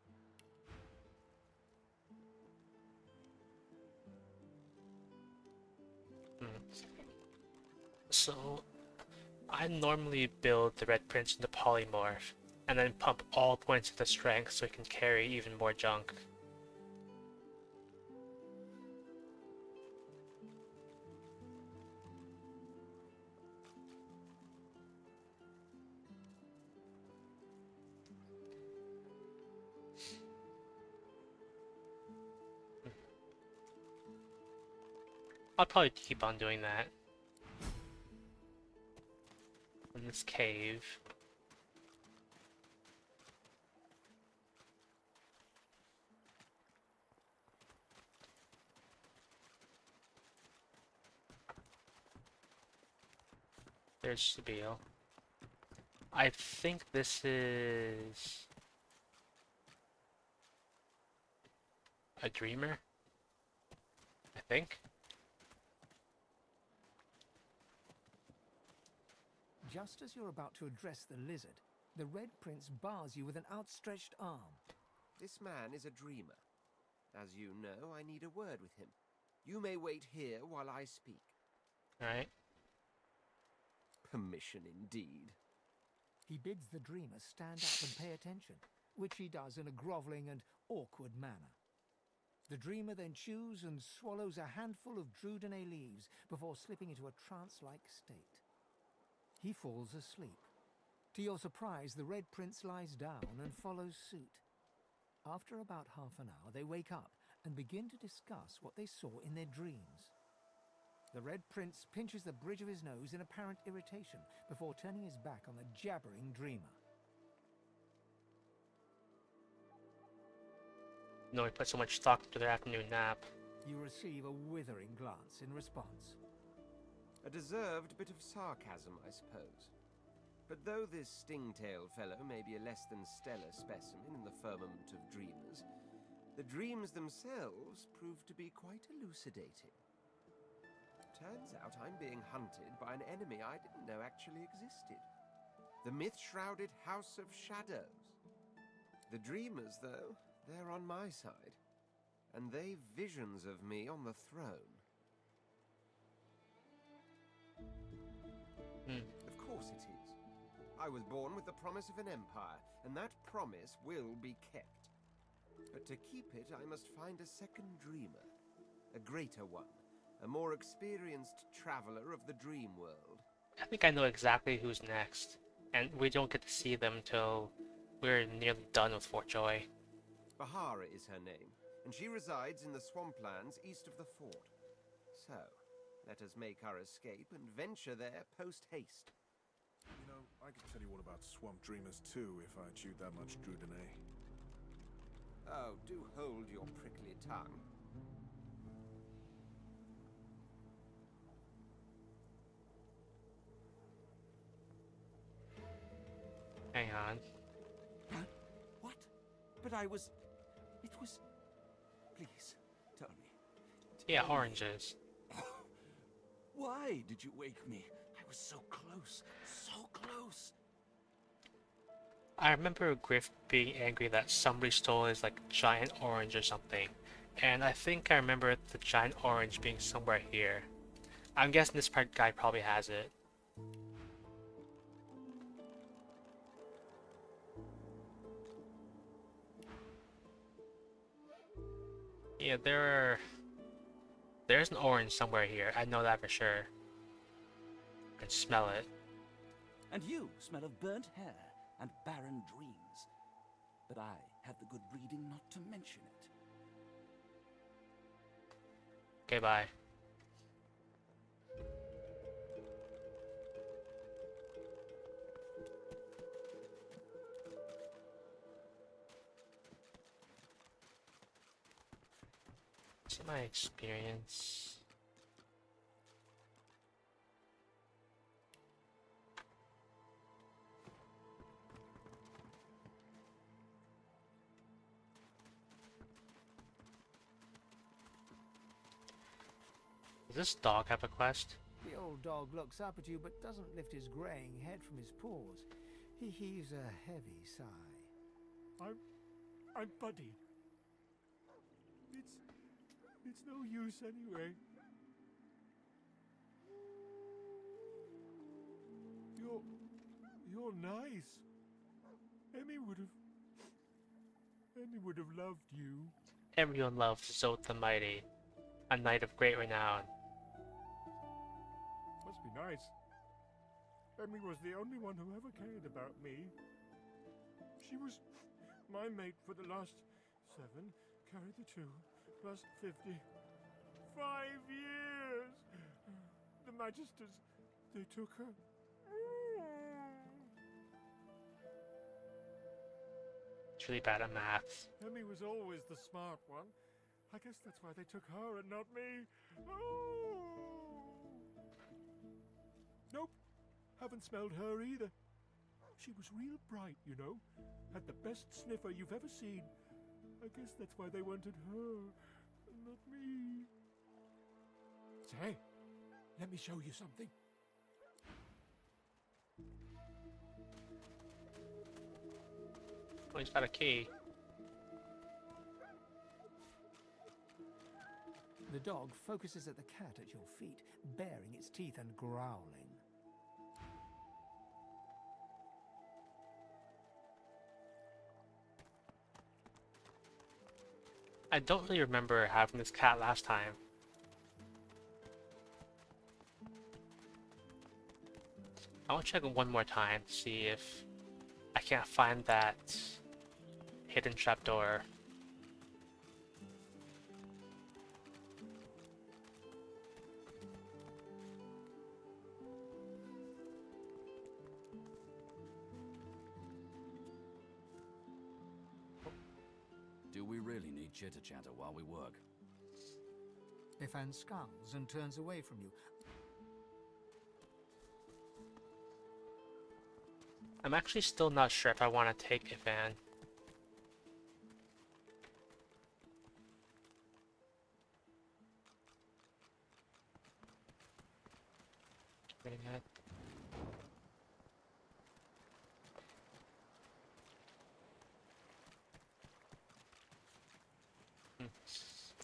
So, I normally build the Red Prince into Polymorph, and then pump all points into strength so he can carry even more junk. I'll probably keep on doing that. In this cave. There's Sabille. I think this is a dreamer. I think. Just as you're about to address the lizard, the Red Prince bars you with an outstretched arm. This man is a dreamer. As you know, I need a word with him. You may wait here while I speak. Right. Permission indeed. He bids the dreamer stand up and pay attention, which he does in a grovelling and awkward manner. The dreamer then chews and swallows a handful of Drudene leaves before slipping into a trance-like state. He falls asleep. To your surprise, the Red Prince lies down and follows suit. After about half an hour, they wake up and begin to discuss what they saw in their dreams. The Red Prince pinches the bridge of his nose in apparent irritation before turning his back on the jabbering dreamer. No, we put so much stock into their afternoon nap. You receive a withering glance in response. A deserved bit of sarcasm, I suppose. But though this stingtail fellow may be a less than stellar specimen in the firmament of dreamers, the dreams themselves prove to be quite elucidating. Turns out I'm being hunted by an enemy I didn't know actually existed. The myth-shrouded House of Shadows. The dreamers, though, they're on my side. And they've visions of me on the throne. Of course it is. I was born with the promise of an empire, and that promise will be kept. But to keep it, I must find a second dreamer. A greater one. A more experienced traveler of the dream world. I think I know exactly who's next, and we don't get to see them until we're nearly done with Fort Joy. Bahara is her name, and she resides in the swamplands east of the fort. So, let us make our escape and venture there post-haste. You know, I could tell you all about swamp dreamers too if I chewed that much Drudene. Oh, do hold your prickly tongue. Hang on. Huh? What? But I was... It was... Please, tell me. Yeah, oranges. Why did you wake me? I was so close. So close. I remember Griff being angry that somebody stole his like giant orange or something. And I think I remember the giant orange being somewhere here. I'm guessing this part guy probably has it. Yeah, there's an orange somewhere here. I know that for sure. I can smell it. And you smell of burnt hair and barren dreams. But I have the good breeding not to mention it. Okay, bye. See my experience. Does this dog have a quest? The old dog looks up at you but doesn't lift his greying head from his paws. He heaves a heavy sigh. I'm Buddy. It's no use anyway. You're nice. Emmy would have loved you. Everyone loves Zote the Mighty, a knight of great renown. Must be nice. Emmy was the only one who ever cared about me. She was my mate for the last 7, carry the 2, plus 50. 5 years! The Magisters, they took her. It's really bad at maths. Emmy was always the smart one. I guess that's why they took her and not me. Oh! Nope. Haven't smelled her either. She was real bright, you know. Had the best sniffer you've ever seen. I guess that's why they wanted her, and not me. Say, let me show you something. Oh, he's got a key. The dog focuses at the cat at your feet, baring its teeth and growling. I don't really remember having this cat last time. I want to check it one more time to see if I can't find that hidden trapdoor. Do we really need chitter-chatter while we work? Ifan scowls and turns away from you. I'm actually still not sure if I want to take Ivan. Getting that.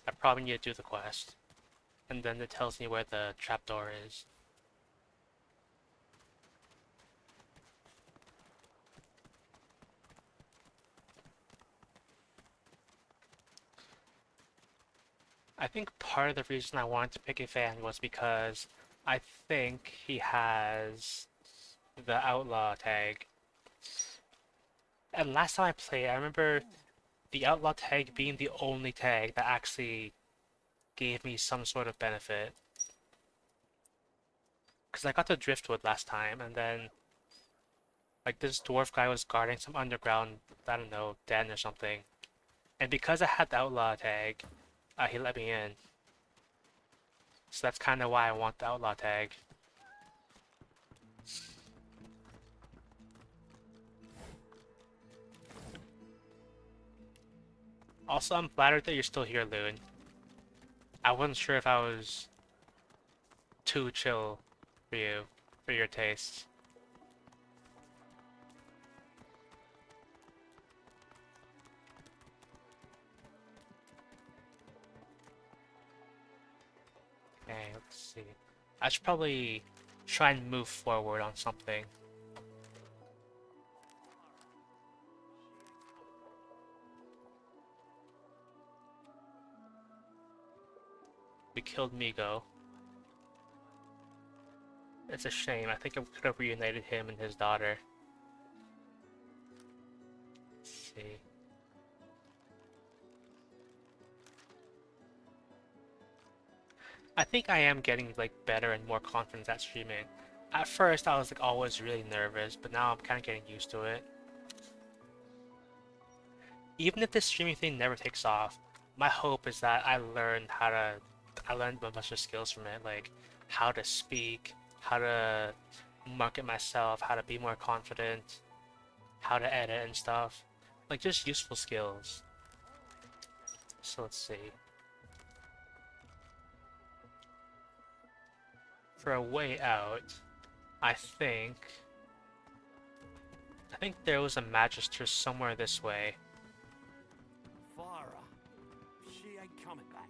I probably need to do the quest. And then it tells me where the trapdoor is. I think part of the reason I wanted to pick Ivan was because I think he has the outlaw tag. And last time I played, I remember the outlaw tag being the only tag that actually gave me some sort of benefit. Because I got to Driftwood last time, and then like this dwarf guy was guarding some underground, I don't know, den or something. And because I had the outlaw tag, he let me in. So that's kind of why I want the outlaw tag. Also, I'm flattered that you're still here, Loon. I wasn't sure if I was too chill for you, for your tastes. Okay, let's see. I should probably try and move forward on something. We killed Migo. It's a shame. I think I could have reunited him and his daughter. Let's see. I think I am getting like better and more confident at streaming. At first I was like always really nervous, but now I'm kind of getting used to it. Even if this streaming thing never takes off, my hope is that I learned a bunch of skills from it, like how to speak, how to market myself, how to be more confident, how to edit and stuff. Like just useful skills. So let's see. For a way out, I think there was a Magister somewhere this way. Fire her. She ain't coming back.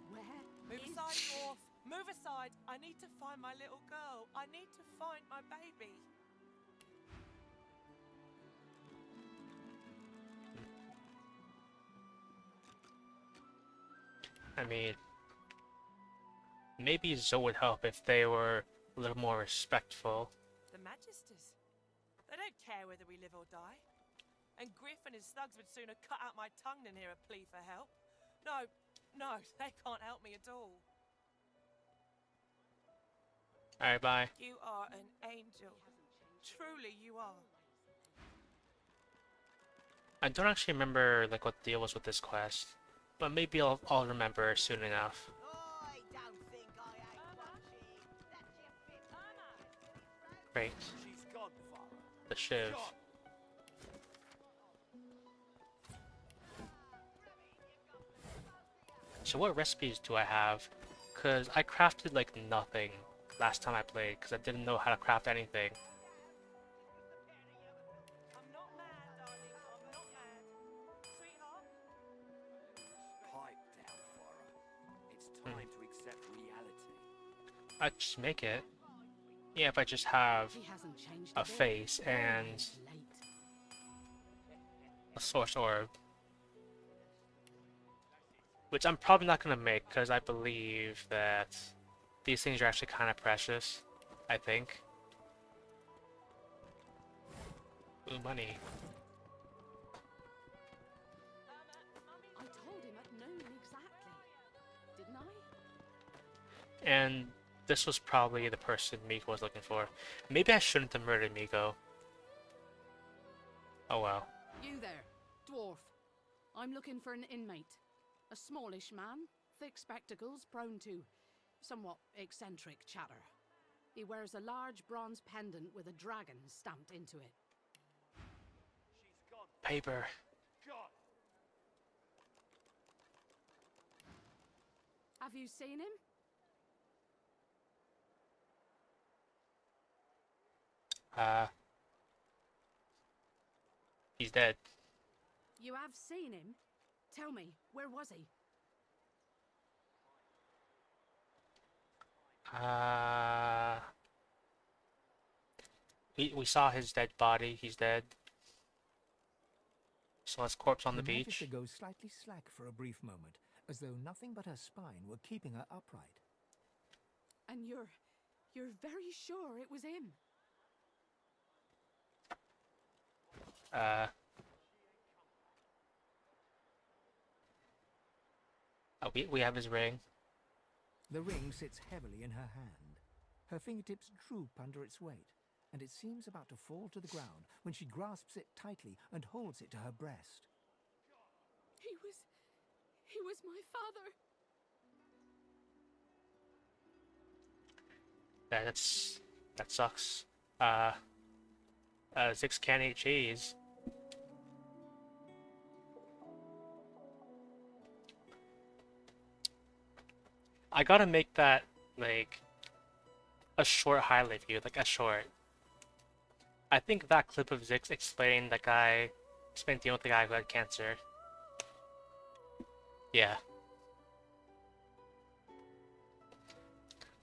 Where? Move aside, dwarf. Move aside. I need to find my little girl. I need to find my baby. I mean, maybe Zote would help if they were a little more respectful. The Magisters. They don't care whether we live or die. And Griff and his thugs would sooner cut out my tongue than hear a plea for help. No, they can't help me at all. Alright, bye. You are an angel. Truly, you are. I don't actually remember like what the deal was with this quest, but maybe I'll remember soon enough. Great. The shiv. So what recipes do I have? Because I crafted like nothing last time I played because I didn't know how to craft anything. Time to accept reality. I just make it. Yeah, if I just have a face and a source orb. Which I'm probably not going to make because I believe that these things are actually kind of precious. I think. Ooh, money. I told him at noon exactly, didn't I? And this was probably the person Miko was looking for. Maybe I shouldn't have murdered Miko. Oh well. You there, dwarf. I'm looking for an inmate. A smallish man, thick spectacles, prone to somewhat eccentric chatter. He wears a large bronze pendant with a dragon stamped into it. Paper. Have you seen him? He's dead. You have seen him? Tell me, where was he? We saw his dead body. He's dead. Saw his corpse on the beach. Magister goes slightly slack for a brief moment, as though nothing but her spine were keeping her upright. And you're very sure it was him? Oh, we have his ring. The ring sits heavily in her hand. Her fingertips droop under its weight, and it seems about to fall to the ground when she grasps it tightly and holds it to her breast. He was my father. That sucks. Zix can't eat cheese. I gotta make that, like, a short highlight view, like a short. I think that clip of Zix explained dealing with the guy who had cancer. Yeah.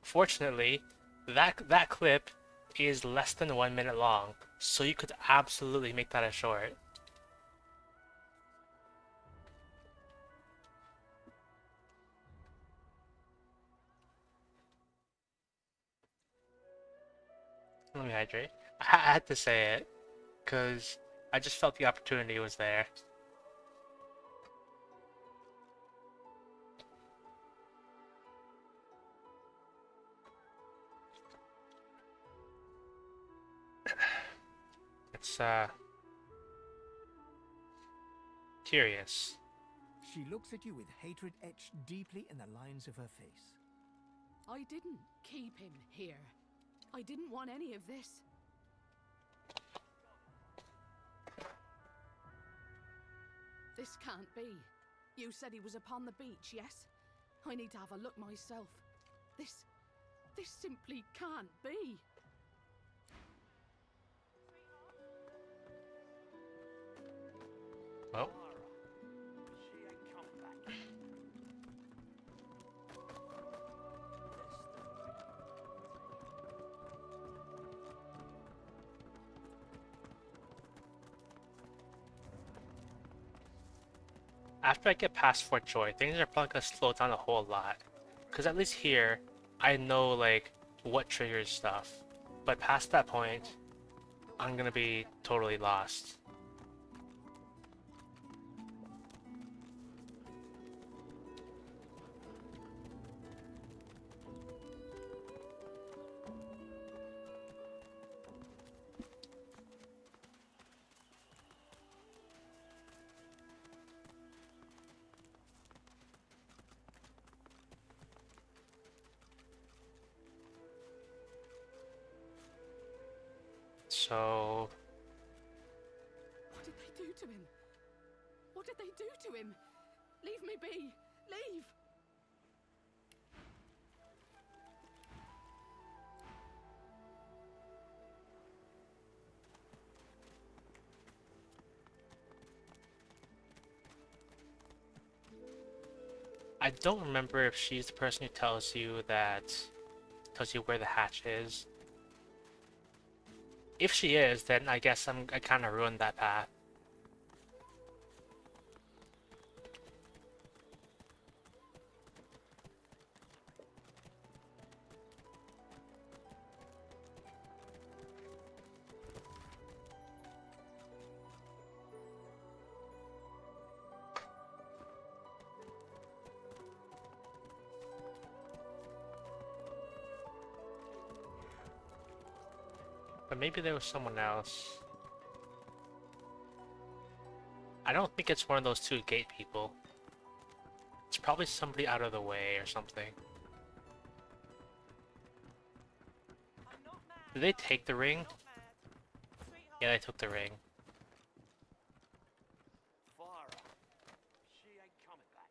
Fortunately, that clip is less than 1 minute long, so you could absolutely make that a short. Let me hydrate. I had to say it, because I just felt the opportunity was there. It's, curious. She looks at you with hatred etched deeply in the lines of her face. I didn't keep him here. I didn't want any of this. This can't be. You said he was upon the beach, yes? I need to have a look myself. This simply can't be. Well. After I get past Fort Joy, things are probably gonna slow down a whole lot. Because at least here, I know, like, what triggers stuff. But past that point, I'm gonna be totally lost. So... What did they do to him? What did they do to him? Leave me be! Leave! I don't remember if she's the person who tells you where the hatch is. If she is, then I guess I kind of ruined that path. But maybe there was someone else. I don't think it's one of those two gate people. It's probably somebody out of the way or something. Did they take the ring? Yeah, they took the ring. She ain't coming back.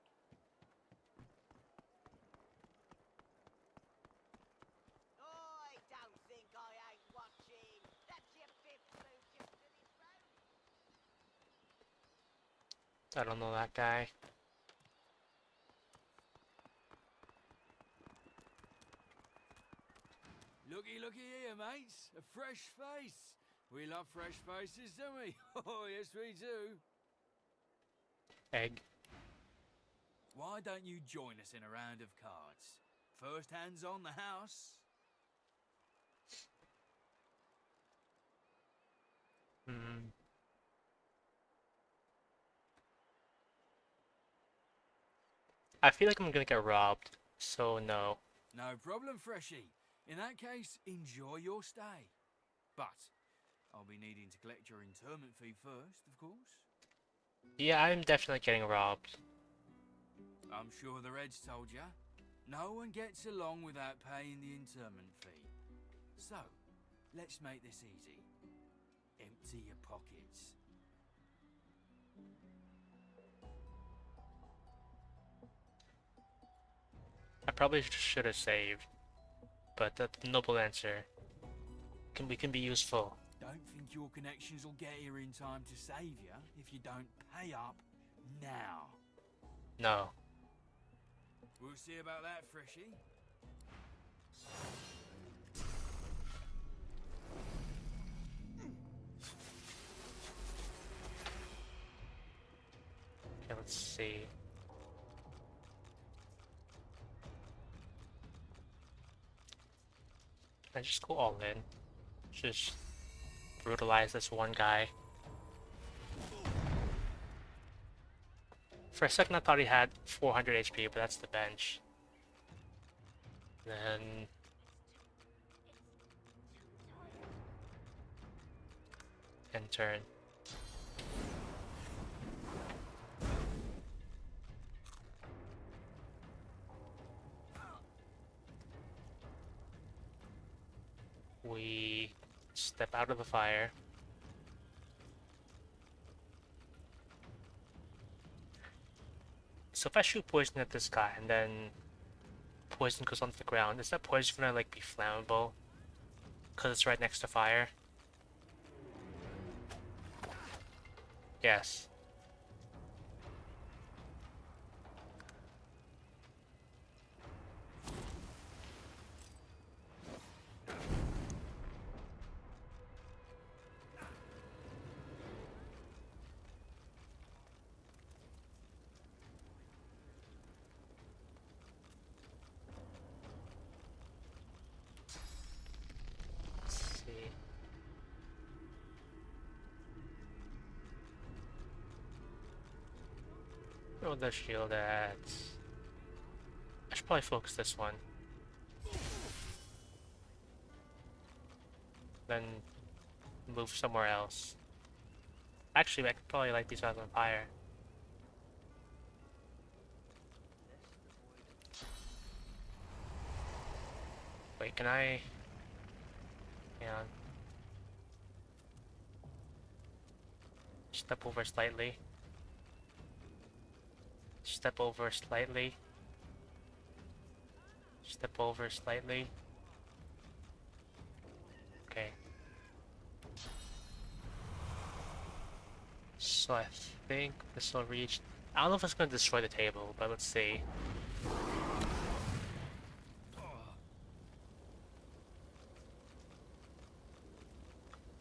I don't think I ain't watching. That's your fifth Lucas to this road. I don't know that guy. Looky, looky here, mates. A fresh face. We love fresh faces, don't we? Oh, yes, we do. Egg. Why don't you join us in a round of cards? First hands on the house. Hmm. I feel like I'm gonna get robbed, so no. No problem, Freshie. In that case, enjoy your stay. But I'll be needing to collect your interment fee first, of course. Yeah, I'm definitely getting robbed. I'm sure the Reds told ya. No one gets along without paying the interment fee. So, let's make this easy. Empty your pockets. I probably should have saved, but that's a noble answer. We can be useful. Don't think your connections will get here in time to save you if you don't pay up now. No. We'll see about that, Freshie. Okay, let's see. Can I just go all in? Just brutalize this one guy. For a second I thought he had 400 HP, but that's the bench. Then... end turn. We step out of the fire. So if I shoot poison at this guy and then poison goes onto the ground, is that poison gonna like be flammable? Cause it's right next to fire? Yes. Let's see. Throw the shield at... I should probably focus this one. Then move somewhere else. Actually, I could probably light these guys on fire. Wait, can I... Hang on. Step over slightly. Step over slightly. Step over slightly. Okay. So I think this will reach... I don't know if it's going to destroy the table, but let's see.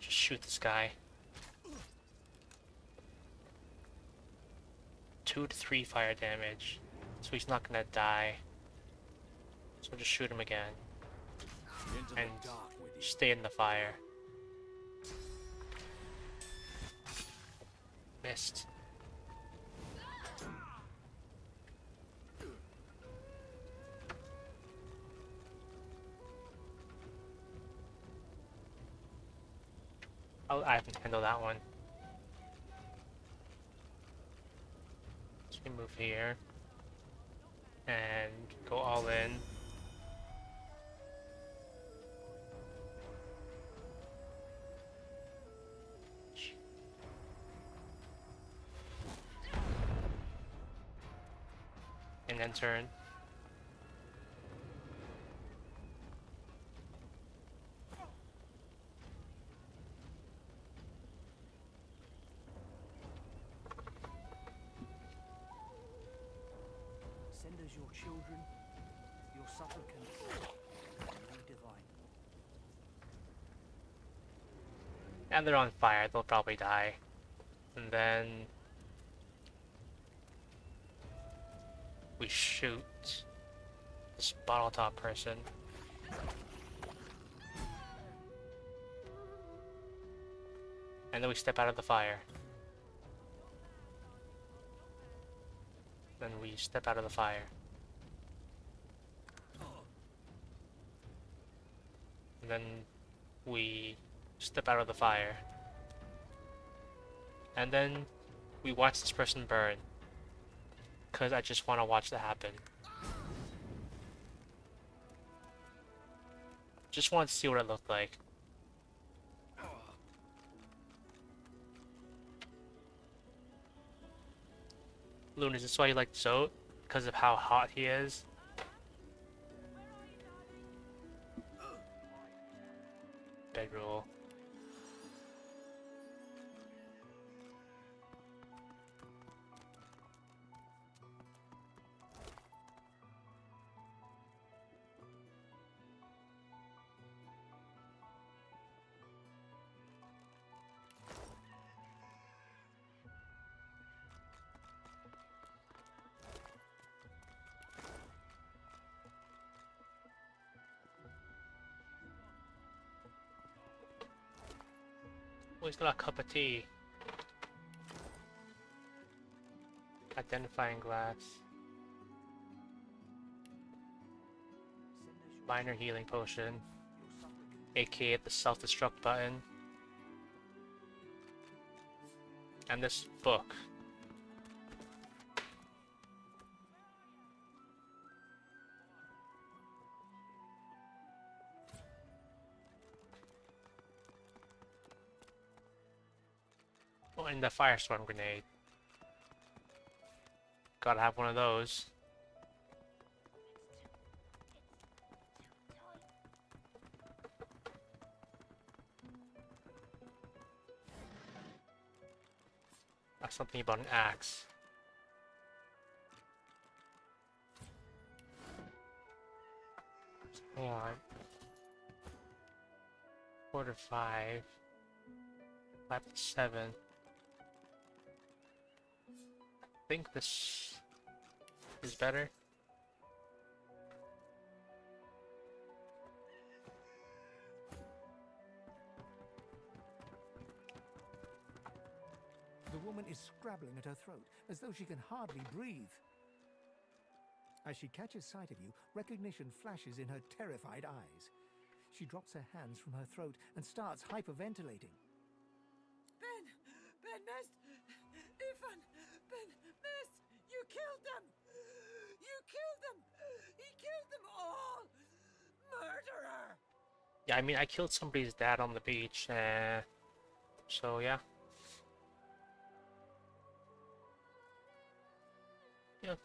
Just shoot this guy. 2 to 3 fire damage. So he's not gonna die. So just shoot him again. And stay in the fire. Missed. Oh, I can handle that one. So we move here. And go all in. And then turn. Send us your children, your supplicants, and we divine. And they're on fire, they'll probably die. And then we shoot this bottle top person. And then we step out of the fire. Then we step out of the fire. And then we step out of the fire. And then we watch this person burn. Because I just want to watch that happen. Just want to see what it looked like. Loon, is this why you like Zote? Because of how hot he is? Bedroll. Oh, he's got a cup of tea. Identifying glass. Minor healing potion. AKA the self-destruct button. And this book. Oh, and the firestorm grenade. Gotta have one of those. That's something about an axe. Hang on. 4 to 5. 5 to 7. I think this is better. The woman is scrabbling at her throat, as though she can hardly breathe. As she catches sight of you, recognition flashes in her terrified eyes. She drops her hands from her throat and starts hyperventilating. Ben! Ben missed! Ethan! Ben missed! You killed them! You killed them! He killed them all! Murderer! Yeah, I mean, I killed somebody's dad on the beach, so yeah. Yeah,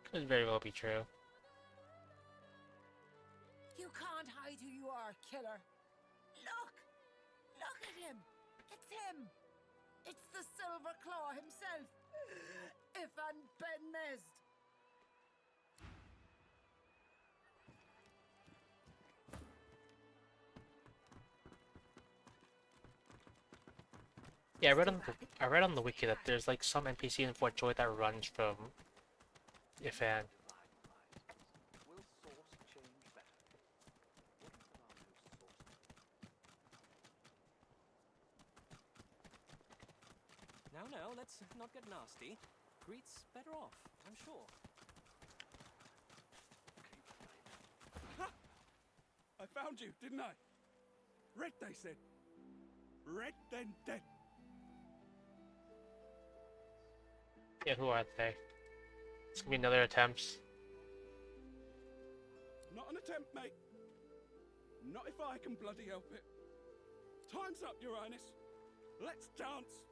could very well be true. You can't hide who you are, killer. Look! Look at him! It's him! It's the Silver Claw himself! Ifan Ben Nezd! Yeah, I read on the wiki that there's like some NPC in Fort Joy that runs from Ifan. Now, let's not get nasty. Crete's better off, I'm sure. Ha! I found you, didn't I? Red, they said. Red, then dead. Yeah, who are they? It's gonna be another attempt. Not an attempt, mate. Not if I can bloody help it. Time's up, Your Highness. Let's dance.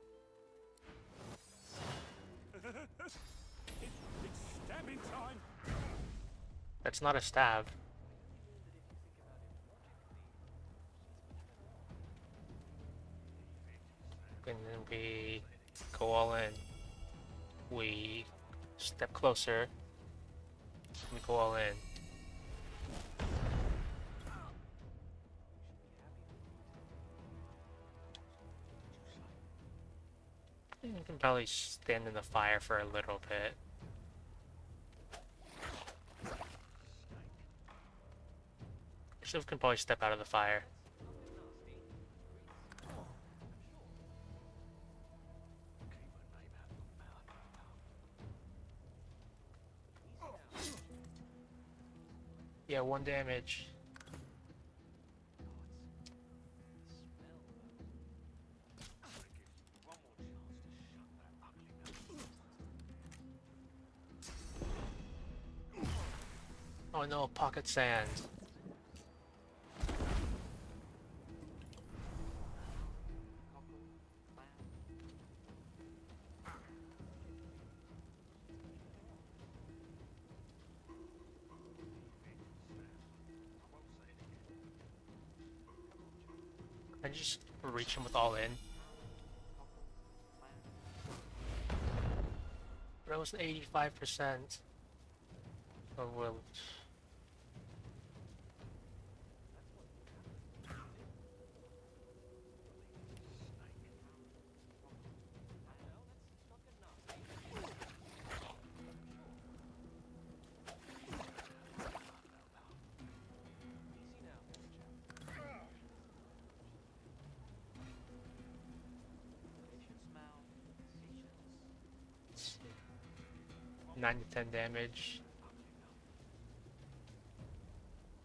It's stabbing time. That's not a stab. And then we go all in. We step closer. We go all in. You can probably stand in the fire for a little bit. So we can probably step out of the fire. Yeah, 1 damage. Oh no, pocket sand. I just reach him with all in. But it was 85%. Or will. Let's see. 9 to 10 damage.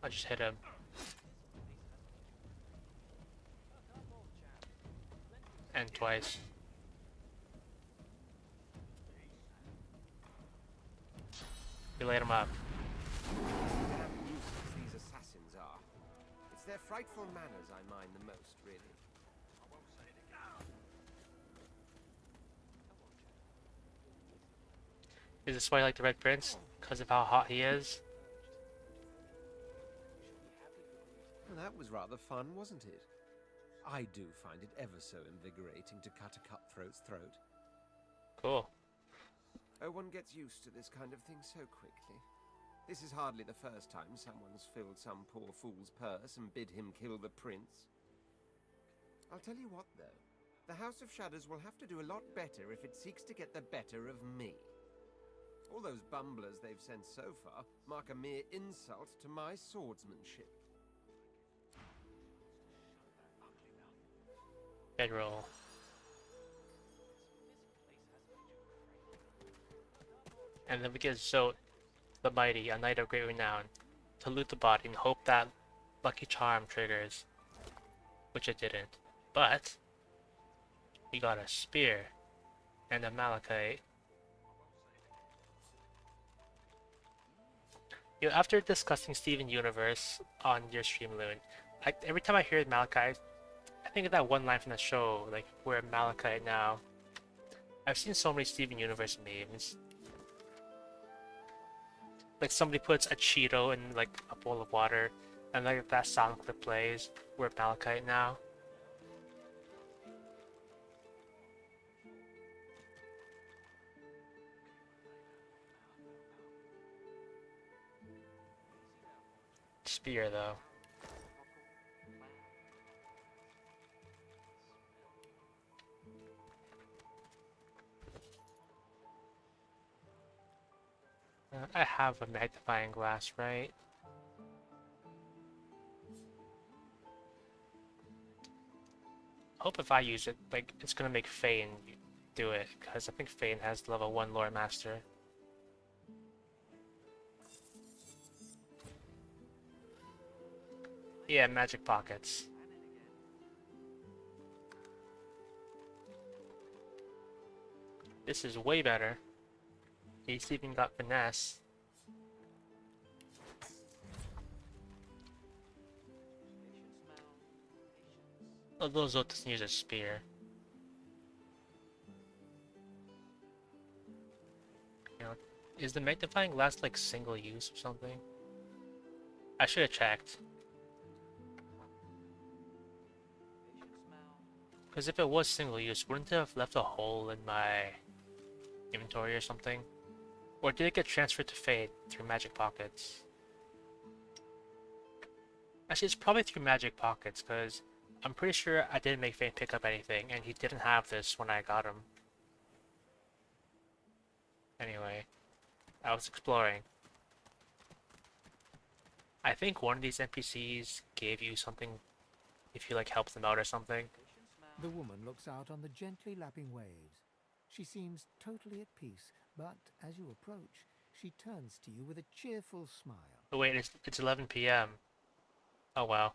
I just hit him. And twice. We laid him up. Damn nuisance these assassins are. It's their frightful manners I mind the most, really. Is this why you like the Red Prince? Because of how hot he is? Well, that was rather fun, wasn't it? I do find it ever so invigorating to cut a cutthroat's throat. Cool. Oh, one gets used to this kind of thing so quickly. This is hardly the first time someone's filled some poor fool's purse and bid him kill the prince. I'll tell you what, though. The House of Shadows will have to do a lot better if it seeks to get the better of me. All those bumblers they've sent so far mark a mere insult to my swordsmanship. Bedroll. And then we get Zote, the Mighty, a knight of great renown, to loot the body and hope that Lucky Charm triggers. Which it didn't. But we got a spear and a malachite. You know, after discussing Steven Universe on your stream, Loon, every time I hear malachite, I think of that one line from the show, like, we're malachite now. I've seen so many Steven Universe memes. Like somebody puts a Cheeto in like a bowl of water, and like that sound clip plays. We're at Malachite now. Spear though. I have a magnifying glass, right? Hope if I use it, like, it's gonna make Fane do it, because I think Fane has level 1 lore master. Yeah, magic pockets. This is way better. He's even got finesse. Although Zote doesn't use a spear. You know, is the magnifying glass like single use or something? I should have checked. Because if it was single use, wouldn't it have left a hole in my inventory or something? Or did it get transferred to Fade through magic pockets? Actually, it's probably through magic pockets, because I'm pretty sure I didn't make Fade pick up anything, and he didn't have this when I got him. Anyway, I was exploring. I think one of these NPCs gave you something if you like helped them out or something. The woman looks out on the gently lapping waves. She seems totally at peace, but as you approach, she turns to you with a cheerful smile. Oh wait, it's 11 p.m. Oh well.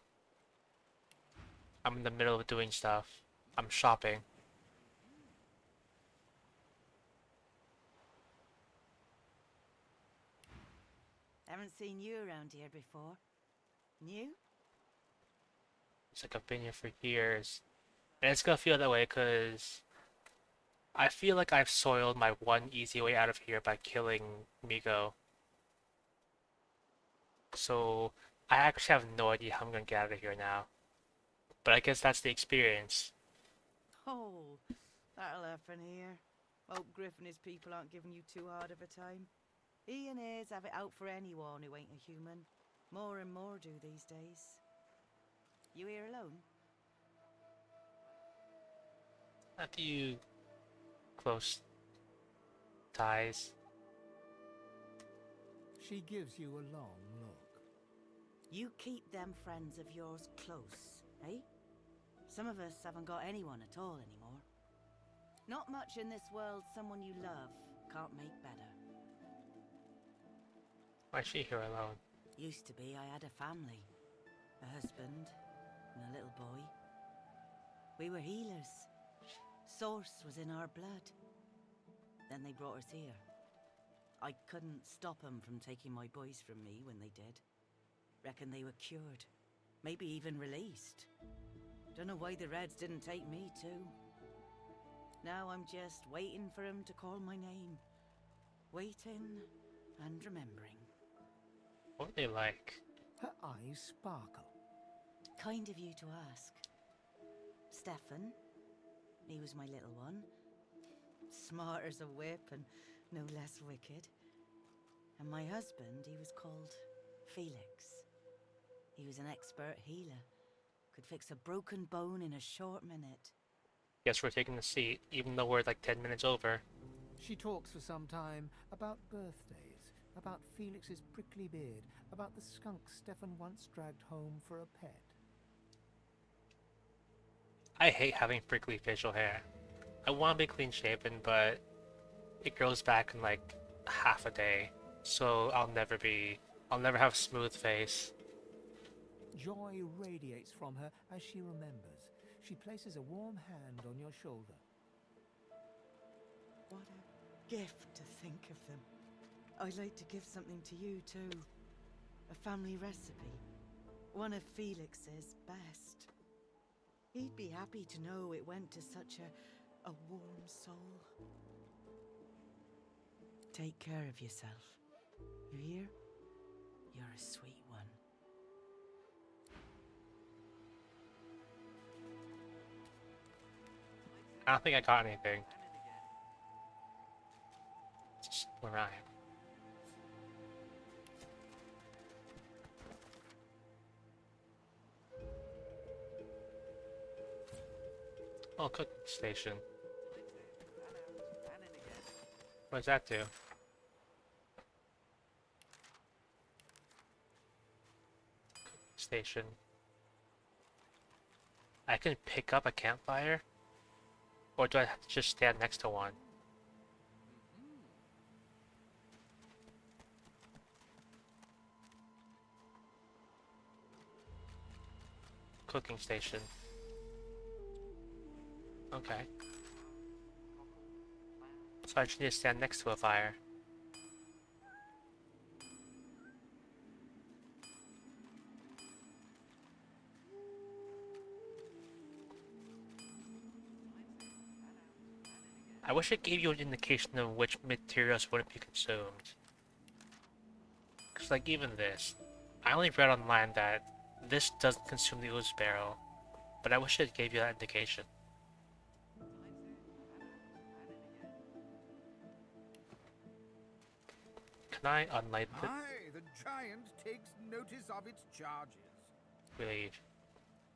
I'm in the middle of doing stuff. I'm shopping. Haven't seen you around here before. New? It's like I've been here for years. And it's gonna feel that way because I feel like I've soiled my one easy way out of here by killing Migo. So I actually have no idea how I'm gonna get out of here now. But I guess that's the experience. Oh, that'll happen here. Hope Griff and his people aren't giving you too hard of a time. He and his have it out for anyone who ain't a human. More and more do these days. You here alone? After you close ties. She gives you a long look. You keep them friends of yours close, eh? Some of us haven't got anyone at all anymore. Not much in this world someone you love can't make better. Why is she here alone? Used to be I had a family. A husband and a little boy. We were healers. Source was in our blood. Then they brought us here. I couldn't stop them from taking my boys from me when they did. Reckon they were cured. Maybe even released. Don't know why the Reds didn't take me too. Now I'm just waiting for him to call my name. Waiting and remembering. What are they like? Her eyes sparkle. Kind of you to ask. Stefan, he was my little one. Smart as a whip and no less wicked. And my husband, he was called Felix. He was an expert healer. Could fix a broken bone in a short minute. Guess we're taking the seat, even though we're like 10 minutes over. She talks for some time about birthdays, about Felix's prickly beard, about the skunk Stefan once dragged home for a pet. I hate having prickly facial hair. I want to be clean shaven, but it grows back in like half a day. So I'll never have a smooth face. Joy radiates from her as she remembers. She places a warm hand on your shoulder. What a gift to think of them. I'd like to give something to you too. A family recipe. One of Felix's best. He'd be happy to know it went to such a warm soul. Take care of yourself. You hear? You're a sweet one. I don't think I got anything. Just where I am. Oh, cooking station. What does that do? Station. I can pick up a campfire? Or do I have to just stand next to one? Cooking station. Okay. So I just need to stand next to a fire. I wish it gave you an indication of which materials wouldn't be consumed. Cause like even this, I only read online that this doesn't consume the ooze barrel, but I wish it gave you that indication. Can I unlight the... Aye, the giant takes notice of its charges. Wait.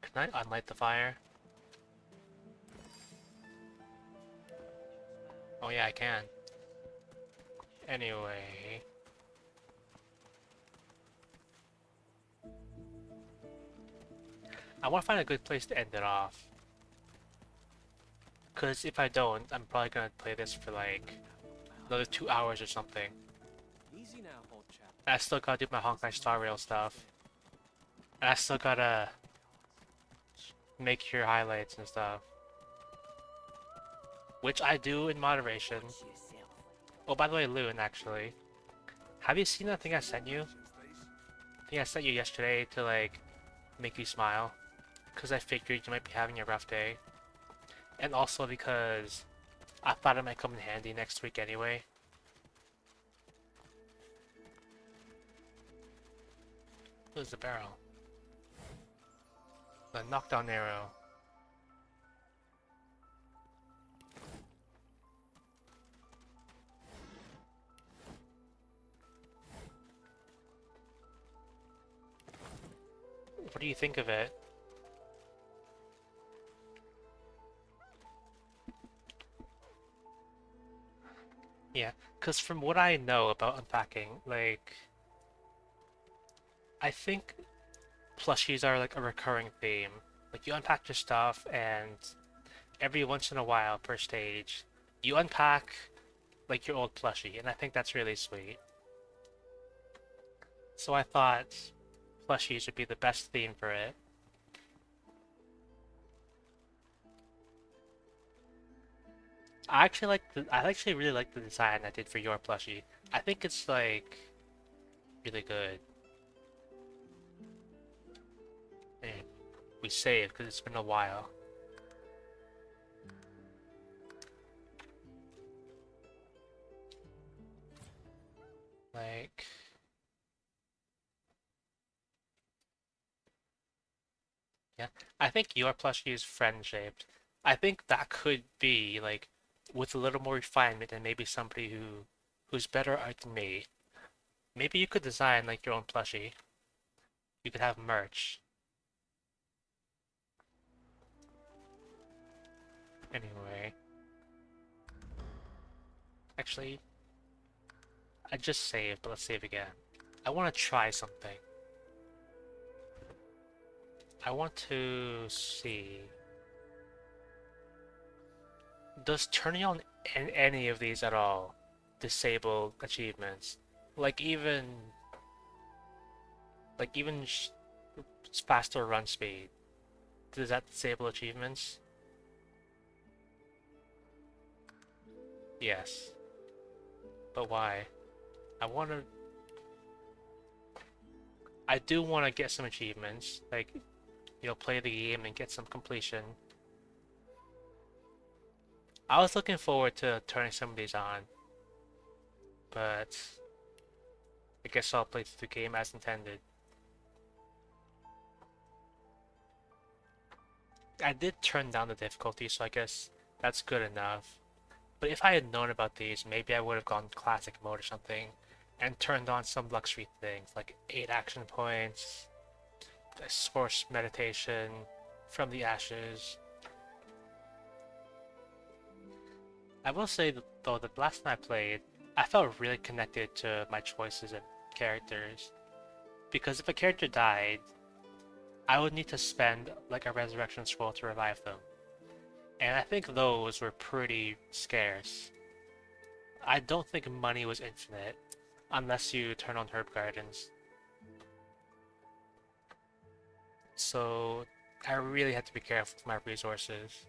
Can I unlight the fire? Oh yeah, I can. Anyway... I want to find a good place to end it off. Cause if I don't, I'm probably gonna play this for like another 2 hours or something. Easy now, old chap. And I still gotta do my Honkai Star Rail stuff. And I still gotta make your highlights and stuff. Which I do in moderation. Oh, by the way, Loon, actually. Have you seen that thing I sent you? I think I sent you yesterday to like make you smile. Because I figured you might be having a rough day. And also because I thought it might come in handy next week anyway. Where's the barrel? The knockdown arrow. What do you think of it? Yeah, because from what I know about unpacking, like, I think plushies are like a recurring theme. Like, you unpack your stuff, and every once in a while per stage, you unpack like your old plushie, and I think that's really sweet. So I thought plushies would be the best theme for it. I actually really like the design I did for your plushie. I think it's like really good. And we saved because it's been a while. Like, yeah, I think your plushie is friend shaped. I think that could be like with a little more refinement and maybe somebody who's better at art than me. Maybe you could design like your own plushie. You could have merch. Anyway. Actually, I just saved, but let's save again. I want to try something. I want to see. Does turning on any of these at all disable achievements? Like even faster run speed. Does that disable achievements? Yes. But why? I do want to get some achievements, like, you know, play the game and get some completion. I was looking forward to turning some of these on, but I guess I'll play through the game as intended. I did turn down the difficulty, so I guess that's good enough. But if I had known about these, maybe I would have gone classic mode or something and turned on some luxury things like 8 action points, a source meditation from the ashes. I will say though that last time I played, I felt really connected to my choices and characters. Because if a character died, I would need to spend like a resurrection scroll to revive them. And I think those were pretty scarce. I don't think money was infinite, unless you turn on herb gardens. So I really had to be careful with my resources.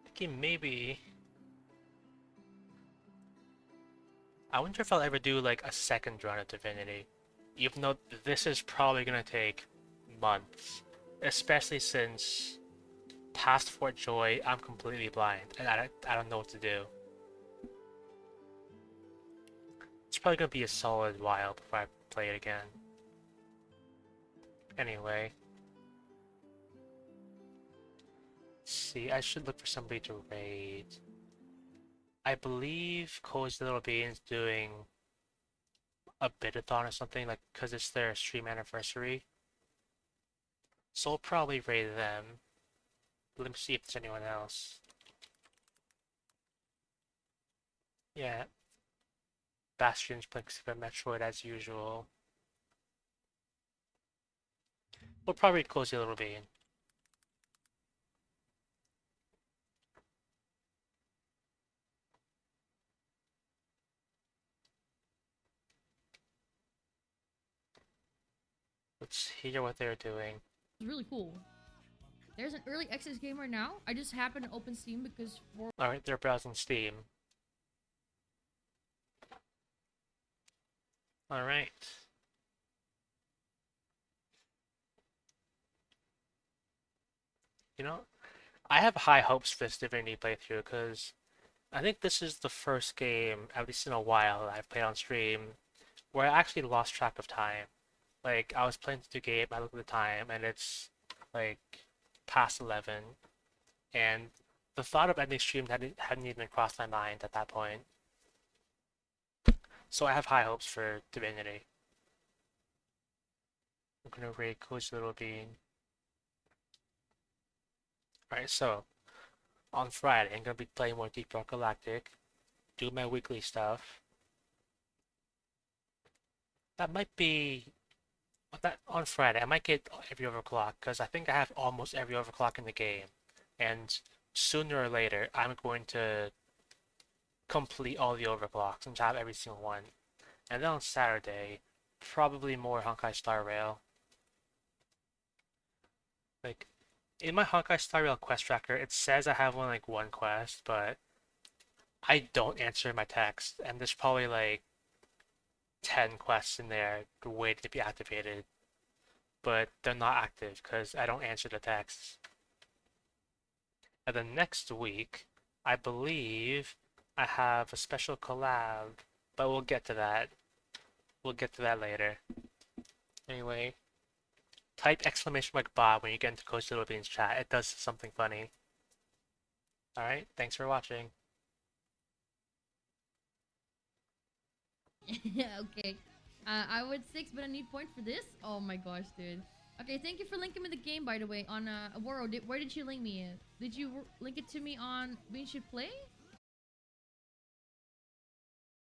Thinking maybe... I wonder if I'll ever do like a second run of Divinity. Even though this is probably gonna take months. Especially since past Fort Joy, I'm completely blind and I don't know what to do. It's probably gonna be a solid while before I play it again. Anyway. Let's see, I should look for somebody to raid. I believe Cozy Little Bean's doing a bit-a-thon or something, like, because it's their stream anniversary. So I'll probably raid them. Let me see if there's anyone else. Yeah. Bastion's playing Super Metroid as usual. We'll probably Cozy Little Bean. Let's hear what they're doing. It's really cool. There's an early access game right now. I just happened to open Steam because for Alright, they're browsing Steam. Alright. You know, I have high hopes for this Divinity playthrough because I think this is the first game, at least in a while, I've played on stream where I actually lost track of time. Like, I was playing through the game, I look at the time, and it's like past 11, and the thought of ending stream hadn't even crossed my mind at that point. So I have high hopes for Divinity. I'm gonna raid Coach Little Bean. Alright, so on Friday I'm gonna be playing more Deep Rock Galactic, do my weekly stuff. That might be that on Friday I might get every overclock because I think I have almost every overclock in the game, and sooner or later I'm going to complete all the overclocks and have every single one. And then on Saturday, probably more Honkai Star Rail. Like, in my Honkai Star Rail quest tracker, it says I have like one quest, but I don't answer my text, and there's probably like 10 quests in there waiting to be activated, but they're not active because I don't answer the texts. And then next week, I believe I have a special collab, but we'll get to that. We'll get to that later. Anyway, type !Bob when you get into Coach Little Bean's chat. It does something funny. Alright, thanks for watching. okay. I would 6, but I need point for this. Oh my gosh, dude. Okay, thank you for linking me the game, by the way, on Where did you link me in? Did you link it to me on We Should Play?